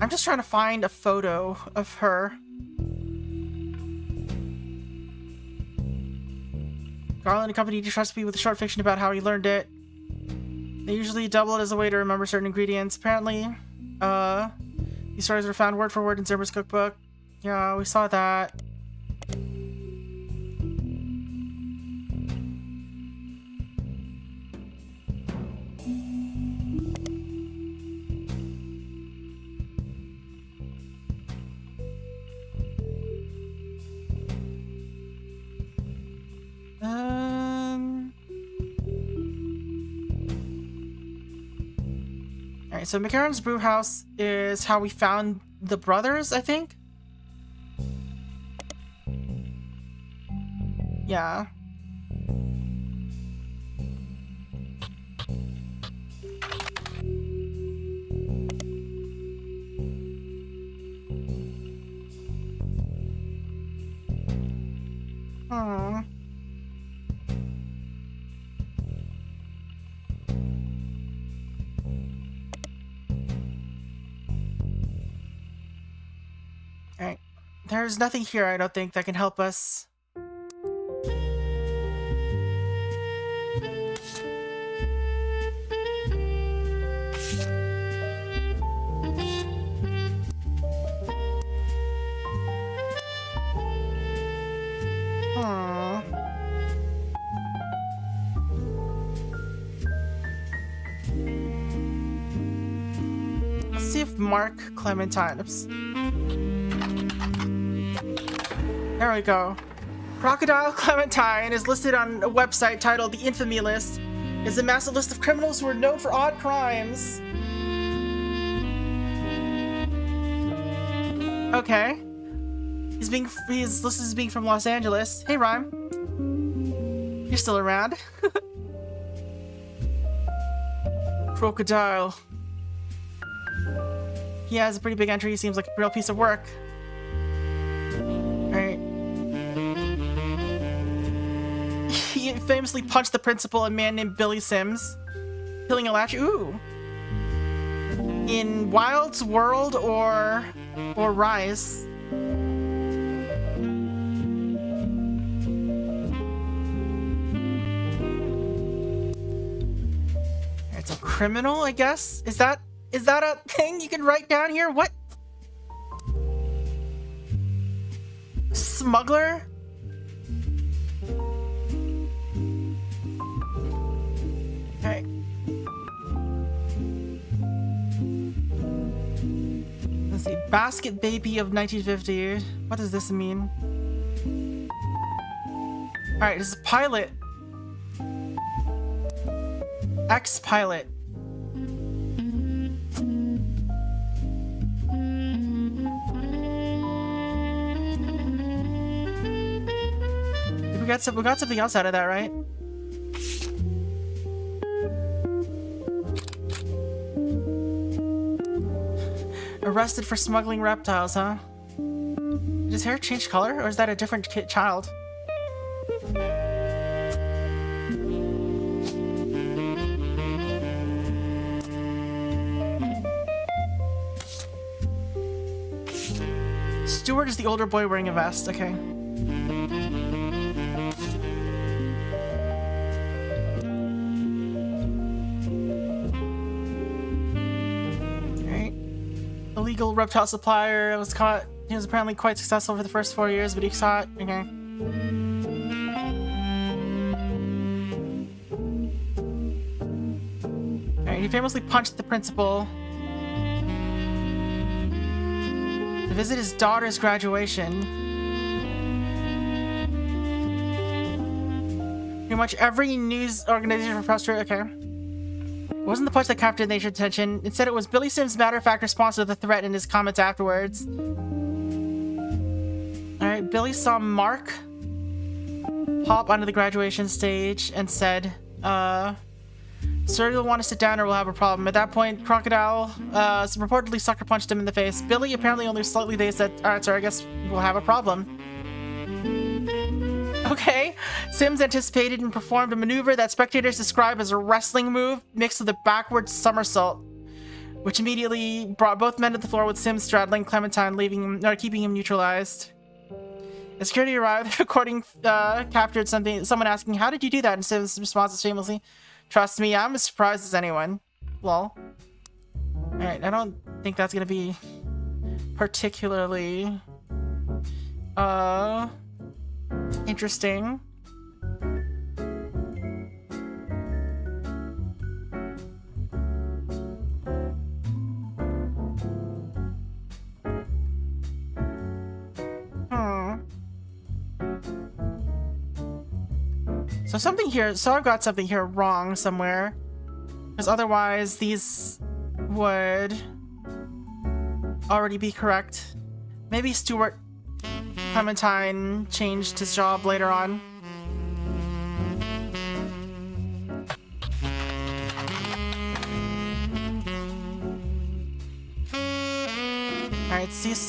I'm just trying to find a photo of her. Garland accompanied each recipe with a short fiction about how he learned it. They usually double it as a way to remember certain ingredients. Apparently, these stories were found word for word in Zimmer's cookbook. Yeah, we saw that. Alright, so McCarran's brew house is how we found the brothers, I think? Yeah. Alright. There's nothing here, I don't think, that can help us. Let's see if Mark Clementine. Oops. There we go. Crocodile Clementine is listed on a website titled The Infamy List. It's a massive list of criminals who are known for odd crimes. Okay. He's listed as being from Los Angeles. Hey, Rhyme. You're still around. Crocodile. He has a pretty big entry. He seems like a real piece of work. Alright. He famously punched the principal, a man named Billy Sims, killing a latch. Ooh. In Wild's World or Rise. It's a criminal, I guess. Is that a thing you can write down here? What? Smuggler? Okay. Let's see. Basket Baby of 1950. What does this mean? Alright, this is pilot. Ex-pilot. we got something else out of that, right? Arrested for smuggling reptiles, huh? Did his hair change color, or is that a different child? Stuart is the older boy wearing a vest, okay. Alright. Illegal reptile supplier was caught. He was apparently quite successful for the first 4 years, but he caught. Okay. Alright, he famously punched the principal to visit his daughter's graduation. Pretty much every news organization for frustrated. Okay. It wasn't the punch that captured nature's attention. Instead, it was Billy Sims' matter-of-fact response to the threat in his comments afterwards. Alright, Billy saw Mark pop onto the graduation stage and said, "Sir, you'll want to sit down or we'll have a problem." At that point, Crocodile reportedly sucker punched him in the face. Billy, apparently only slightly dazed, said, "Alright, sir, I guess we'll have a problem." Okay. Sims anticipated and performed a maneuver that spectators describe as a wrestling move mixed with a backward somersault, which immediately brought both men to the floor with Sims straddling Clementine, keeping him neutralized. As security arrived, the recording captured someone asking, "How did you do that?" And Sims' response is famously, "Trust me, I'm as surprised as anyone." Lol. Alright, I don't think that's gonna be particularly interesting. So I've got something here wrong somewhere. Because otherwise these would already be correct. Maybe Stuart Clementine changed his job later on. Alright, so he's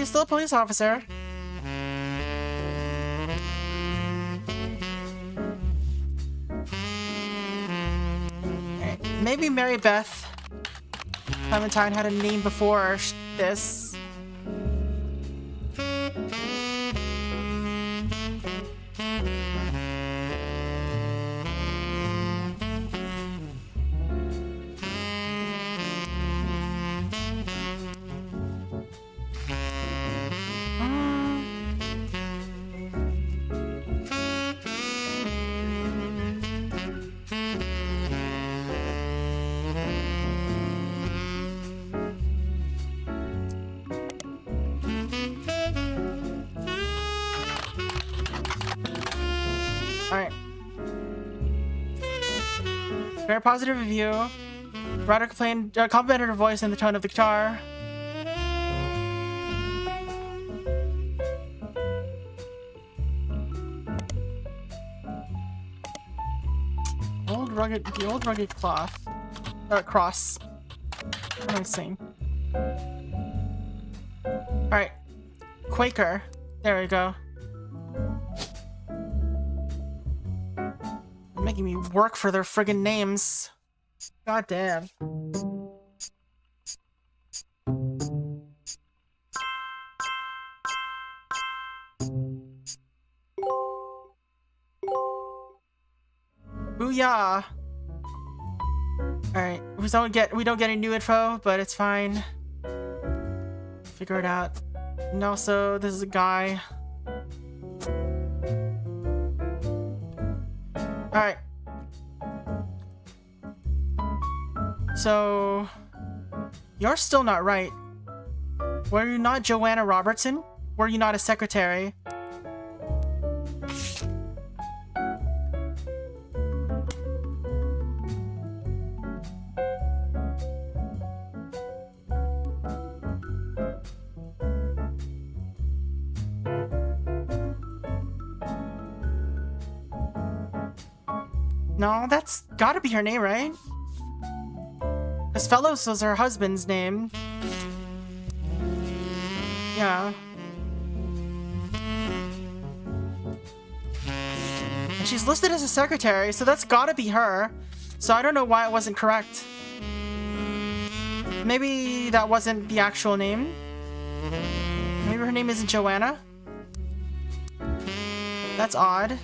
still a police officer. Maybe Mary Beth Clementine had a name before this. Alright. Very positive review. Writer complimented her voice and the tone of the guitar. The old rugged cloth. Cross. What am I saying? Alright. Quaker. There we go. Making me work for their friggin' names. God damn. Booyah! Alright, we don't get any new info, but it's fine. Figure it out. And also, this is a guy. Alright. So, you're still not right. Were you not Joanna Robertson? Were you not a secretary? No, that's gotta be her name, right? Because Fellows was her husband's name. Yeah. And she's listed as a secretary, so that's gotta be her. So I don't know why it wasn't correct. Maybe that wasn't the actual name. Maybe her name isn't Joanna. That's odd.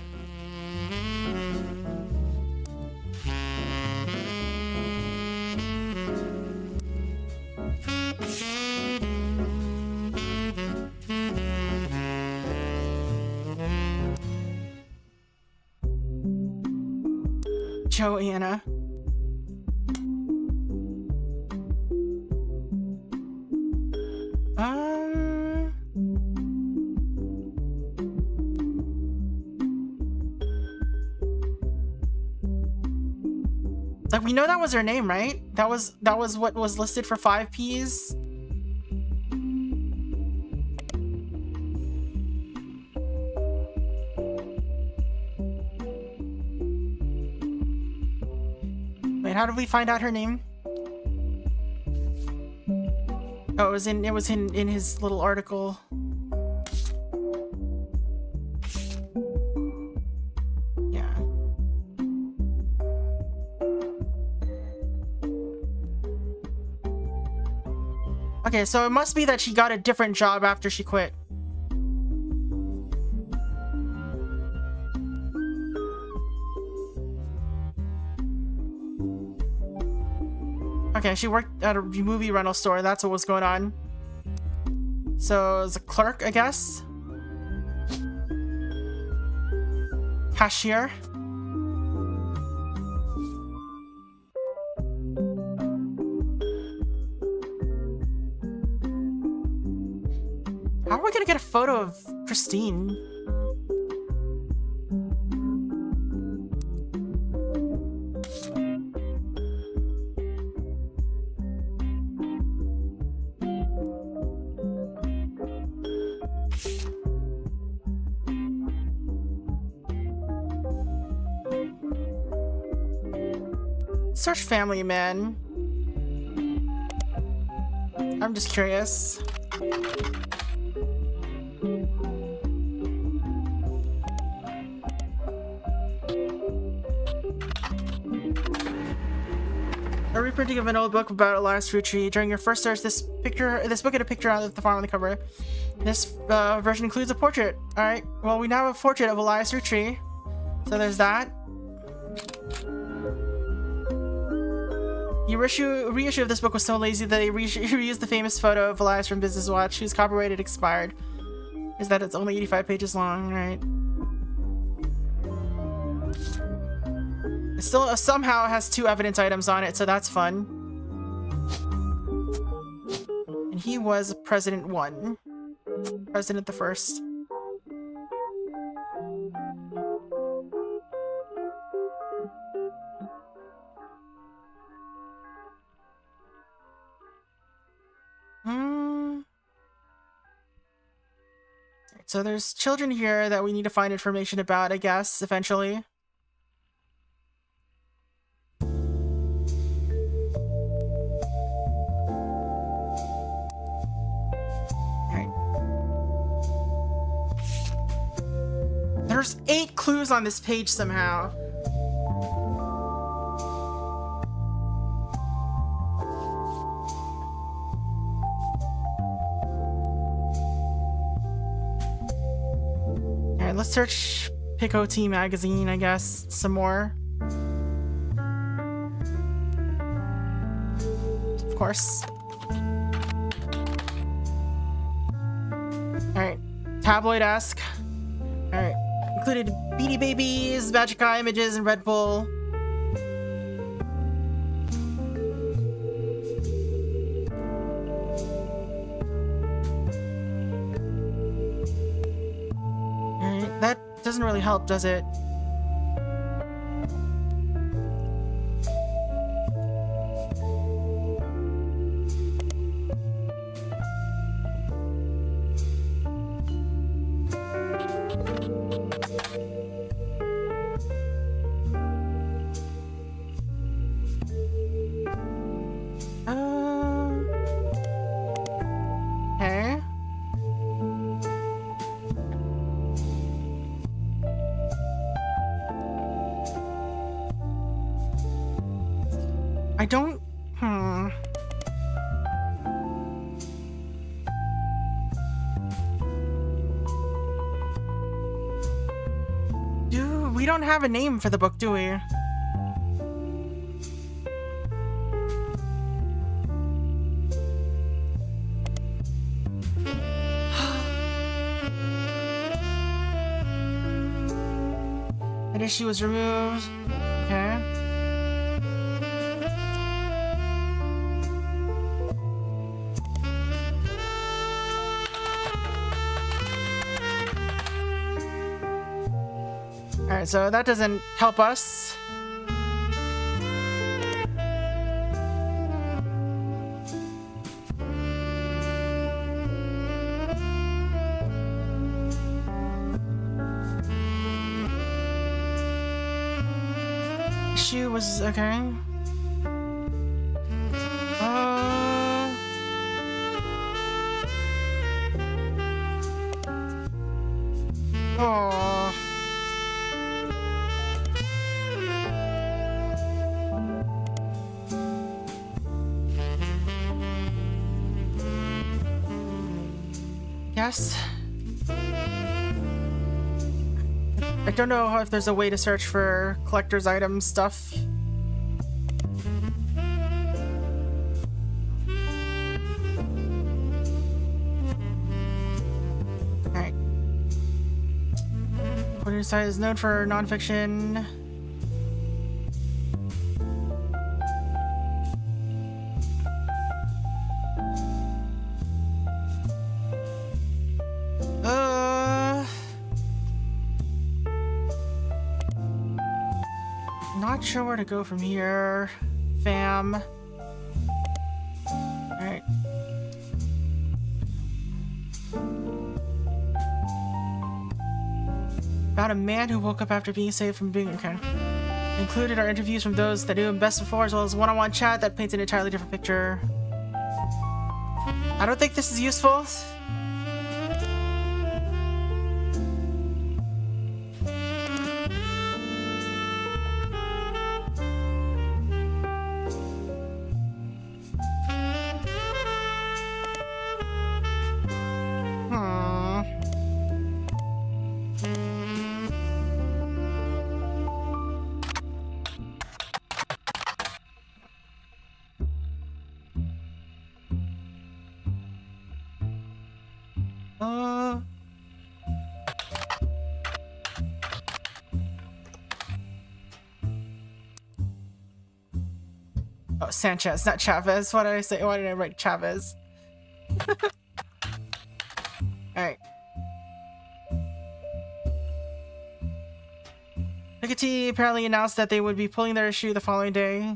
Joanna. Like, we know that was her name, right? That was what was listed for 5Ps. Wait, how did we find out her name? Oh, it was in his little article. Yeah. Okay, so it must be that she got a different job after she quit. Okay, she worked at a movie rental store. That's what was going on. So, as a clerk, I guess? Cashier? How are we gonna get a photo of Christine? Search family, man. I'm just curious. A reprinting of an old book about Elias Roottrees. During your first search, this book had a picture of the farm on the cover. This version includes a portrait. Alright, well, we now have a portrait of Elias Roottrees. So there's that. The reissue of this book was so lazy that they reused the famous photo of Elias from Business Watch, whose copyright expired. Is that it's only 85 pages long, right? It still somehow has 2 evidence items on it, so that's fun. And he was President 1. President the First. So there's children here that we need to find information about, I guess, eventually. Alright. There's 8 clues on this page somehow. Let's search Picot magazine, I guess, some more. Of course. Alright. Tabloid-esque. Alright. Included Beanie Babies, Magic Eye Images, and Red Bull. Doesn't really help, does it? Okay. I don't... We don't have a name for the book, do we? That issue was removed. Okay. Alright, so that doesn't help us. Issue was okay. Oh. Yes. I don't know if there's a way to search for collector's items stuff. Alright. Porter site is known for nonfiction. Not sure where to go from here, fam. Alright. About a man who woke up after being saved from being okay. Included are interviews from those that knew him best before, as well as one-on-one chat that paints an entirely different picture. I don't think this is useful. Oh, Sanchez, not Chavez. What did I say? Why did I write Chavez? Alright. Piketty apparently announced that they would be pulling their issue the following day.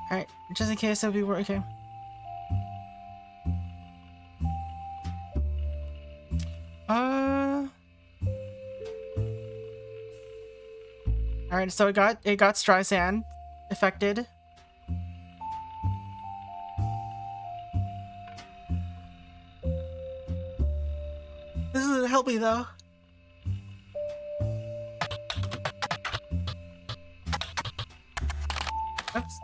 Alright, just in case it'll be okay. Alright, so it got Streisand affected. This doesn't help me though. Oops.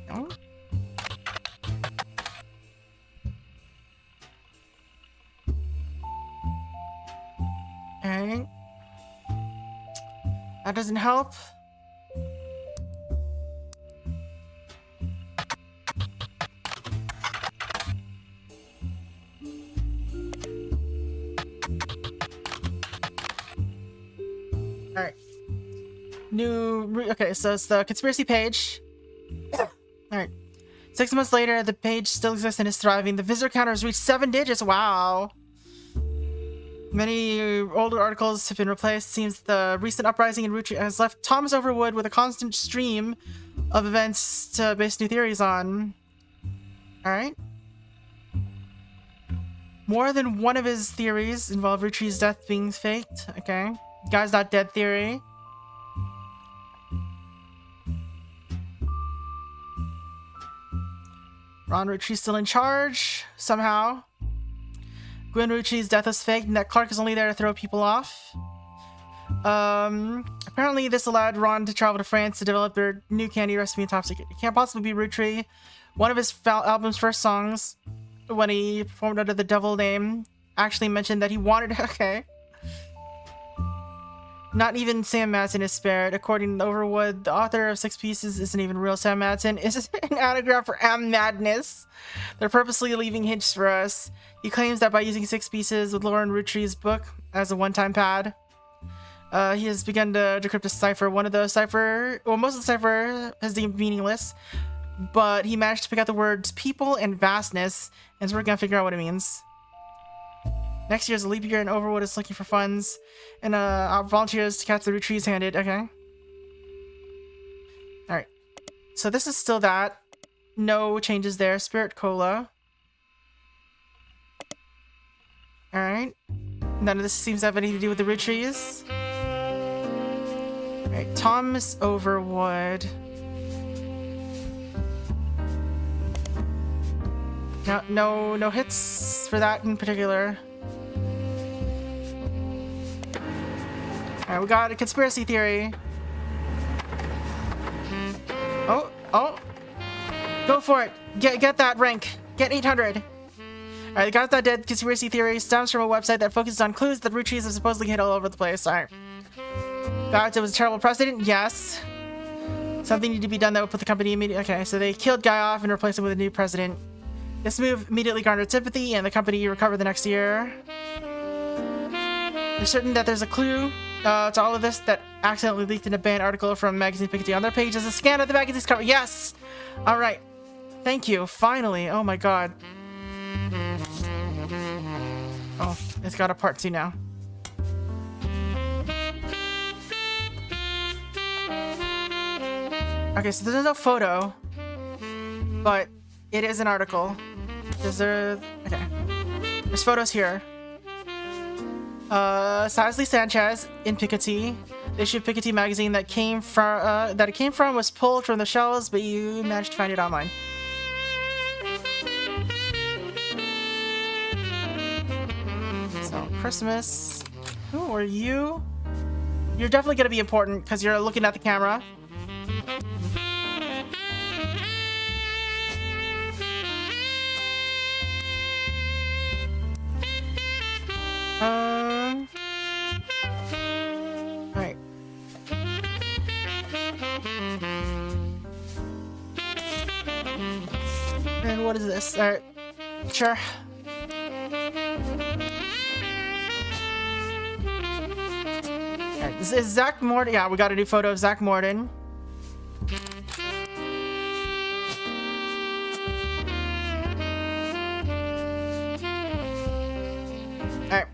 No? Okay. That doesn't help. Alright. Okay, so it's the conspiracy page. Alright. 6 months later, the page still exists and is thriving. The visitor count has reached 7 digits. Wow. Many older articles have been replaced. Seems the recent uprising in Roottrees has left Thomas Overwood with a constant stream of events to base new theories on. Alright. More than one of his theories involve Roottrees' death being faked. Okay. Guy's not dead theory. Ron Roottrees still in charge, somehow. Gwen Roottrees' death was faked, and that Clark is only there to throw people off. Apparently this allowed Ron to travel to France to develop their new candy recipe in top secret. It can't possibly be Roottrees. One of his album's first songs, when he performed under the devil name, actually mentioned that he wanted... Okay. Not even Sam Madsen is spared. According to Overwood, the author of Six Pieces isn't even real Sam Madsen. It's an anagram for Am Madness. They're purposely leaving hints for us. He claims that by using Six Pieces with Lauren Roottrees' book as a one-time pad, he has begun to decrypt a cipher. One of those cipher... Well, most of the cipher is deemed meaningless, but he managed to pick out the words people and vastness, and so we're gonna figure out what it means. Next year's a leap year, and Overwood is looking for funds and volunteers to catch the Roottrees handed. Okay. Alright. So this is still that. No changes there. Spirit Cola. Alright. None of this seems to have anything to do with the Roottrees. Alright. Thomas Overwood. No hits for that in particular. Alright, we got a conspiracy theory. Oh. Go for it. Get that rank. Get 800. Alright, the Guy's Not Dead conspiracy theory stems from a website that focuses on clues that Roottrees have supposedly hid all over the place. Alright. Guys, it was a terrible precedent? Yes. Something needed to be done that would put the company immediately... Okay, so they killed Guy off and replaced him with a new president. This move immediately garnered sympathy, and the company recovered the next year. They're certain that there's a clue to all of this that accidentally leaked in a banned article from Magazine Piketty. On their page is a scan of the magazine's cover. Yes! Alright. Thank you. Finally. Oh my god. Oh, it's got a part 2 now. Okay, so there's no photo, but it is an article. Is there... Okay. There's photos here. Sisley Sanchez in Piketty. The issue of Piketty magazine that came from was pulled from the shelves, but you managed to find it online. So, Christmas. Who are you? You're definitely gonna be important because you're looking at the camera. Alright. And what is this? Alright. Sure. Alright, this is Zach Morden. Yeah, we got a new photo of Zach Morden. Alright.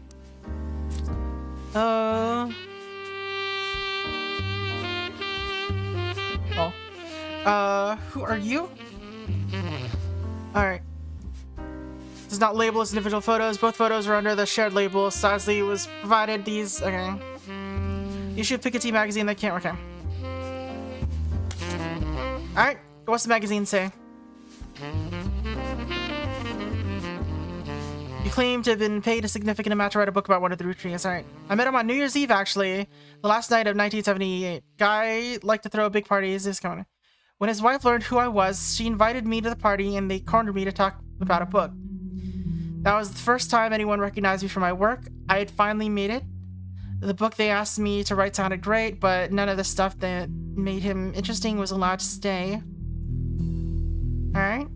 Who are you? Alright. Does not label as individual photos. Both photos are under the shared label. Sisley was provided these. Okay. The issue of Piketty magazine that can't. Okay. Alright. What's the magazine say? You claim to have been paid a significant amount to write a book about one of the Roottrees. Alright. I met him on New Year's Eve, actually. The last night of 1978. Guy liked to throw big parties. This coming. When his wife learned who I was, she invited me to the party and they cornered me to talk about a book. That was the first time anyone recognized me for my work. I had finally made it. The book they asked me to write sounded great, but none of the stuff that made him interesting was allowed to stay. Alright.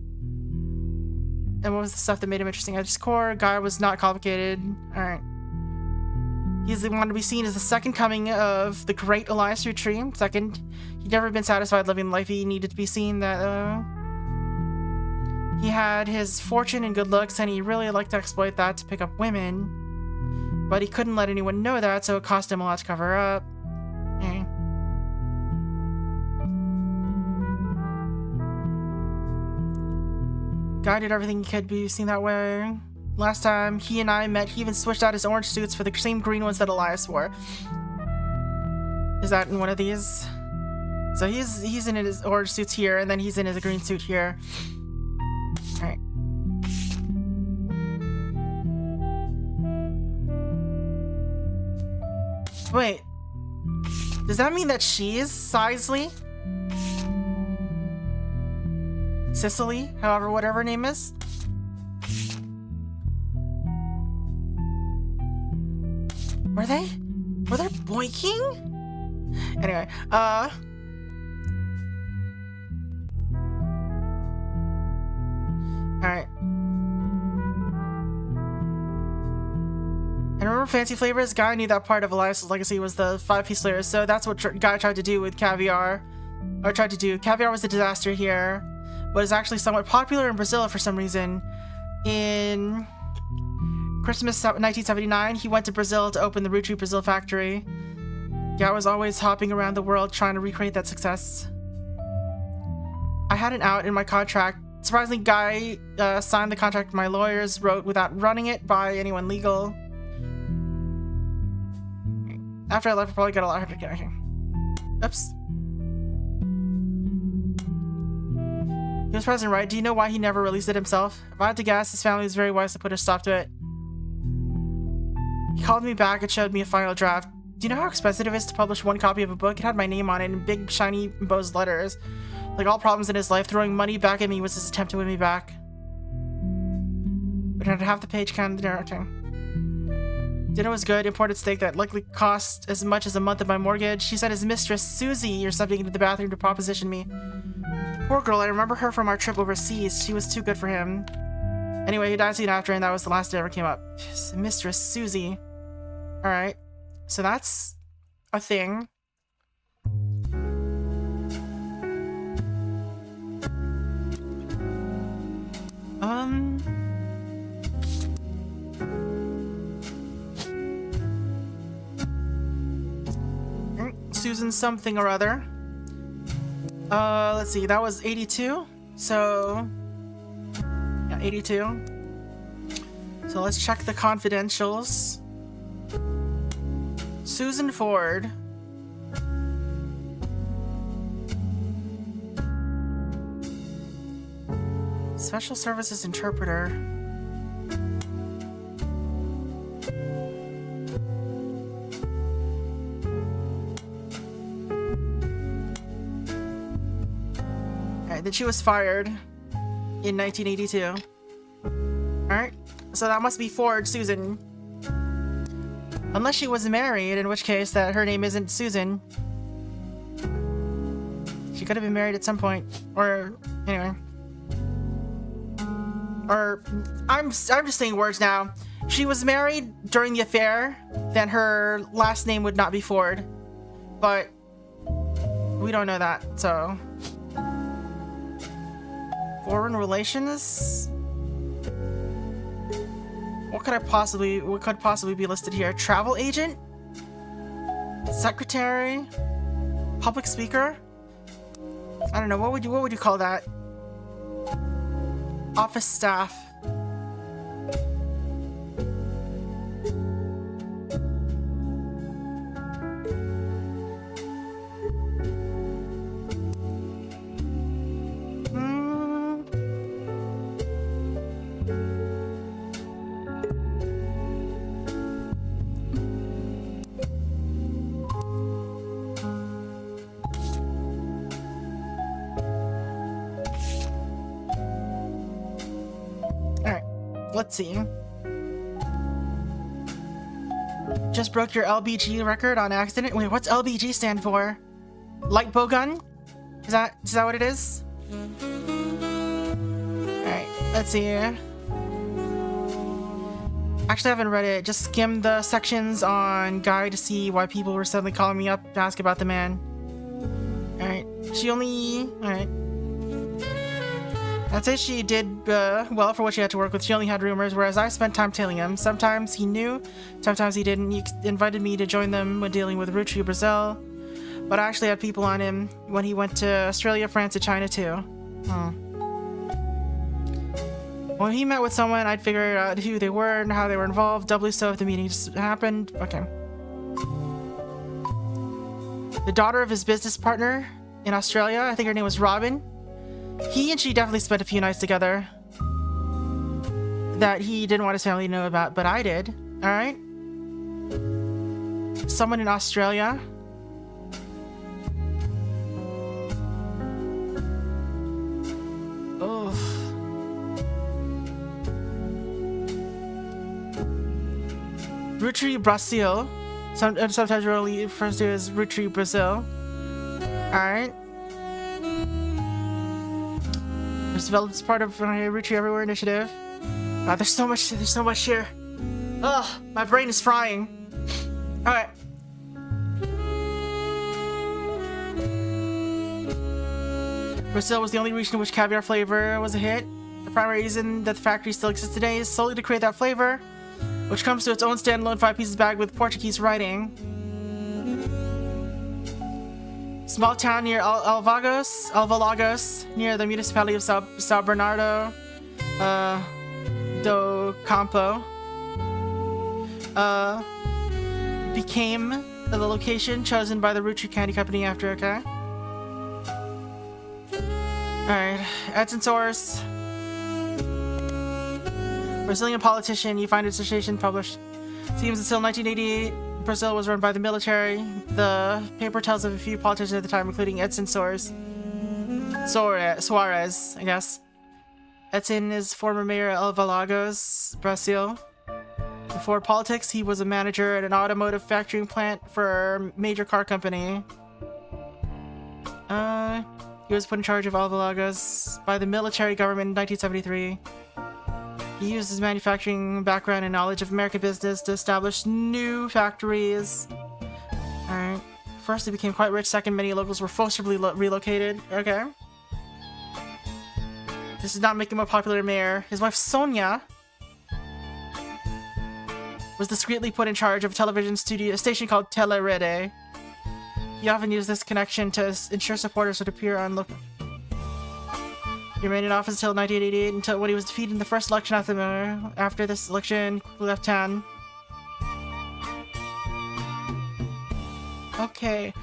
And what was the stuff that made him interesting? At his core, Guy was not complicated. Alright. He's the one to be seen as the second coming of the great Elias Roottrees. Second, he'd never been satisfied living the life he needed to be seen. That he had his fortune and good looks, and he really liked to exploit that to pick up women. But he couldn't let anyone know that, so it cost him a lot to cover up. Okay. Guy did everything he could be seen that way. last time he and I met, he even switched out his orange suits for the same green ones that Elias wore. Is that in one of these? So he's in his orange suits here, and then he's in his green suit here. Alright. Wait. Does that mean that she's Sisley? Cicely? However, whatever her name is? Were they boinking? Anyway, alright. And remember Fancy Flavors? Guy knew that part of Elias's legacy was the 5-piece layers, so that's what Guy tried to do with Caviar. Or tried to do. Caviar was a disaster here, but is actually somewhat popular in Brazil for some reason. In Christmas 1979, he went to Brazil to open the Roottrees Brazil factory. Guy was always hopping around the world trying to recreate that success. I had an out in my contract. Surprisingly, Guy signed the contract my lawyers wrote without running it by anyone legal. After I left, I probably got a lot harder. Okay. Oops. He was present, right? Do you know why he never released it himself? If I had to guess, his family was very wise to put a stop to it. He called me back and showed me a final draft. Do you know how expensive it is to publish one copy of a book? It had my name on it in big, shiny, embossed letters. Like all problems in his life, throwing money back at me was his attempt to win me back. But had half the page count the directing. Dinner was good, imported steak that likely cost as much as a month of my mortgage. She sent his mistress, Susie, or something, into the bathroom to proposition me. Poor girl, I remember her from our trip overseas. She was too good for him. Anyway, he died soon after, and that was the last day ever came up. Mistress Susie. Alright. So that's a thing. Susan something or other. Let's see, that was 82. So, yeah, 82. So let's check the confidentials. Susan Ford. Special Services Interpreter. Alright, then she was fired in 1982. Alright, so that must be Ford Susan. Unless she was married, in which case that her name isn't Susan. She could have been married at some point. Or, anyway. Or, I'm just saying words now. If she was married during the affair, then her last name would not be Ford. But, we don't know that, so. Foreign relations? What could possibly be listed here? Travel agent? Secretary? Public speaker? I don't know, what would you call that? Office staff. Let's see. Just broke your LBG record on accident? Wait, what's LBG stand for? Light bow gun? Is that what it is? Alright, let's see. Actually, I haven't read it. Just skimmed the sections on Guy to see why people were suddenly calling me up to ask about the man. Alright, alright. I'd say she did well for what she had to work with. She only had rumors, whereas I spent time tailing him. Sometimes he knew, sometimes he didn't. He invited me to join them when dealing with Roottrees Brazil, but I actually had people on him when he went to Australia, France, and China too. When he met with someone, I'd figure out who they were and how they were involved. Doubly so if the meeting just happened. Okay. The daughter of his business partner in Australia, I think her name was Robin. He and she definitely spent a few nights together that he didn't want his family to know about, but I did. All right. Someone in Australia. Oh. Roottrees Brazil. Sometimes really refers to as Roottrees Brazil. Alright. It's developed as part of Roottrees Everywhere initiative. Wow, there's so much here. Ugh, my brain is frying. Alright. Brazil was the only region in which caviar flavor was a hit. The primary reason that the factory still exists today is solely to create that flavor, which comes to its own standalone 5-piece bag with Portuguese writing. Small town near Alvalagos, near the municipality of São Bernardo do Campo, became the location chosen by the Roottrees Candy Company after, okay? Alright, Edson source. Brazilian politician, you find dissertation published. Seems until 1988, Brazil was run by the military. The paper tells of a few politicians at the time, including Edson Suarez, I guess. Edson is former mayor of Alvalagos, Brazil. Before politics, he was a manager at an automotive factoring plant for a major car company. He was put in charge of Alvalagos by the military government in 1973. He used his manufacturing background and knowledge of American business to establish new factories. Alright. First, he became quite rich. Second, many locals were forcibly relocated. Okay. This did not make him a popular mayor. His wife, Sonia, was discreetly put in charge of a television station called Telerede. He often used this connection to ensure supporters would appear on local. He remained in office until 1988, until when he was defeated in the first election after mayor. After this election, he left town. Okay.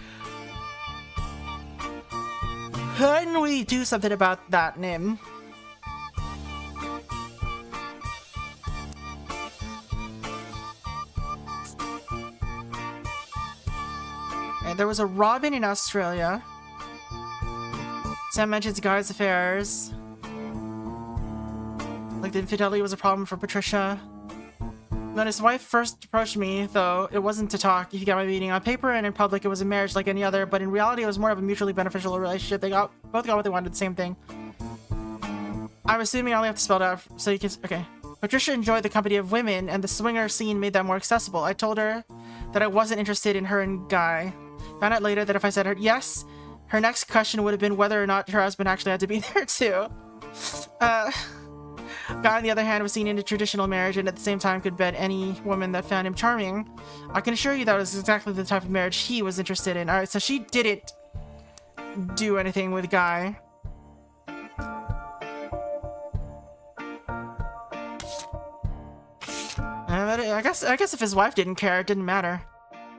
Can we do something about that, Nim? And there was a Robin in Australia. Sam mentions Guy's affairs. Like the infidelity was a problem for Patricia. When his wife first approached me, though, it wasn't to talk. If you got my meeting on paper and in public, it was a marriage like any other, but in reality, it was more of a mutually beneficial relationship. They both got what they wanted, the same thing. I'm assuming I only have to spell it out so you can... Okay. Patricia enjoyed the company of women, and the swinger scene made that more accessible. I told her that I wasn't interested in her and Guy. Found out later that if I said her yes, her next question would have been whether or not her husband actually had to be there too. Guy, on the other hand, was seen in a traditional marriage and at the same time could bed any woman that found him charming. I can assure you that was exactly the type of marriage he was interested in. Alright, so she didn't do anything with Guy. I guess if his wife didn't care, it didn't matter.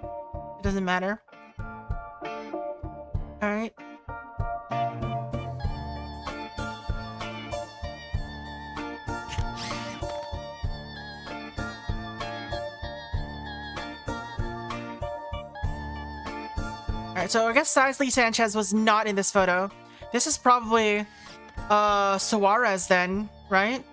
It doesn't matter. Alright. Alright, so I guess Lee Sanchez was not in this photo. This is probably Suarez then, right?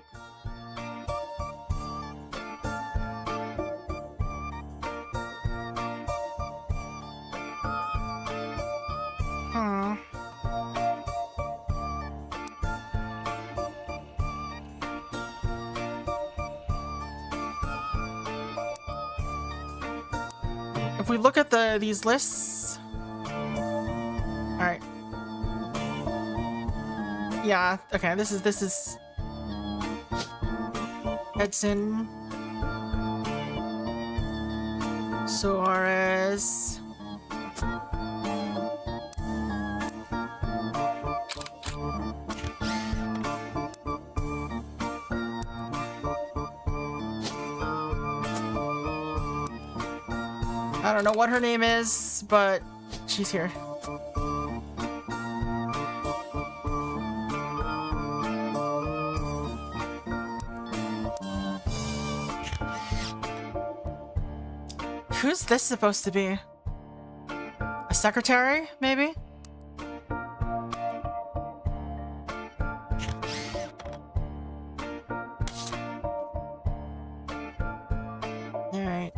If we look at these lists, all right. Yeah. Okay. This is Edson, Suarez. I don't know what her name is, but she's here. Who's this supposed to be? A secretary, maybe? Alright.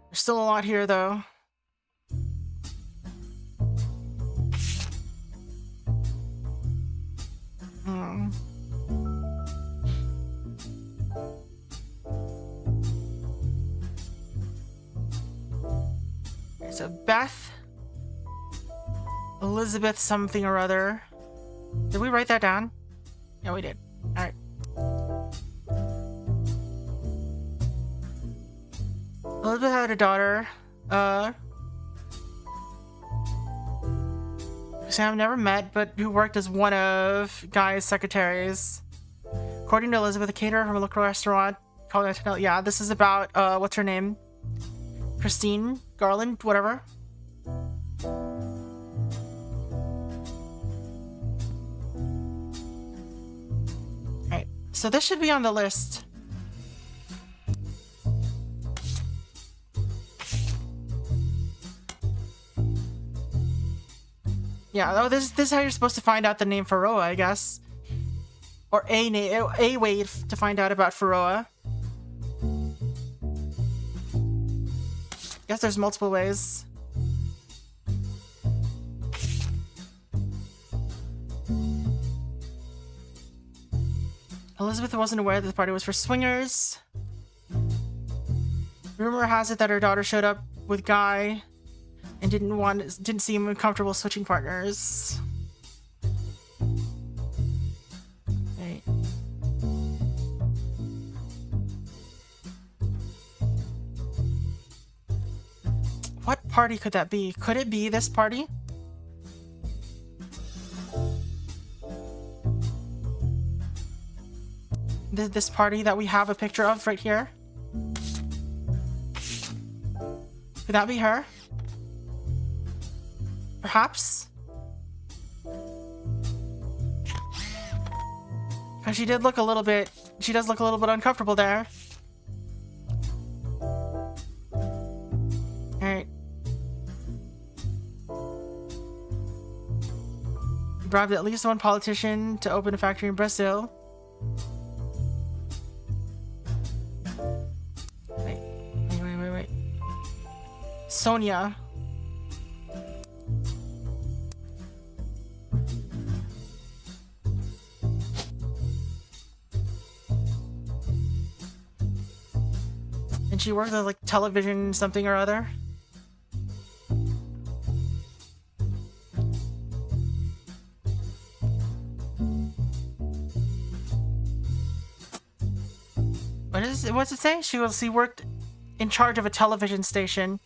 There's still a lot here, though. So Beth, Elizabeth something or other. Did we write that down? Yeah, we did. Alright. Elizabeth had a daughter, who Sam never met, but who worked as one of Guy's secretaries. According to Elizabeth, a caterer from a local restaurant called, yeah, this is about, what's her name? Christine Garland, whatever. Alright, so this should be on the list. Yeah, oh, this is how you're supposed to find out the name Faroa, I guess. Or a way to find out about Faroa. Guess there's multiple ways. Elizabeth wasn't aware that the party was for swingers. Rumor has it that her daughter showed up with Guy and didn't seem comfortable switching partners. Right. What party could that be? Could it be this party? This party that we have a picture of right here? Could that be her? Perhaps? Because she does look a little bit uncomfortable there. Alright. Bribed at least one politician to open a factory in Brazil. Wait. Sonia. And she works at like television something or other. What's it say? She worked in charge of a television station.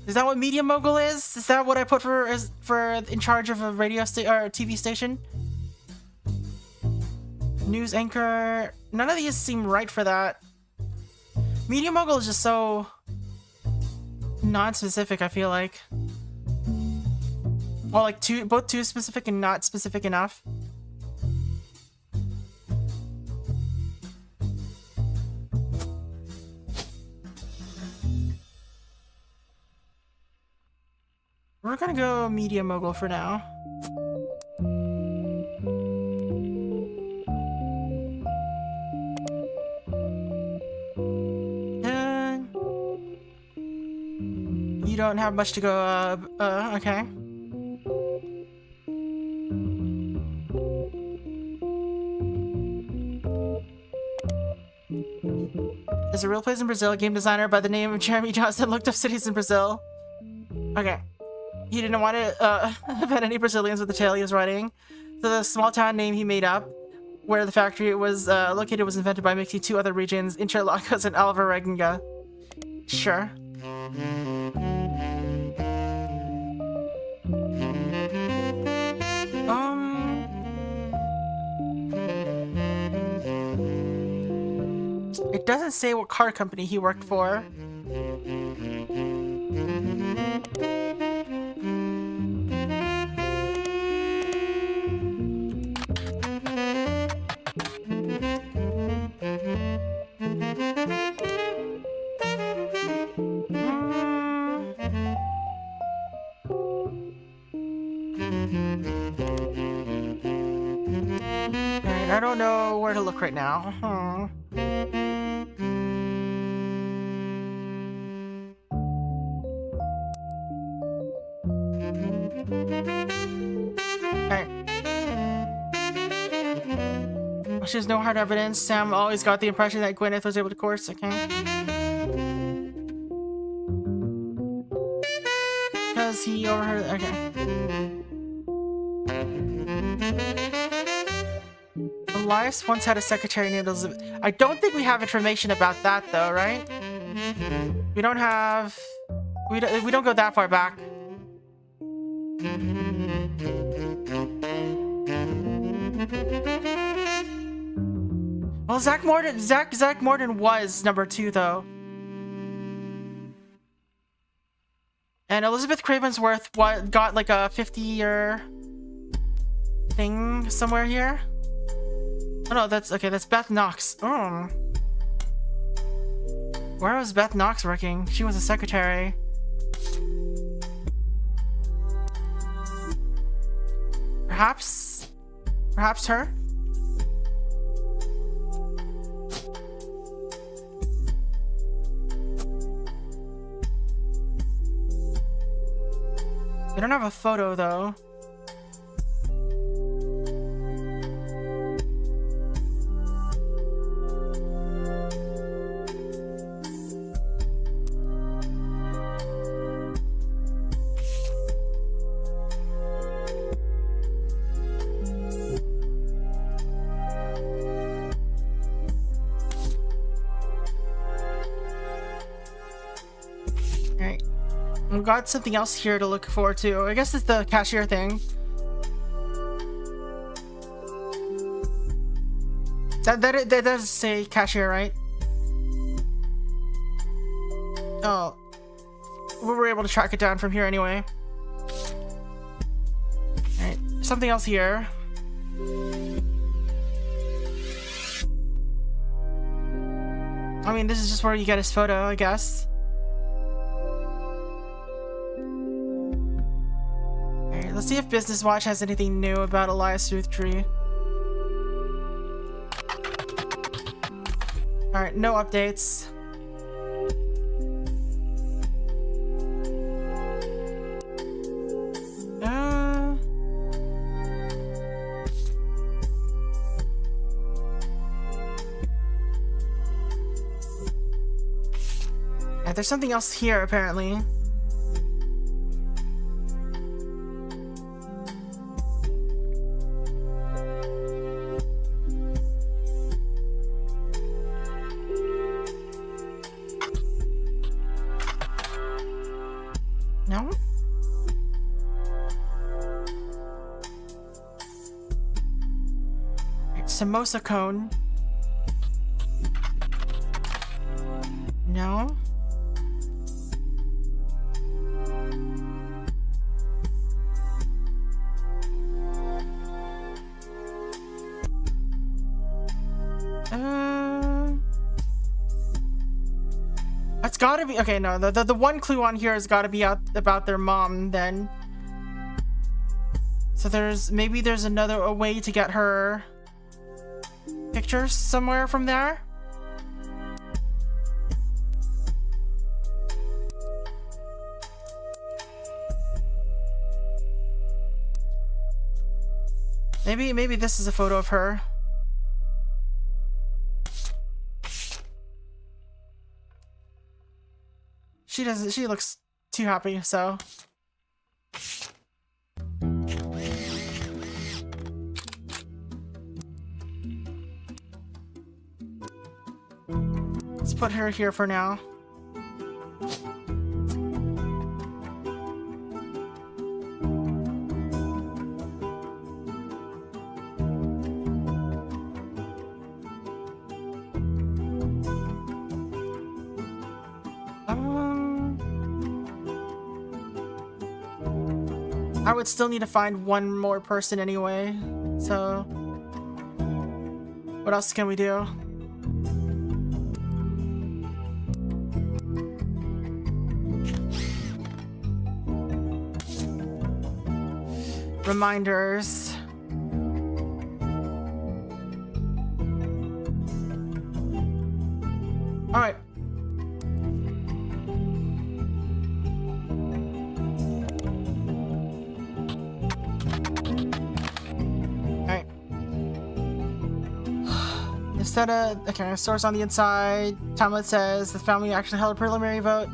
Is that what media mogul is? Is that what I put for in charge of a radio or TV station? News anchor. None of these seem right for that. Media mogul is just so non-specific, I feel like. Or like both too specific and not specific enough. We're gonna go media mogul for now. You don't have much to go, okay. There's a real place in Brazil, a game designer by the name of Jeremy Johnson looked up cities in Brazil. Okay. He didn't want to offend any Brazilians with the tale he was writing. So the small town name he made up, where the factory was located, was invented by mixing two other regions, Interlagos and Alvarenga. Sure. It doesn't say what car company he worked for. Alright, I don't know where to look right now. Alright. Well, she has no hard evidence. Sam always got the impression that Gwyneth was able to coerce. Okay. Because he overheard. Okay. Elias once had a secretary named Elizabeth. I don't think we have information about that though, right? We don't have. We don't go that far back. Well, Zach Morton was number 2 though. And Elizabeth Cravensworth got like a 50-year thing somewhere here. Oh no, that's okay. That's Beth Knox. Oh, where was Beth Knox working? She was a secretary. Perhaps her. We don't have a photo though. We've got something else here to look forward to. I guess it's the cashier thing. That does say cashier, right? Oh. We were able to track it down from here anyway. Alright, something else here. I mean, this is just where you get his photo, I guess. Let's see if Business Watch has anything new about Elias Roottrees. Alright, no updates. Yeah, there's something else here apparently. No? Samosa cone. No? That's gotta be okay. No, the one clue on here has got to be about their mom then. So maybe there's a way to get her pictures somewhere from there. Maybe this is a photo of her. She looks too happy, so. Let's put her here for now. I would still need to find one more person anyway. So, what else can we do? Reminders. All right. Instead of, okay, source on the inside. Template says the family actually held a preliminary vote.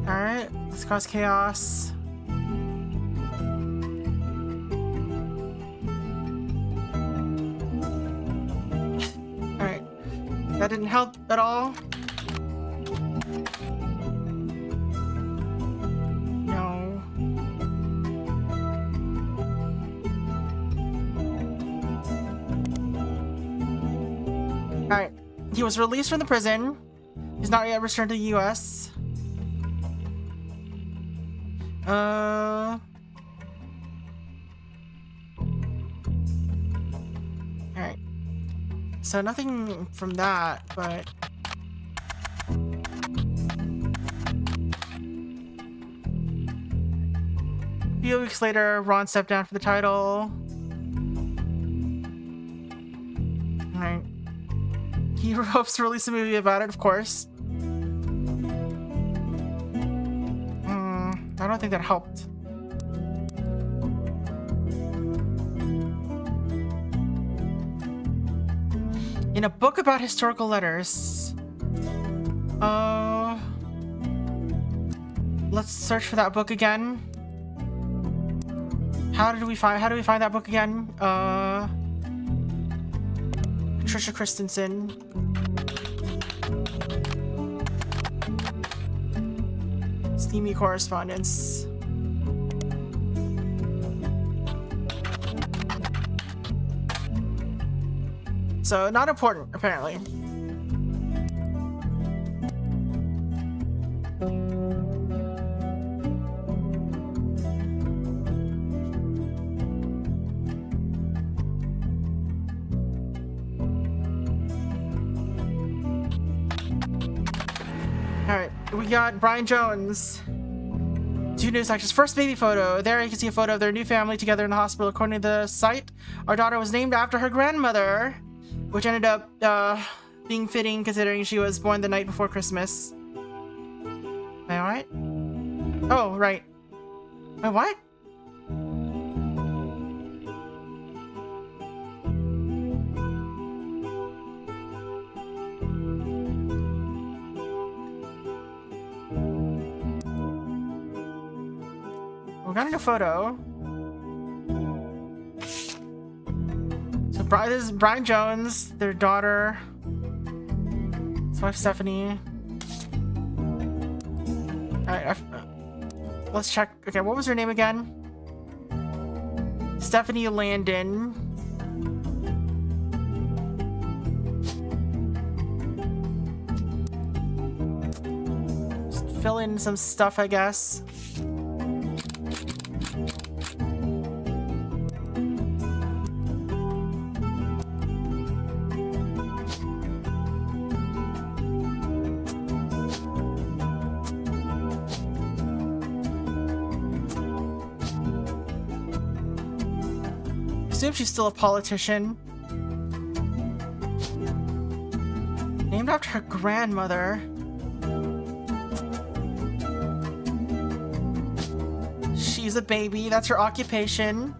Alright, let's cause chaos. Alright, that didn't help at all. Alright, he was released from the prison. He's not yet returned to the US. Alright. So nothing from that, but... A few weeks later, Ron stepped down for the title. Alright. He hopes to release a movie about it, of course. I don't think that helped. In a book about historical letters. Let's search for that book again. How do we find that book again? Patricia Christensen. Steamy correspondence. So, not important, apparently. Alright, we got Brian Jones. Two news sections. First baby photo. There you can see a photo of their new family together in the hospital. According to the site, our daughter was named after her grandmother, which ended up being fitting considering she was born the night before Christmas. Am I alright? Oh, right. Wait, what? We got a new photo. So this is Brian Jones, their daughter, his wife Stephanie. Alright, let's check. Okay, what was her name again? Stephanie Landon. Just fill in some stuff, I guess. Assume she's still a politician. Named after her grandmother. She's a baby, that's her occupation.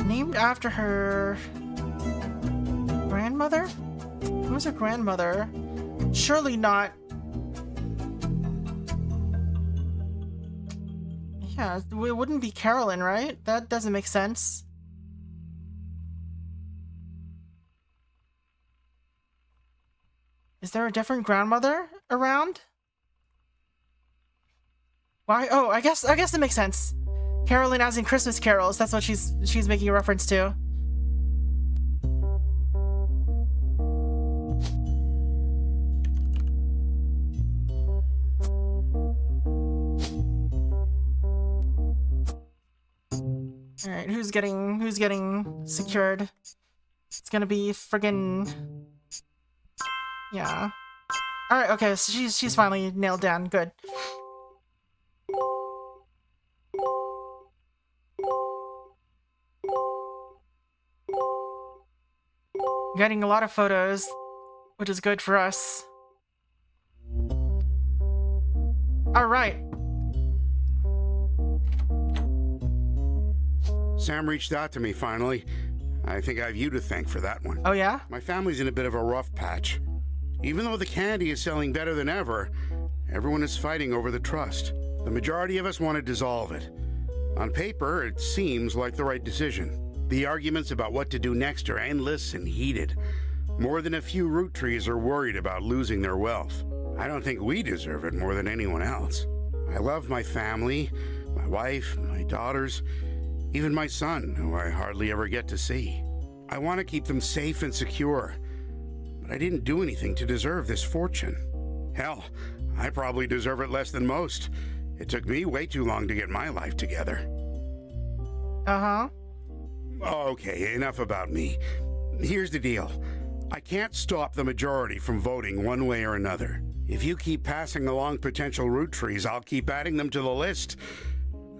Named after her grandmother? Who's her grandmother? Surely not. Yeah, it wouldn't be Carolyn, right? That doesn't make sense. Is there a different grandmother around? Why? Oh, I guess it makes sense. Carolyn as in Christmas carols. That's what she's making a reference to. All right, who's getting secured? It's gonna be friggin', yeah. All right, okay, so she's finally nailed down. Good. Getting a lot of photos, which is good for us. All right. Sam reached out to me finally. I think I have you to thank for that one. Oh yeah? My family's in a bit of a rough patch. Even though the candy is selling better than ever, everyone is fighting over the trust. The majority of us want to dissolve it. On paper, it seems like the right decision. The arguments about what to do next are endless and heated. More than a few Roottrees are worried about losing their wealth. I don't think we deserve it more than anyone else. I love my family, my wife, my daughters, even my son, who I hardly ever get to see. I want to keep them safe and secure, but I didn't do anything to deserve this fortune. Hell, I probably deserve it less than most. It took me way too long to get my life together. Uh-huh. Okay, enough about me. Here's the deal. I can't stop the majority from voting one way or another. If you keep passing along potential Roottrees, I'll keep adding them to the list.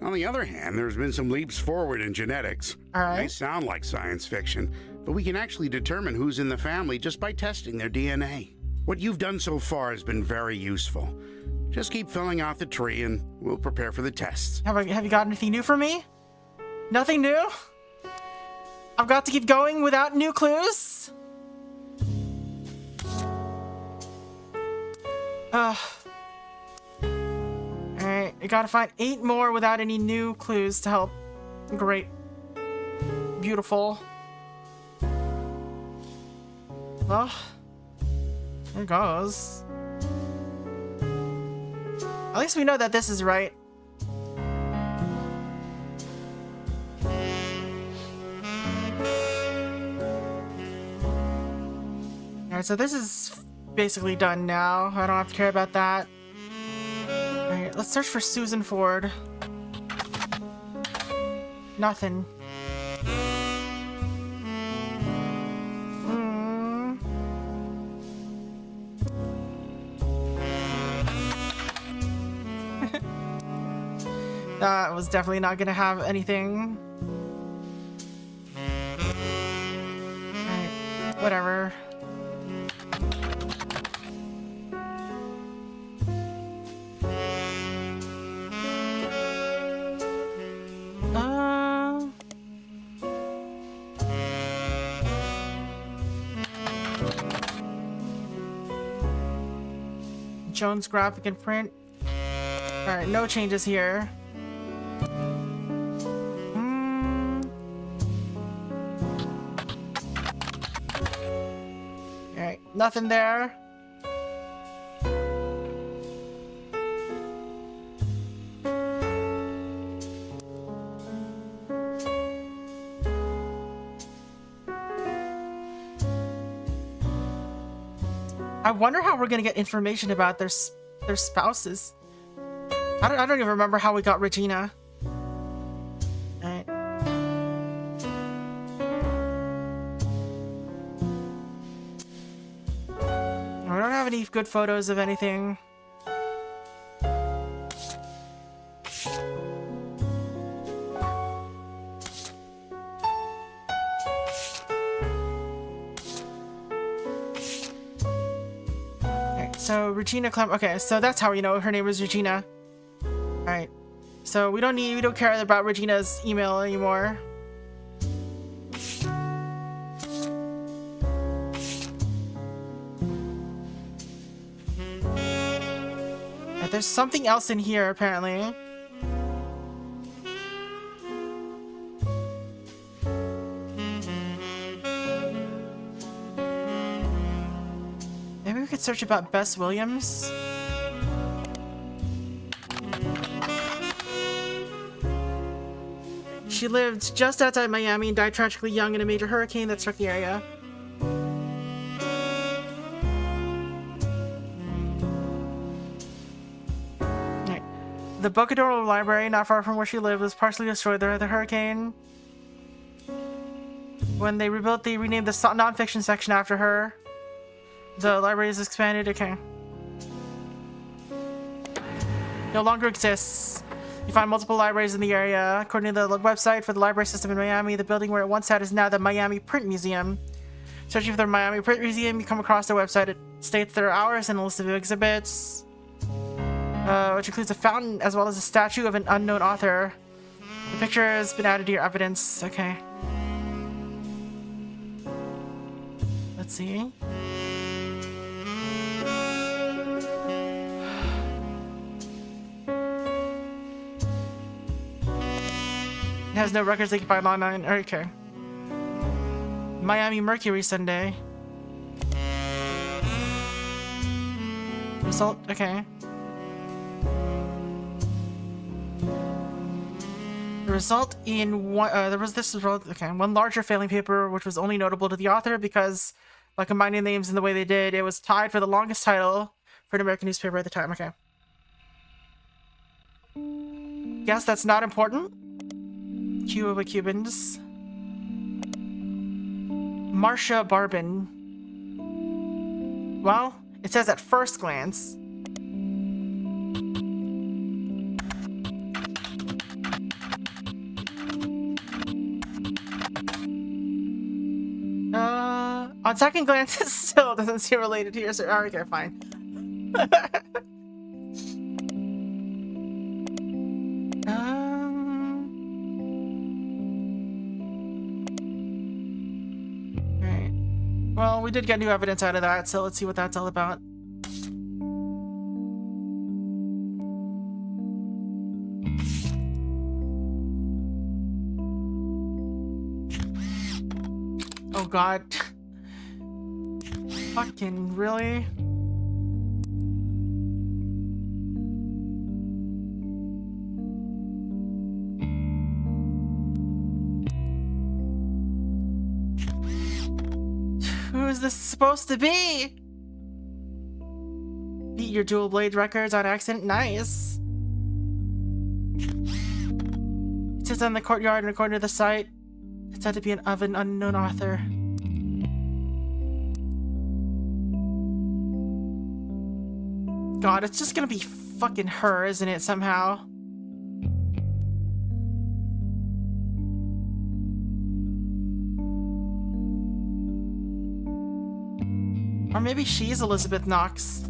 On the other hand, there's been some leaps forward in genetics. All right. They sound like science fiction, but we can actually determine who's in the family just by testing their DNA. What you've done so far has been very useful. Just keep filling out the tree and we'll prepare for the tests. Have you got anything new for me? Nothing new? I've got to keep going without new clues? Alright, I gotta find 8 more without any new clues to help. Great. Beautiful. Well, there goes. At least we know that this is right. Alright, so this is basically done now. I don't have to care about that. Alright, let's search for Susan Ford. Nothing. That was definitely not gonna have anything. Alright, whatever. Jones graphic and print. Alright, no changes here. Alright, nothing there. I wonder how we're gonna get information about their spouses. I don't even remember how we got Regina. Alright. We don't have any good photos of anything. So Regina Clem. Okay, so that's how we know her name was Regina. All right. So we don't care about Regina's email anymore. Right, there's something else in here apparently. Maybe we could search about Bess Williams. She lived just outside Miami and died tragically young in a major hurricane that struck the area. Right. The Bocadoro Library, not far from where she lived, was partially destroyed during the hurricane. When they rebuilt, they renamed the nonfiction section after her. The library is expanded. Okay. No longer exists. You find multiple libraries in the area. According to the website for the library system in Miami, the building where it once sat is now the Miami Print Museum. Searching for the Miami Print Museum, you come across their website. It states there are hours and a list of exhibits, which includes a fountain as well as a statue of an unknown author. The picture has been added to your evidence. Okay. Let's see. It has no records they can find online. Okay. Miami Mercury Sunday. Result. Okay. The result in one. There was this result. Okay, one larger failing paper, which was only notable to the author because, by combining names in the way they did, it was tied for the longest title for an American newspaper at the time. Okay. Guess that's not important. Cuba Cubans. Marcia Barbin. Well, it says at first glance. On second glance, it still doesn't seem related to yours. Okay, fine. Alright. Well, we did get new evidence out of that, so let's see what that's all about. Oh god. Fucking really? Who is this supposed to be? Beat your dual blade records on accident. Nice. It says on the courtyard and according to the site, it's said to be of an unknown author. God, it's just gonna be fucking her, isn't it, somehow? Or maybe she's Elizabeth Knox.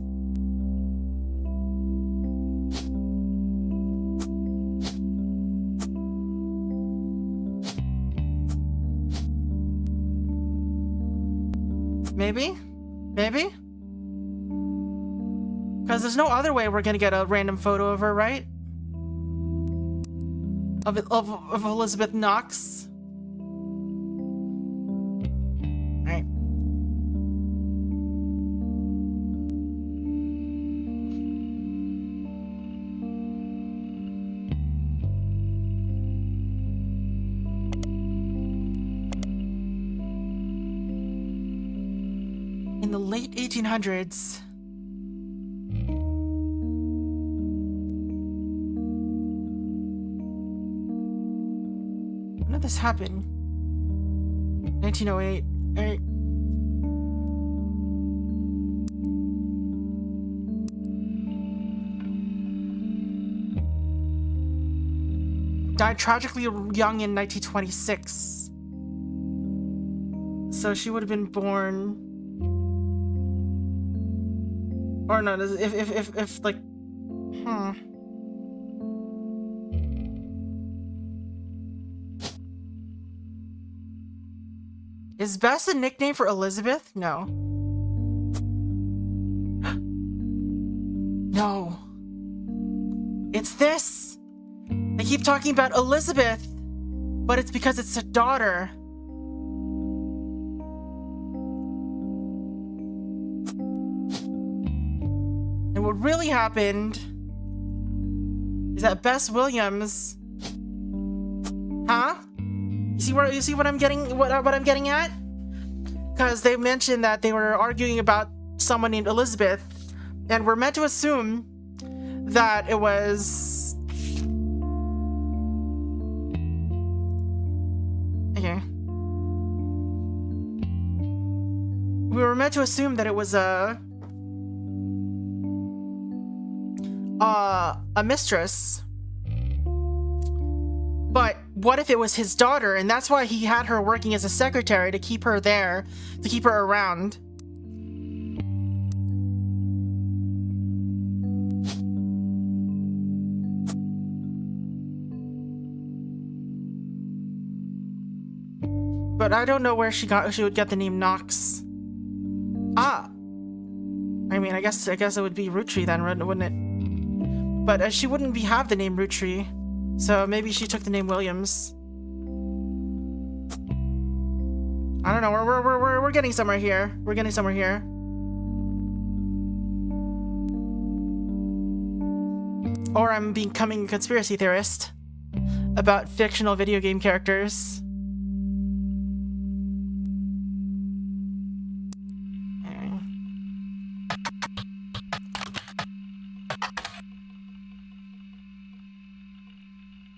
Maybe? Maybe? Because there's no other way we're gonna get a random photo of her, right? Of Elizabeth Knox. Right. In the late 1800s, when did this happen? 1908. Alright. Died tragically young in 1926. So she would have been born. Or no, if like, Is Bess a nickname for Elizabeth? No. No. It's this! They keep talking about Elizabeth, but it's because it's a daughter. And what really happened is that Bess Williams... Huh? You see what I'm getting? What I'm getting at? Because they mentioned that they were arguing about someone named Elizabeth, and we're meant to assume that it was. Okay. We were meant to assume that it was a mistress. But what if it was his daughter, and that's why he had her working as a secretary to keep her there, to keep her around. But I don't know where she would get the name Nox. Ah. I mean, I guess it would be Roottrees then, wouldn't it? But she wouldn't have the name Roottrees, so maybe she took the name Williams. I don't know. We're getting somewhere here. We're getting somewhere here. Or I'm becoming a conspiracy theorist about fictional video game characters.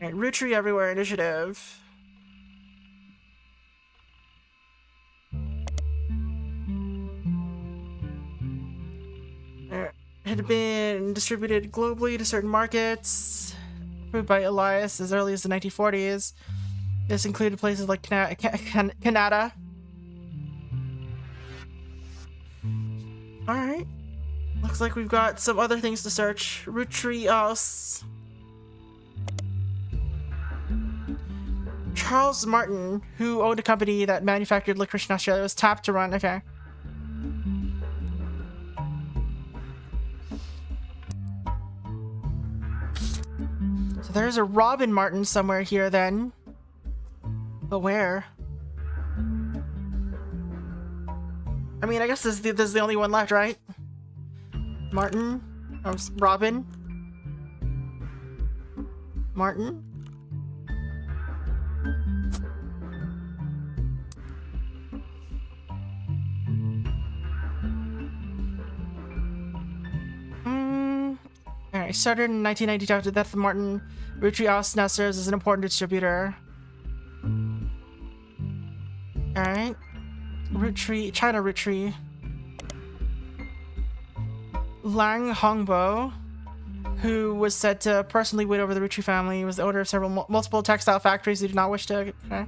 Alright, Roottrees Everywhere Initiative. It had been distributed globally to certain markets, approved by Elias as early as the 1940s. This included places like Canada. Alright. Looks like we've got some other things to search. Roottrees. Charles Martin, who owned a company that manufactured licorice in Australia, was tapped to run. Okay. So there's a Robin Martin somewhere here then. But where? I mean, I guess this is the only one left, right? Martin? Oh, Robin? Martin? Alright, started in 1992 after the death of Martin. Roottrees now serves as an important distributor. Alright. China Roottrees. Lang Hongbo, who was said to personally win over the Roottrees family, was the owner of several multiple textile factories who did not wish to. Okay.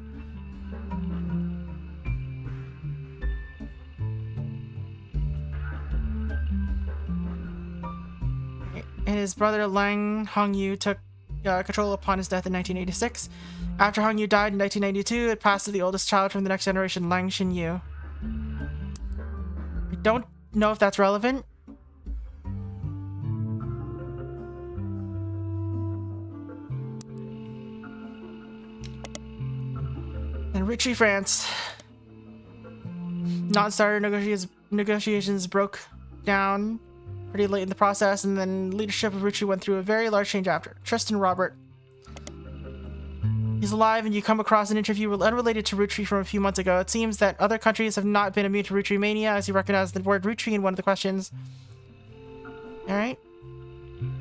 And his brother Lang Hongyu took control upon his death in 1986. After Hongyu died in 1992, it passed to the oldest child from the next generation, Lang Xinyu. I don't know if that's relevant. And Roottrees, France. Non-starter negotiations broke down pretty late in the process, and then leadership of Roottrees went through a very large change after. Tristan Robert. He's alive, and you come across an interview unrelated to Roottrees from a few months ago. It seems that other countries have not been immune to Roottrees mania, as he recognized the word Roottrees in one of the questions. Alright.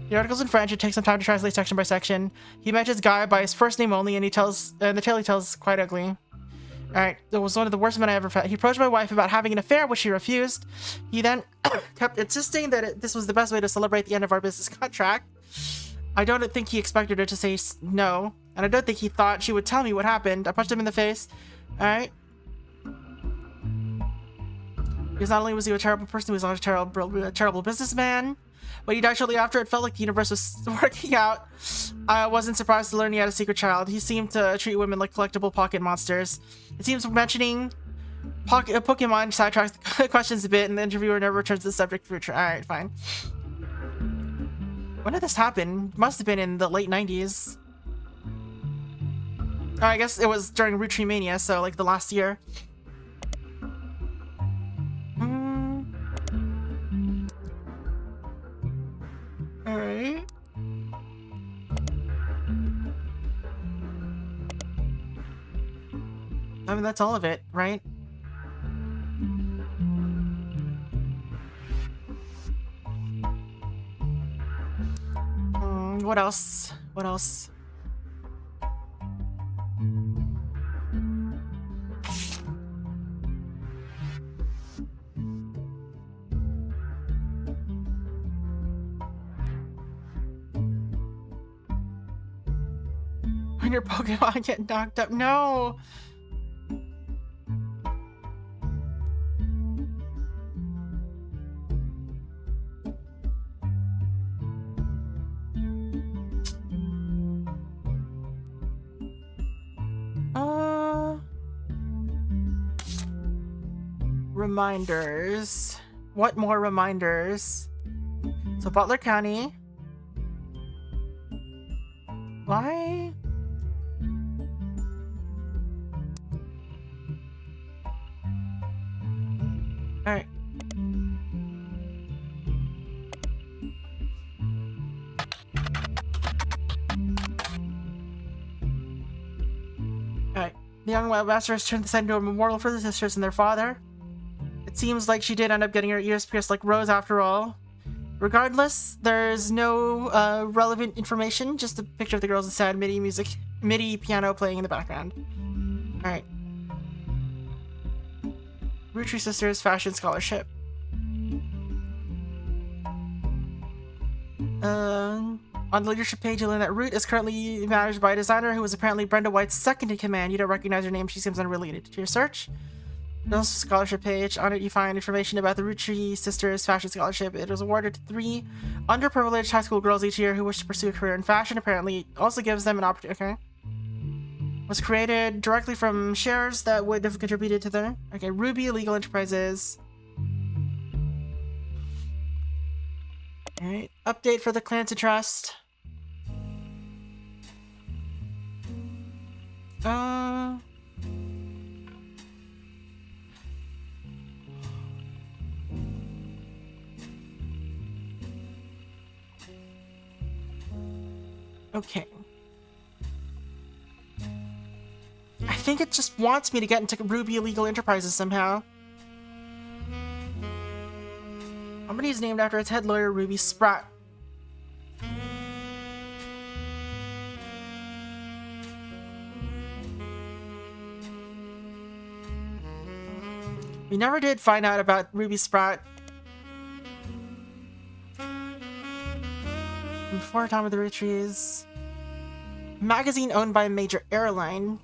The article's in French. It takes some time to translate section by section. He mentions Guy by his first name only, and the tale he tells is quite ugly. Alright, it was one of the worst men I ever met. He approached my wife about having an affair, which she refused. He then kept insisting that this was the best way to celebrate the end of our business contract. I don't think he expected her to say no, and I don't think he thought she would tell me what happened. I punched him in the face. Alright. Because not only was he a terrible person, he was also a terrible businessman. When he died shortly after, it felt like the universe was working out. I wasn't surprised to learn he had a secret child. He seemed to treat women like collectible pocket monsters. It seems mentioning Pokemon sidetracks the questions a bit, and the interviewer never returns to the subject for future. Alright, fine. When did this happen? Must have been in the late 90s. Oh, I guess it was during Roottrees mania, so like the last year. Alright. I mean, that's all of it, right? What else? What else? When your Pokemon get knocked up, no! Reminders. What more reminders? So Butler County. Why? Alright. Alright. The young webmaster has turned the site into a memorial for the sisters and their father. It seems like she did end up getting her ears pierced like Rose after all. Regardless, there's no relevant information, just a picture of the girls and sad MIDI piano playing in the background. Alright. Roottrees Sisters Fashion Scholarship. On the leadership page, you'll learn that Root is currently managed by a designer who was apparently Brenda White's second in command. You don't recognize her name, she seems unrelated to your search. There's also a scholarship page. On it, you find information about the Roottrees Sisters Fashion Scholarship. It was awarded to 3 underprivileged high school girls each year who wish to pursue a career in fashion. Apparently, it also gives them an opportunity. Okay. Was created directly from shares that would have contributed to the... Okay, Ruby Legal Enterprises. Alright, update for the Clancy Trust. Okay. I think it just wants me to get into Ruby Illegal Enterprises somehow. Company is named after its head lawyer, Ruby Spratt. We never did find out about Ruby Spratt. Before Time of the Roottrees. Magazine owned by a major airline.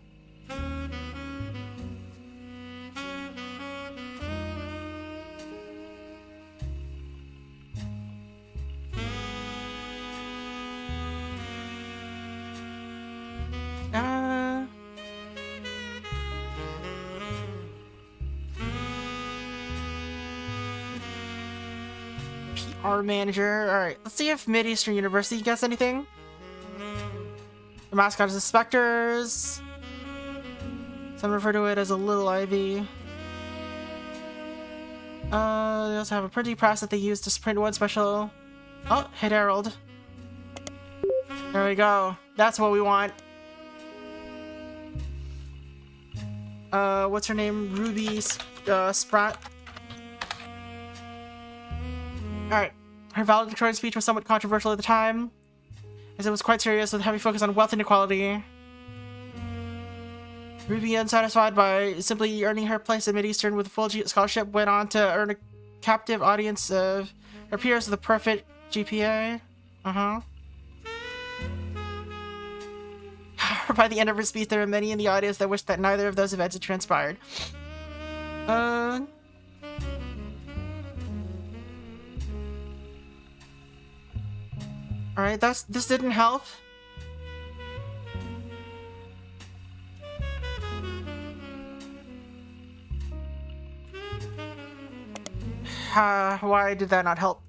PR manager. Alright, let's see if Mid-Eastern University gets anything. The mascot is the Spectres. Some refer to it as a Little Ivy. They also have a printing press that they use to print one special... Oh, Hit Herald. There we go. That's what we want. What's her name? Ruby Spratt. Alright. Her valedictorian speech was somewhat controversial at the time, as it was quite serious with a heavy focus on wealth inequality. Ruby, unsatisfied by simply earning her place at Mid-Eastern with a full scholarship, went on to earn a captive audience of her peers with a perfect GPA. By the end of her speech, there were many in the audience that wished that neither of those events had transpired. Alright, this didn't help. Why did that not help?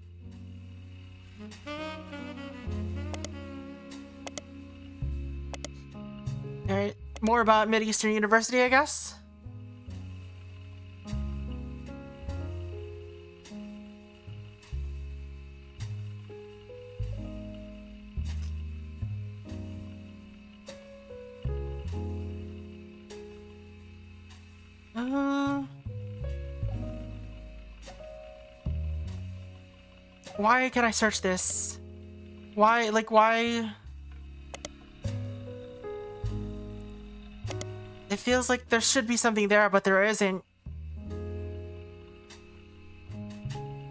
Alright, more about Mid-Eastern University, I guess? Why can I search this? Why, like, why? It feels like there should be something there, but there isn't.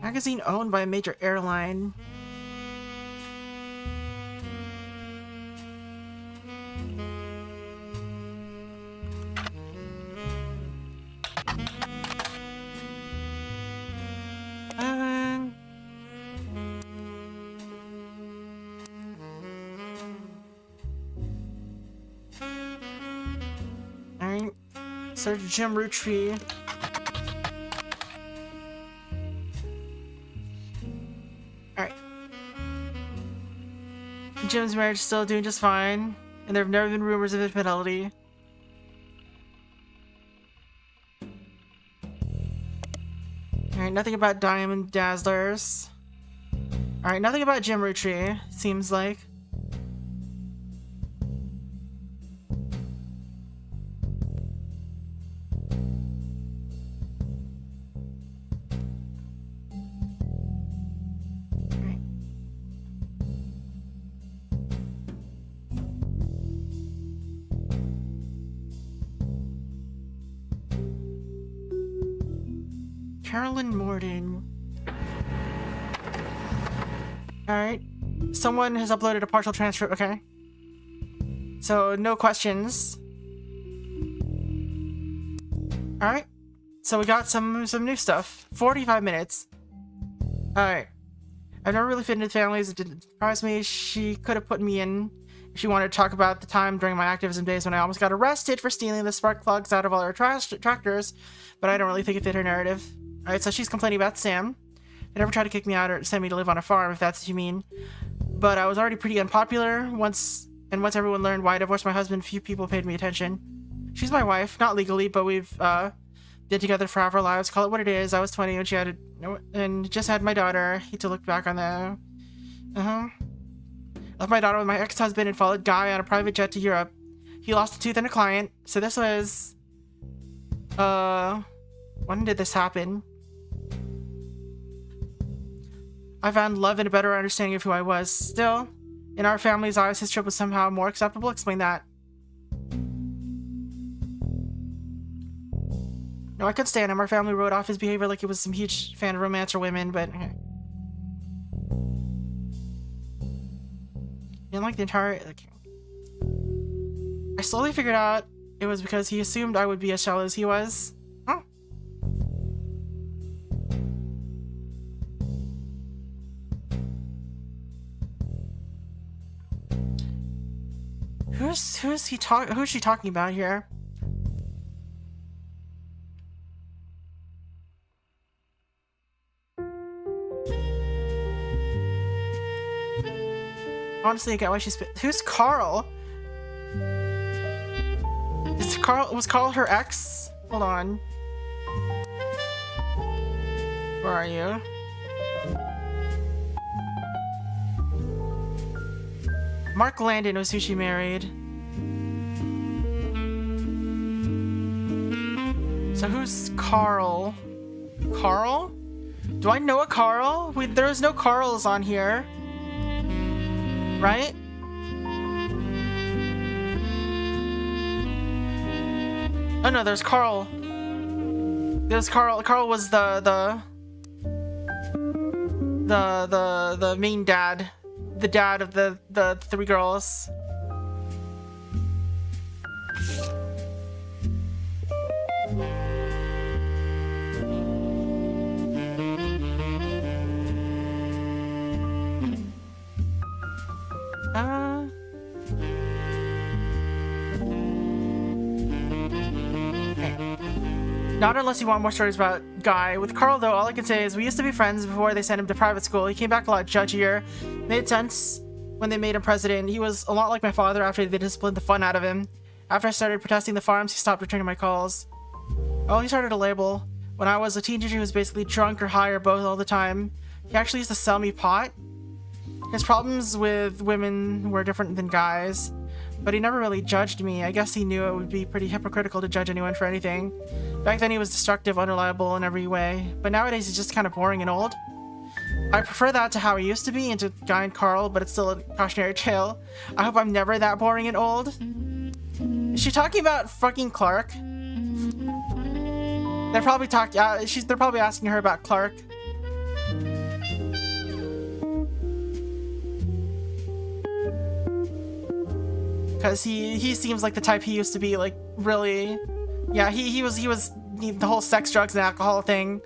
Magazine owned by a major airline. Alright. Search Jim Roottrees. Alright. Jim's marriage is still doing just fine, and there have never been rumors of infidelity. Alright, nothing about Diamond Dazzlers. Alright, nothing about Jim Roottrees, seems like. Carolyn Morden. Alright. Someone has uploaded a partial transcript. Okay. So, no questions. Alright. So we got some new stuff. 45 minutes. Alright. I've never really fit into families. It didn't surprise me. She could have put me in if she wanted to talk about the time during my activism days when I almost got arrested for stealing the spark plugs out of all our tractors, but I don't really think it fit her narrative. Alright, so she's complaining about Sam. They never tried to kick me out or send me to live on a farm, if that's what you mean. But I was already pretty unpopular once everyone learned why I divorced my husband, few people paid me attention. She's my wife, not legally, but we've been together for half our lives. Call it what it is. I was 20 when she had and just had my daughter. Hate to look back on that. Left my daughter with my ex-husband and followed Guy on a private jet to Europe. He lost a tooth and a client. So this was when did this happen? I found love and a better understanding of who I was. Still, in our family's eyes, his trip was somehow more acceptable. Explain that. No, I couldn't stand him. Our family wrote off his behavior like he was some huge fan of romance or women, but... And like the entire... I slowly figured out it was because he assumed I would be as shallow as he was. Huh? Who's she talking about here? Honestly, I get why she's... Who's Carl? Was Carl her ex? Hold on. Where are you? Mark Landon was who she married. So who's Carl? Carl? Do I know a Carl? There's no Carls on here. Right? Oh no, there's Carl. There's Carl. Carl was the main dad. The dad of the three girls. Not unless you want more stories about Guy. With Carl, though, all I can say is we used to be friends before they sent him to private school. He came back a lot judgier. Made sense when they made him president. He was a lot like my father after they disciplined the fun out of him. After I started protesting the farms, he stopped returning my calls. Oh, he started a label. When I was a teenager, he was basically drunk or high or both all the time. He actually used to sell me pot. His problems with women were different than guys, but he never really judged me. I guess he knew it would be pretty hypocritical to judge anyone for anything. Back then he was destructive, unreliable in every way, but nowadays he's just kind of boring and old. I prefer that to how he used to be and to Guy and Carl, but it's still a cautionary tale. I hope I'm never that boring and old. Is she talking about fucking Clark? They're probably they're probably asking her about Clark. Cause he seems like the type he used to be, like really. Yeah, he was the whole sex, drugs, and alcohol thing.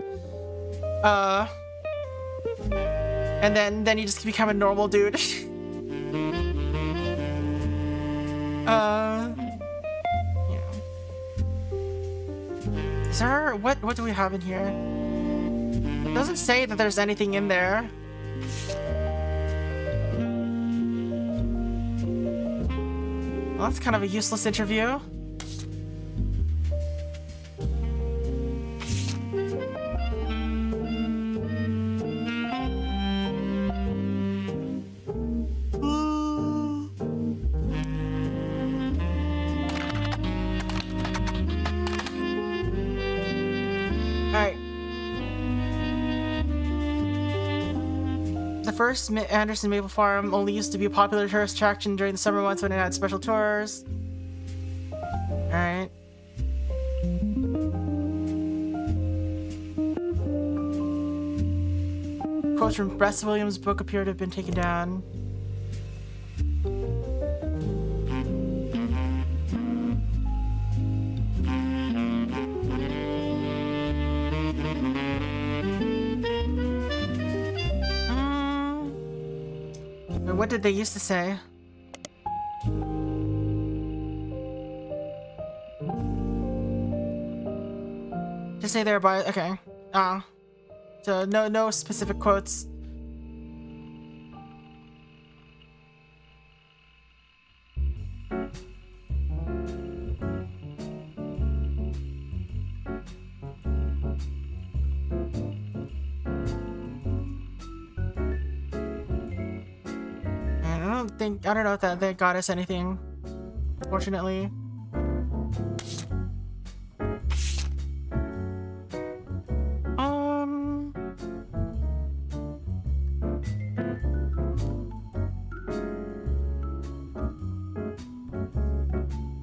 And then he just become a normal dude. Yeah. Is there what do we have in here? It doesn't say that there's anything in there. Well, that's kind of a useless interview. First, Anderson Maple Farm only used to be a popular tourist attraction during the summer months when it had special tours. Alright. Quotes from Bress Williams' book appear to have been taken down. What did they used to say? Just say thereby. Okay. So no specific quotes. I don't know if that they got us anything, fortunately.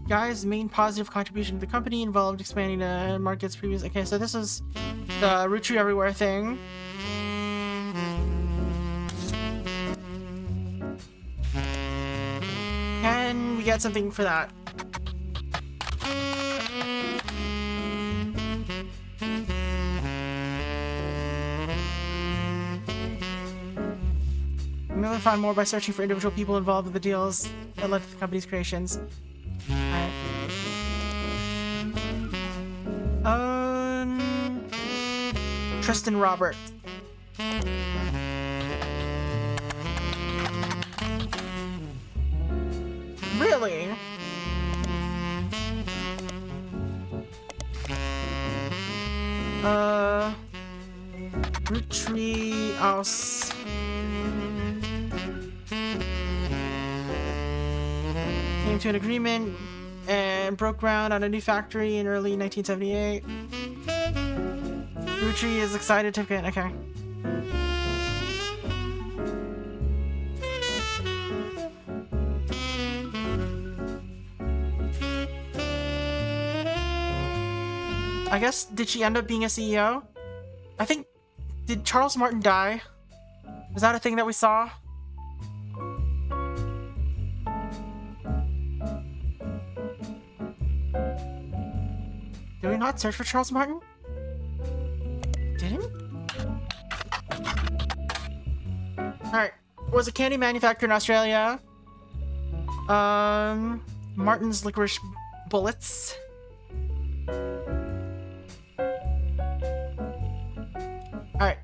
Guy's main positive contribution to the company involved expanding the market's previous. Okay, so this is the Roottrees Everywhere thing. Can we get something for that? You may find more by searching for individual people involved with the deals that led to the company's creations. Alright. Tristan Robert. Really? Roottrees House. Came to an agreement and broke ground on a new factory in early 1978. Roottrees is excited to get. Okay. I guess, did she end up being a CEO? I think, did Charles Martin die? Was that a thing that we saw? Did we not search for Charles Martin? Didn't? Alright, was a candy manufacturer in Australia. Martin's Licorice Bullets. Alright.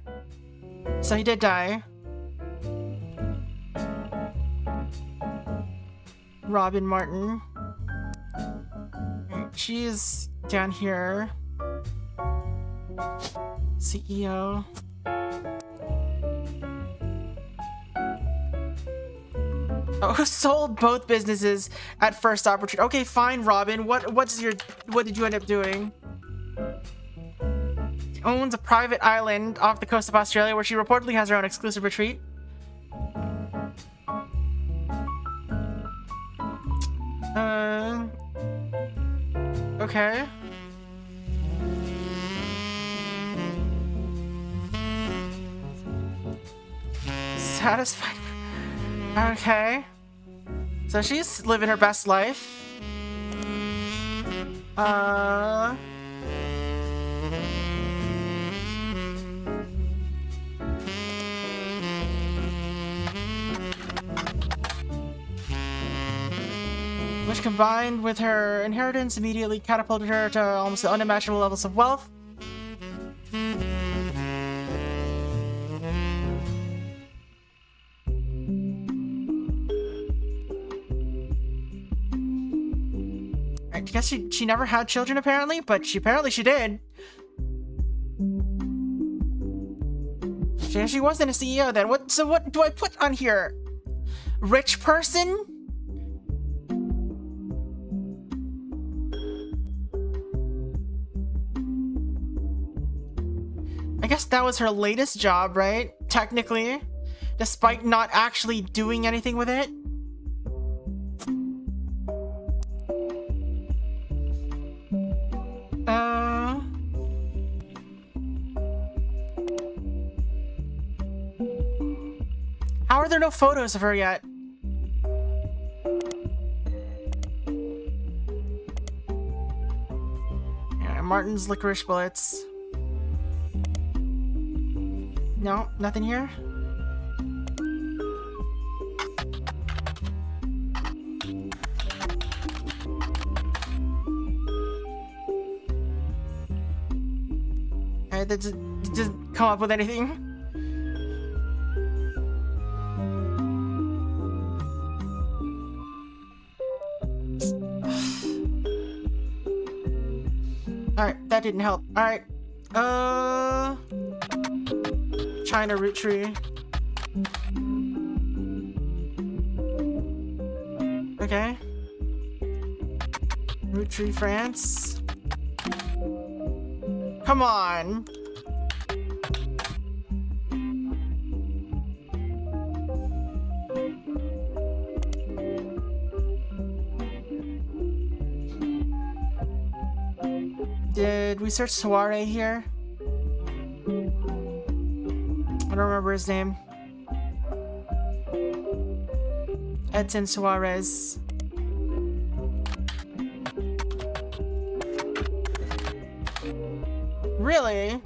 So he did die. Robin Martin. Alright, she's down here. CEO. Oh, sold both businesses at first opportunity. Okay, fine, Robin. What did you end up doing? owns a private island off the coast of Australia where she reportedly has her own exclusive retreat. Okay. Satisfied. Okay. So she's living her best life. Which combined with her inheritance immediately catapulted her to almost unimaginable levels of wealth. I guess she never had children apparently, but she did. She wasn't a CEO then. What do I put on here? Rich person? I guess that was her latest job, right? Technically, despite not actually doing anything with it. How are there no photos of her yet? Yeah, Martin's licorice bullets. No, nothing here. Alright, that doesn't come up with anything. Alright, that didn't help. Alright. China root tree. Okay. Root tree, France. Come on. Did we search Soiree here? I don't remember his name. Edson Suarez. Really?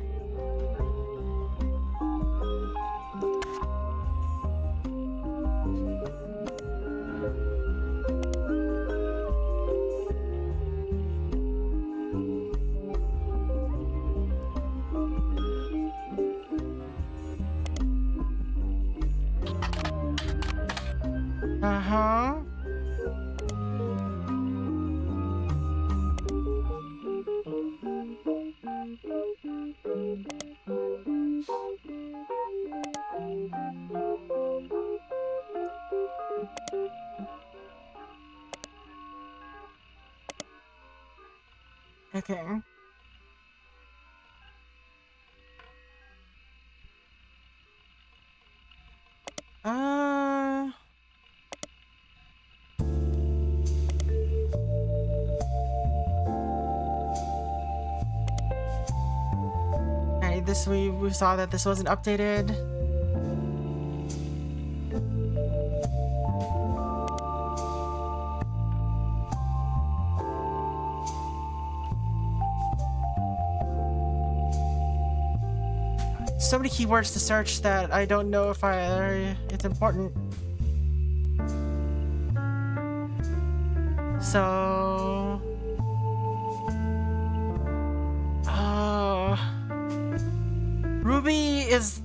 Uh-huh. Okay. Alright, this we saw that this wasn't updated. So many keywords to search that I don't know if it's important. So, Ruby is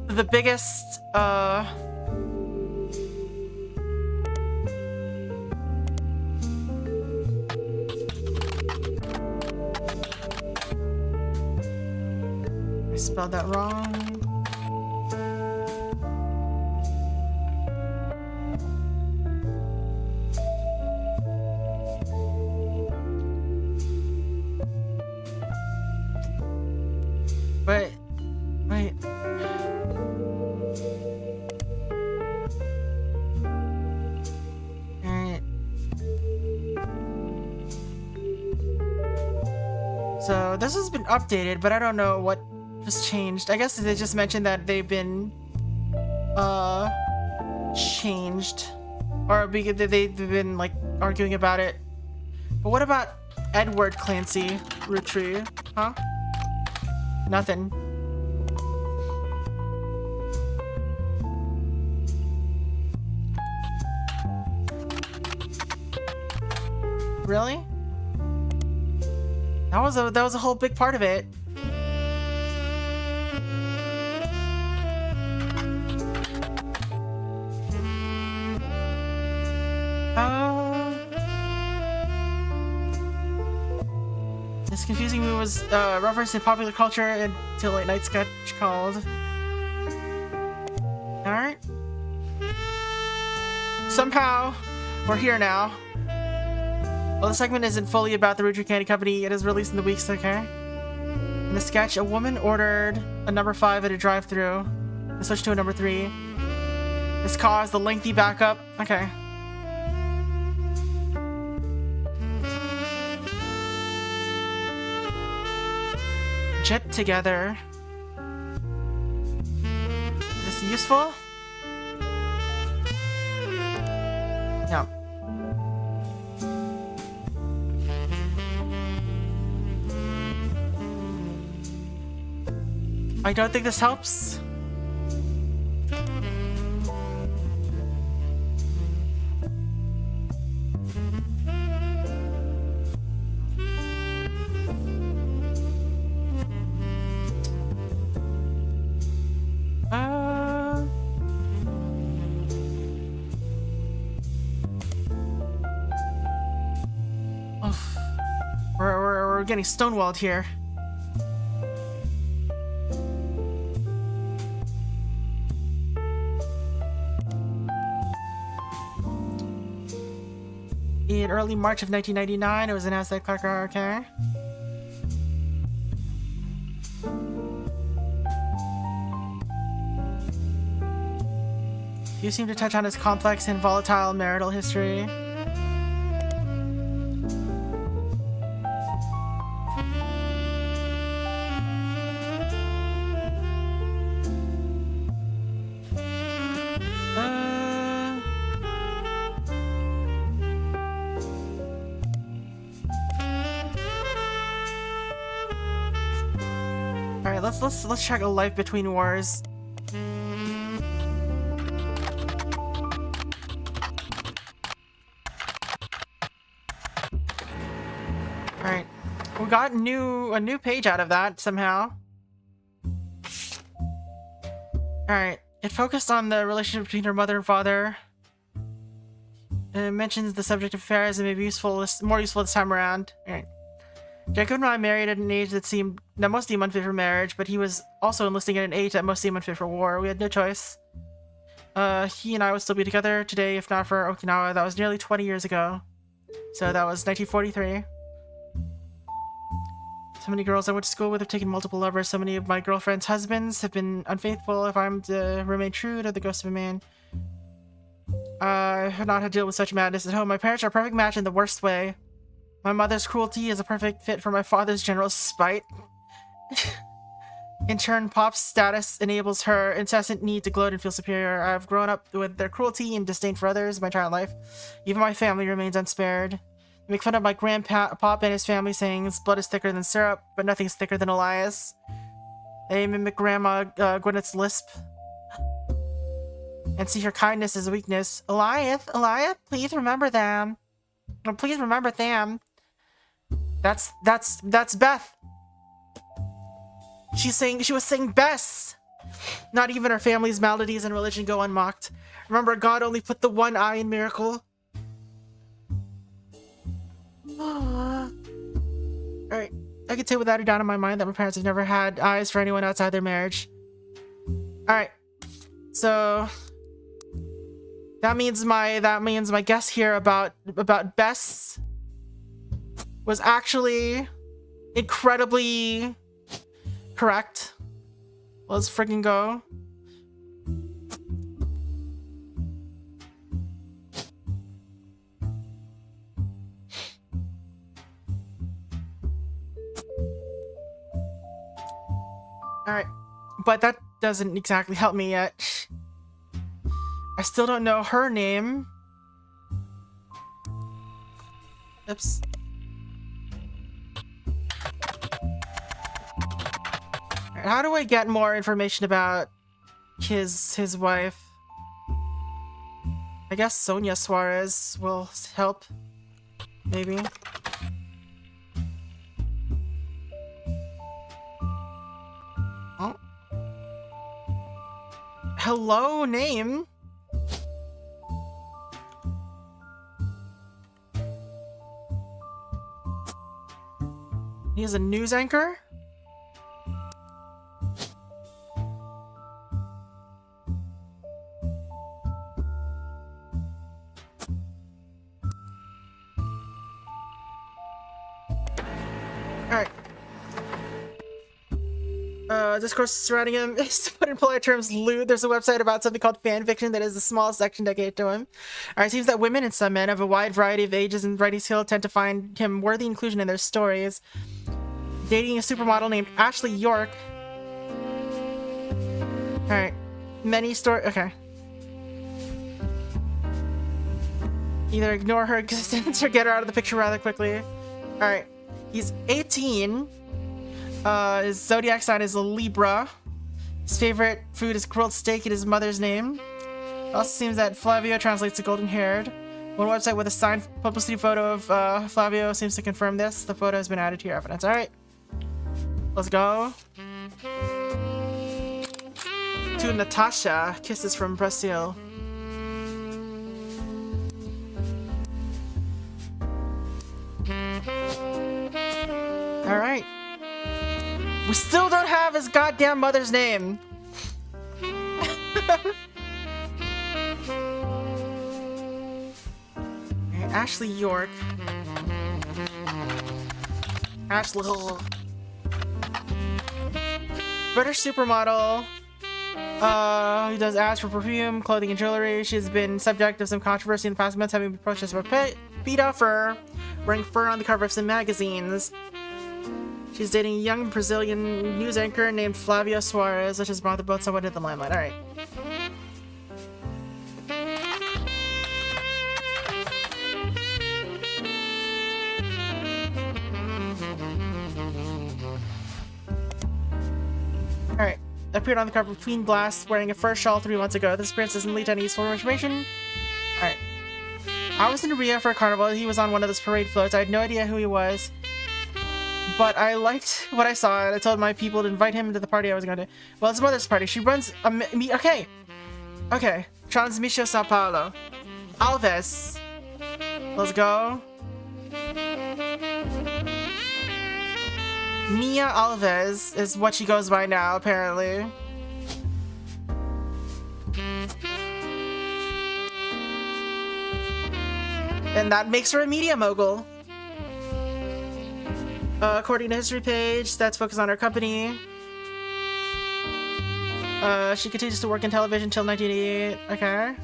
the biggest, I spelled that wrong. So this has been updated, but I don't know what just changed. I guess they just mentioned that they've been changed, or because they've been like arguing about it. But what about Edward Clancy Roottrees? Huh? Nothing. Really? That was a whole big part of it. This confusing move was referenced in popular culture until late night sketch called. Alright. Somehow, we're here now. Well, the segment isn't fully about the Roottrees Candy Company. It is released in the weeks, okay? In the sketch, a woman ordered a number 5 at a drive-thru and switched to a number 3. This caused the lengthy backup. Okay. Jet together. Is this useful? No. I don't think this helps. We're getting stonewalled here. In early March of 1999, it was announced that Clark okay. You seem to touch on his complex and volatile marital history. Let's check a life between wars. Alright. We got a new page out of that somehow. Alright. It focused on the relationship between her mother and father. And it mentions the subject of affairs and maybe more useful this time around. Alright. Jacob and I married at an age that most seemed unfit for marriage, but he was also enlisting at an age that most seemed unfit for war. We had no choice. He and I would still be together today if not for Okinawa. That was nearly 20 years ago. So that was 1943. So many girls I went to school with have taken multiple lovers. So many of my girlfriends' husbands have been unfaithful. If I'm to remain true to the ghost of a man, I have not had to deal with such madness at home. My parents are a perfect match in the worst way. My mother's cruelty is a perfect fit for my father's general spite. In turn, Pop's status enables her incessant need to gloat and feel superior. I've grown up with their cruelty and disdain for others my entire life. Even my family remains unspared. They make fun of my grandpop and his family, saying his blood is thicker than syrup, but nothing's thicker than Elias. They mimic Grandma Gwyneth's lisp and see her kindness as a weakness. Elias, please remember them. Oh, please remember them. That's Beth. She was saying Bess. Not even her family's maladies and religion go unmocked. Remember, God only put the one eye in Miracle. Alright, I can say without a doubt in my mind that my parents have never had eyes for anyone outside their marriage. Alright, so that means my guess here about Bess was actually incredibly correct. Let's freaking go. Alright. But that doesn't exactly help me yet. I still don't know her name. Oops. Alright, how do I get more information about his wife? I guess Sonia Suarez will help. Maybe. Oh. Hello, name? He's a news anchor? Alright. Discourse surrounding him is, to put in polite terms, lewd. There's a website about something called fanfiction that is the smallest section dedicated to him. Alright, it seems that women and some men of a wide variety of ages and writing skill tend to find him worthy inclusion in their stories. Dating a supermodel named Ashley York. Alright. Okay. Either ignore her existence or get her out of the picture rather quickly. Alright. He's 18. His zodiac sign is a Libra. His favorite food is grilled steak in his mother's name. It also seems that Flavio translates to golden-haired. One website with a signed publicity photo of Flavio seems to confirm this. The photo has been added to your evidence. Alright. Let's go. To Natasha. Kisses from Brazil. Alright. We still don't have his goddamn mother's name. Ashley York. Ashley. British supermodel. Who does ads for perfume, clothing, and jewelry. She's been subject of some controversy in the past months, having been protested by PETA for wearing fur on the cover of some magazines. She's dating a young Brazilian news anchor named Flavio Suarez, which has brought them both somewhat into the limelight. Alright. Alright. Appeared on the cover of Queen Glass wearing a fur shawl 3 months ago. This appearance doesn't lead to any useful information. Alright. I was in Rio for a carnival. He was on one of those parade floats. I had no idea who he was. But I liked what I saw, and I told my people to invite him to the party I was going to. Well, it's mother's party. She runs a okay. Okay. Transmisio Sao Paulo. Alves. Let's go. Mia Alves is what she goes by now, apparently. And that makes her a media mogul. According to history page, that's focused on her company. She continues to work in television until 1988. Okay.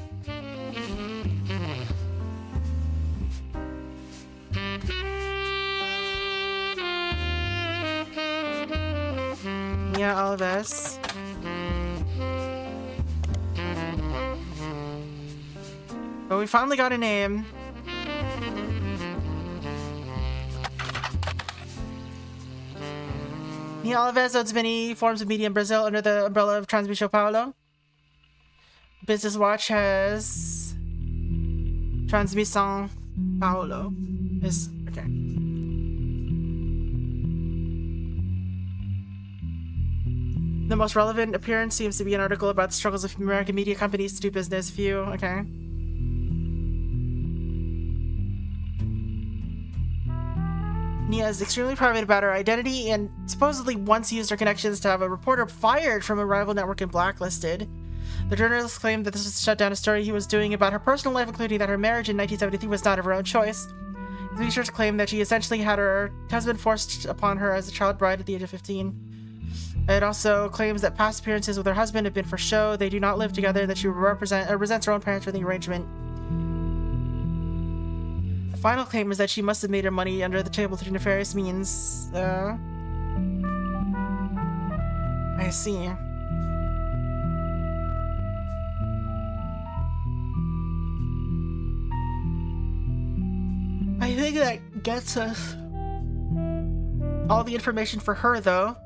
Yeah, all of this. But we finally got a name. Mia Alves owns many forms of media in Brazil under the umbrella of Transmisio Paulo. Business Watch has Transmissão Paulo. Is okay. The most relevant appearance seems to be an article about the struggles of American media companies to do business. Viel, okay. Nia is extremely private about her identity and supposedly once used her connections to have a reporter fired from a rival network and blacklisted. The journalist claimed that this was to shut down a story he was doing about her personal life, including that her marriage in 1973 was not of her own choice. The research claimed that she essentially had her husband forced upon her as a child bride at the age of 15. It also claims that past appearances with her husband have been for show, they do not live together, and that she resents her own parents for the arrangement. The final claim is that she must have made her money under the table through nefarious means. I see. I think that gets us all the information for her, though.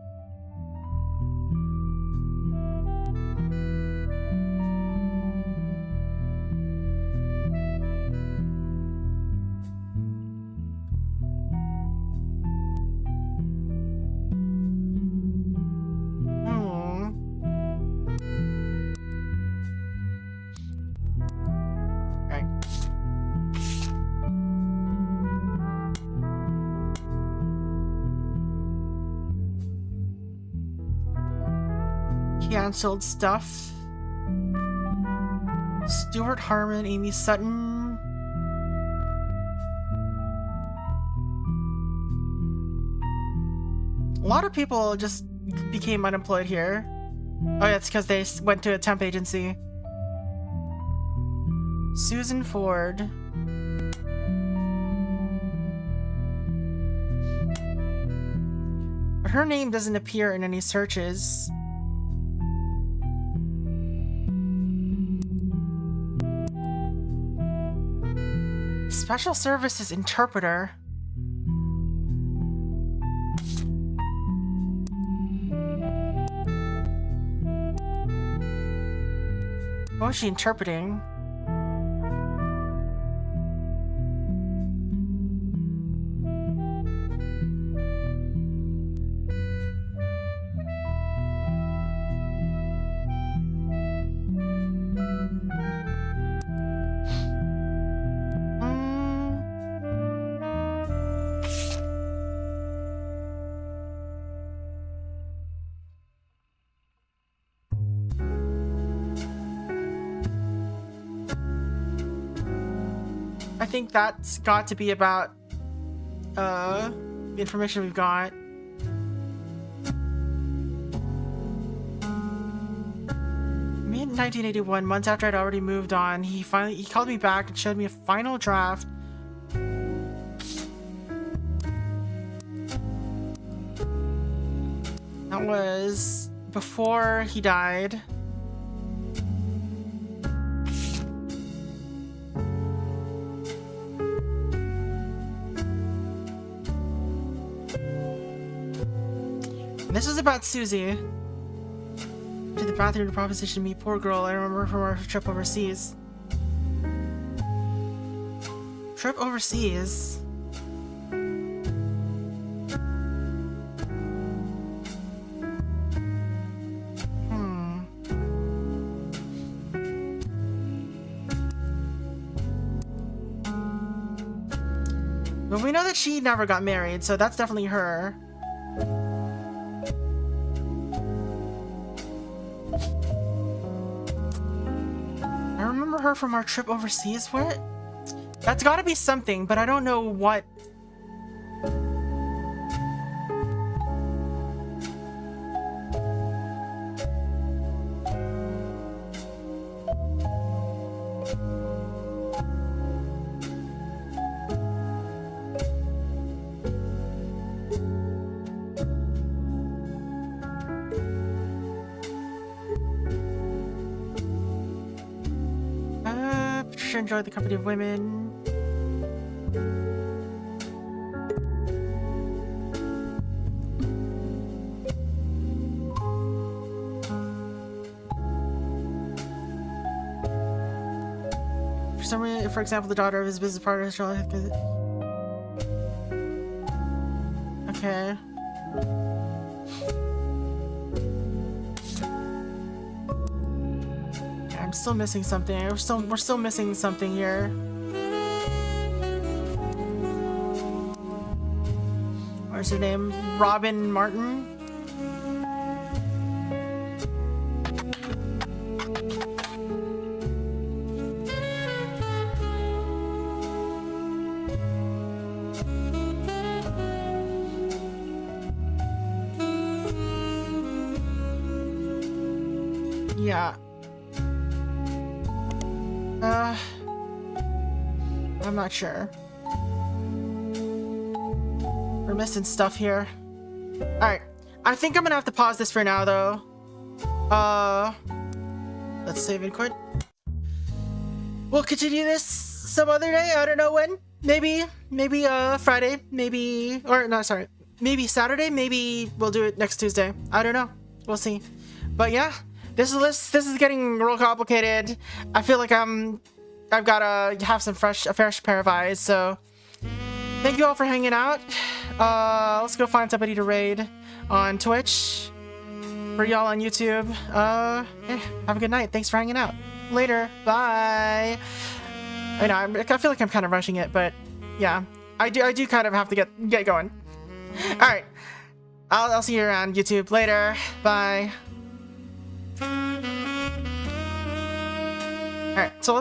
Cancelled stuff. Stuart Harmon, Amy Sutton. A lot of people just became unemployed here. Oh yeah, it's because they went to a temp agency. Susan Ford. But her name doesn't appear in any searches. Special Services Interpreter. What was she interpreting? I think that's got to be about the information we've got. Mid-1981, months after I'd already moved on, he called me back and showed me a final draft. That was before he died. This is about Susie. To the bathroom to proposition me, poor girl. I remember from our trip overseas. Trip overseas? But we know that she never got married, so that's definitely her. Her from our trip overseas? What? That's gotta be something, but I don't know what. Enjoy the company of women. For some reason, for example, the daughter of his business partner. Okay. I'm still missing something. We're still missing something here. What's her name? Robin Martin? Yeah. I'm not sure. We're missing stuff here. Alright, I think I'm gonna have to pause this for now, though. Let's save and record. We'll continue this some other day. I don't know when. Maybe Friday. Maybe Saturday. Maybe we'll do it next Tuesday. I don't know. We'll see. But yeah, this is getting real complicated. I feel like I've gotta have a fresh pair of eyes. So thank you all for hanging out. Let's go find somebody to raid on Twitch. For y'all on YouTube, yeah, have a good night. Thanks for hanging out. Later. Bye. I know, I feel like I'm kind of rushing it, but yeah, I do kind of have to get going. All right, I'll see you around YouTube later. Bye. All right, so